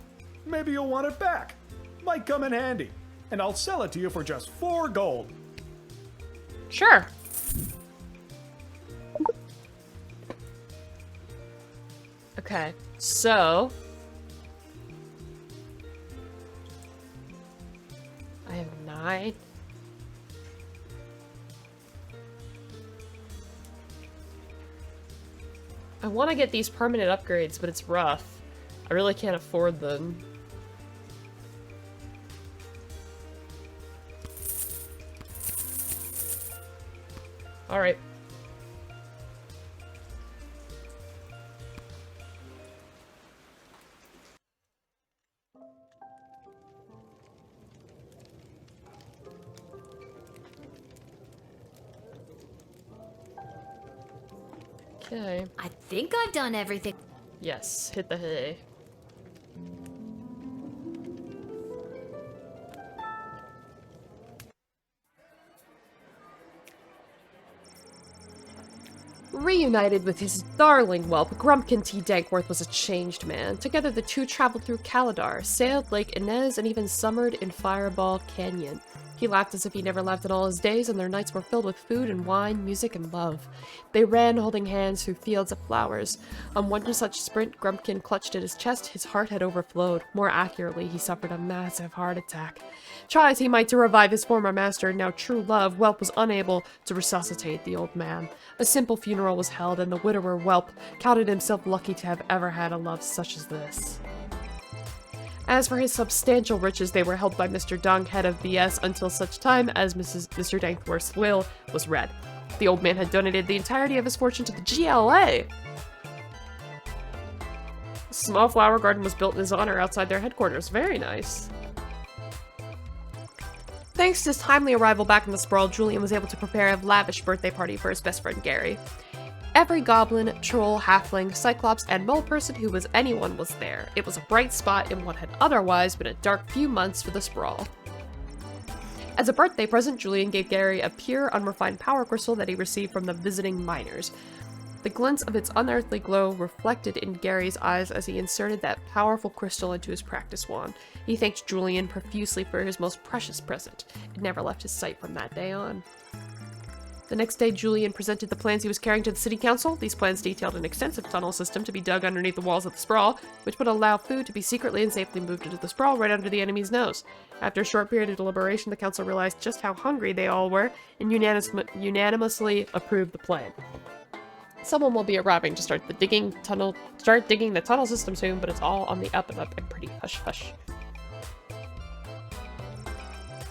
Maybe you'll want it back. Might come in handy. And I'll sell it to you for just 4 gold. Sure. Okay, so... I have 9. I want to get these permanent upgrades, but it's rough. I really can't afford them. Alright. Okay. I think I've done everything. Yes, hit the hay. Reunited with his darling whelp, Grumpkin T. Dankworth was a changed man. Together the two traveled through Caladar, sailed Lake Inez, and even summered in Fireball Canyon. He laughed as if he never laughed in all his days, and their nights were filled with food and wine, music and love. They ran holding hands through fields of flowers. On one such sprint, Grumpkin clutched at his chest. His heart had overflowed. More accurately, he suffered a massive heart attack. Try as he might to revive his former master and now true love, Whelp was unable to resuscitate the old man. A simple funeral was held, and the widower Whelp counted himself lucky to have ever had a love such as this. As for his substantial riches, they were held by Mr. Dung, head of BS, until such time as Mr. Dankworth's will was read. The old man had donated the entirety of his fortune to the GLA. A small flower garden was built in his honor outside their headquarters. Very nice. Thanks to his timely arrival back in the sprawl, Julian was able to prepare a lavish birthday party for his best friend Gary. Every goblin, troll, halfling, cyclops, and mole person who was anyone was there. It was a bright spot in what had otherwise been a dark few months for the sprawl. As a birthday present, Julian gave Gary a pure, unrefined power crystal that he received from the visiting miners. The glints of its unearthly glow reflected in Gary's eyes as he inserted that powerful crystal into his practice wand. He thanked Julian profusely for his most precious present. It never left his sight from that day on. The next day, Julian presented the plans he was carrying to the city council. These plans detailed an extensive tunnel system to be dug underneath the walls of the sprawl, which would allow food to be secretly and safely moved into the sprawl right under the enemy's nose. After a short period of deliberation, the council realized just how hungry they all were and unanimously approved the plan. Someone will be arriving to start digging the tunnel system soon, but it's all on the up and up and pretty hush-hush.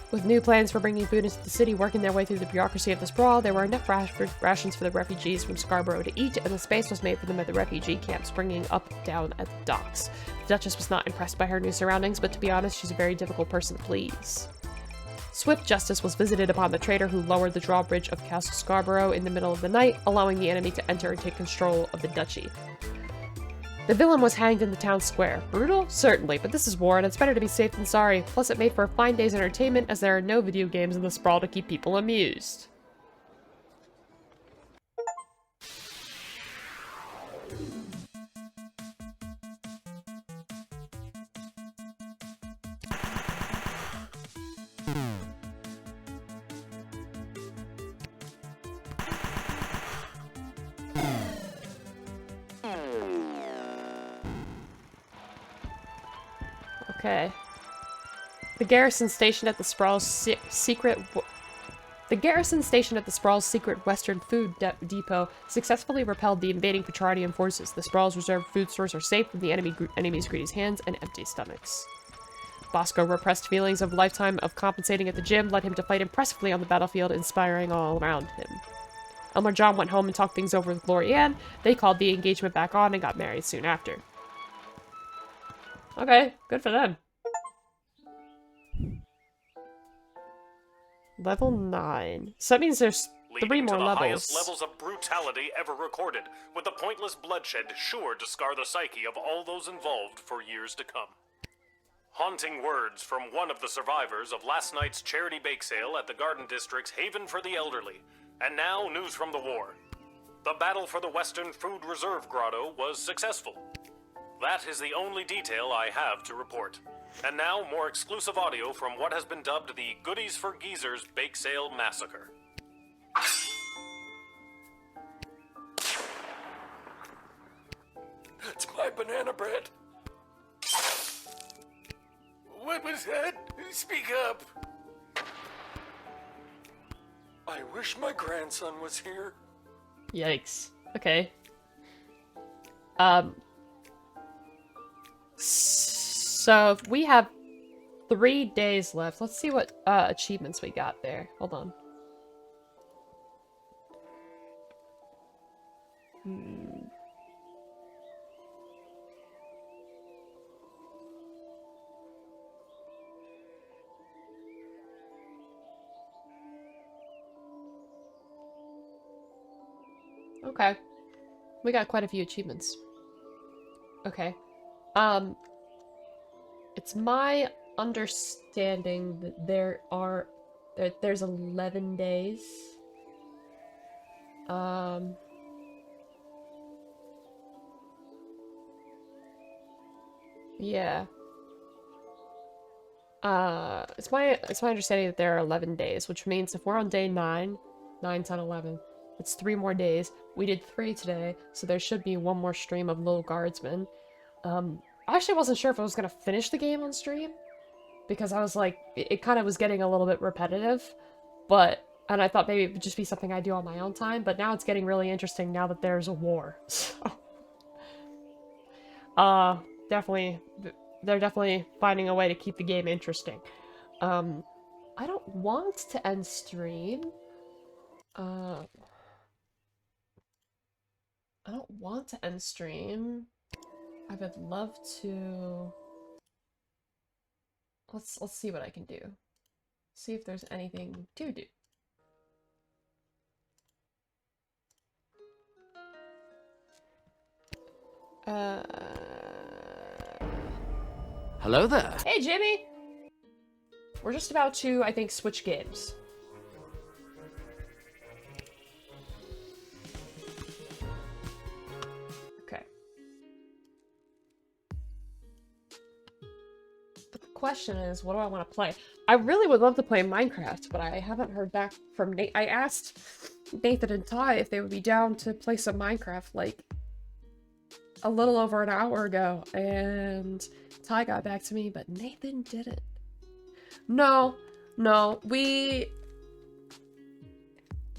With new plans for bringing food into the city working their way through the bureaucracy of the sprawl, there were enough rations for the refugees from Scarborough to eat, and the space was made for them at the refugee camps, bringing up down at the docks. The Duchess was not impressed by her new surroundings, but to be honest, she's a very difficult person to please. Swift justice was visited upon the traitor who lowered the drawbridge of Castle Scarborough in the middle of the night, allowing the enemy to enter and take control of the duchy. The villain was hanged in the town square. Brutal? Certainly, but this is war and it's better to be safe than sorry. Plus it made for a fine day's entertainment as there are no video games in the sprawl to keep people amused. Okay. The garrison stationed at the Sprawl's secret western food depot successfully repelled the invading Petrardian forces. The Sprawl's reserved food stores are safe from the enemy's greedy hands and empty stomachs. Bosco repressed feelings of lifetime of compensating at the gym led him to fight impressively on the battlefield, inspiring all around him. Elmer John went home and talked things over with Glory Ann. They called the engagement back on and got married soon after. Okay, good for them. Level 9. So that means there's 3 more to the levels. Highest levels of brutality ever recorded, with the pointless bloodshed sure to scar the psyche of all those involved for years to come. Haunting words from one of the survivors of last night's charity bake sale at the Garden District's Haven for the Elderly. And now, news from the war. The battle for the Western Food Reserve Grotto was successful. That is the only detail I have to report. And now, more exclusive audio from what has been dubbed the Goodies for Geezers Bake Sale Massacre. It's my banana bread. What was that? Speak up. I wish my grandson was here. Yikes. Okay. So we have 3 days left. Let's see what achievements we got there. Hold on. Okay. We got quite a few achievements. Okay. It's my understanding that there's 11 days. Yeah. It's my understanding that there are 11 days, which means if we're on day 9, 9, 10, 11, it's 3 more days. We did 3 today, so there should be 1 more stream of Lil Guardsman. I actually wasn't sure if I was gonna finish the game on stream, because I was like, it kind of was getting a little bit repetitive, and I thought maybe it would just be something I do on my own time, but now it's getting really interesting now that there's a war, so. They're definitely finding a way to keep the game interesting. I don't want to end stream. I don't want to end stream. I would love to. Let's see what I can do. See if there's anything to do. Hello there. Hey, Jimmy! We're just about to, I think, switch games. Okay. But the question is, what do I want to play? I really would love to play Minecraft, but I haven't heard back from Nate. I asked Nathan and Ty if they would be down to play some Minecraft, like, a little over an hour ago, and Ty got back to me, but Nathan didn't. No,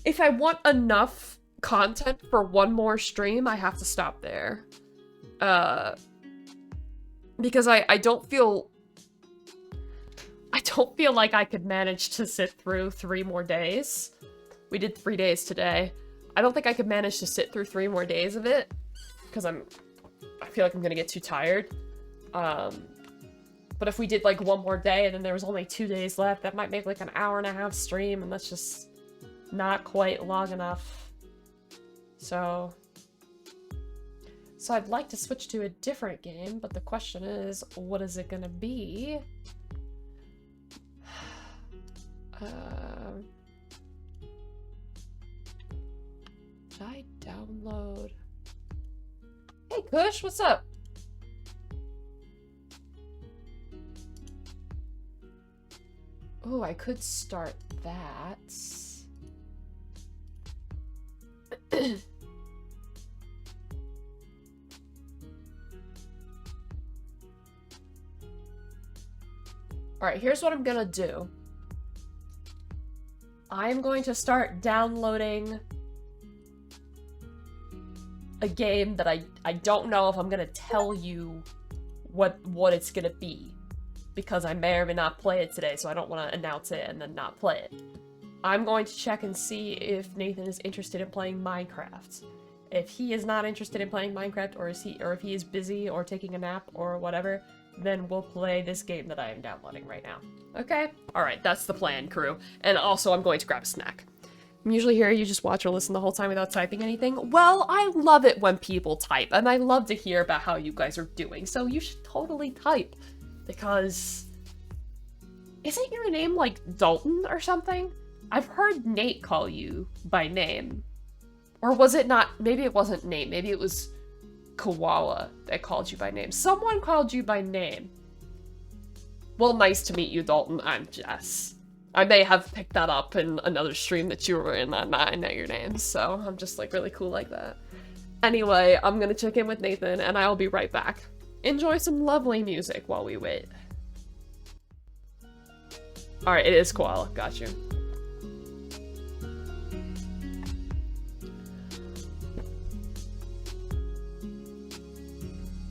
if I want enough content for one more stream, I have to stop there. Because I don't feel like I could manage to sit through 3 more days. We did 3 days today. I don't think I could manage to sit through 3 more days of it, because I feel like I'm gonna get too tired. But if we did like 1 more day and then there was only 2 days left, that might make like an hour-and-a-half stream, and that's just not quite long enough. So I'd like to switch to a different game, but the question is, what is it gonna be? Should I download? Hey Kush, what's up? Oh, I could start that. Alright, here's what I'm gonna do. I'm going to start downloading a game that I don't know if I'm gonna tell you what it's gonna be, because I may or may not play it today, so I don't want to announce it and then not play it. I'm going to check and see if Nathan is interested in playing Minecraft. If he is not interested in playing Minecraft, or if he is busy or taking a nap or whatever, then we'll play this game that I am downloading right now. Okay? Alright, that's the plan, crew. And also, I'm going to grab a snack. I'm usually here, you just watch or listen the whole time without typing anything. Well, I love it when people type, and I love to hear about how you guys are doing, so you should totally type. Because... isn't your name, like, Dalton or something? I've heard Nate call you by name. Or was it not? Maybe it wasn't Nate. Maybe it was Koala that called you by name. Someone called you by name. Well, nice to meet you, Dalton. I'm Jess. I may have picked that up in another stream that you were in, and I know your name, so I'm just, like, really cool like that. Anyway, I'm gonna check in with Nathan, and I'll be right back. Enjoy some lovely music while we wait. Alright, it is Koala. Got you.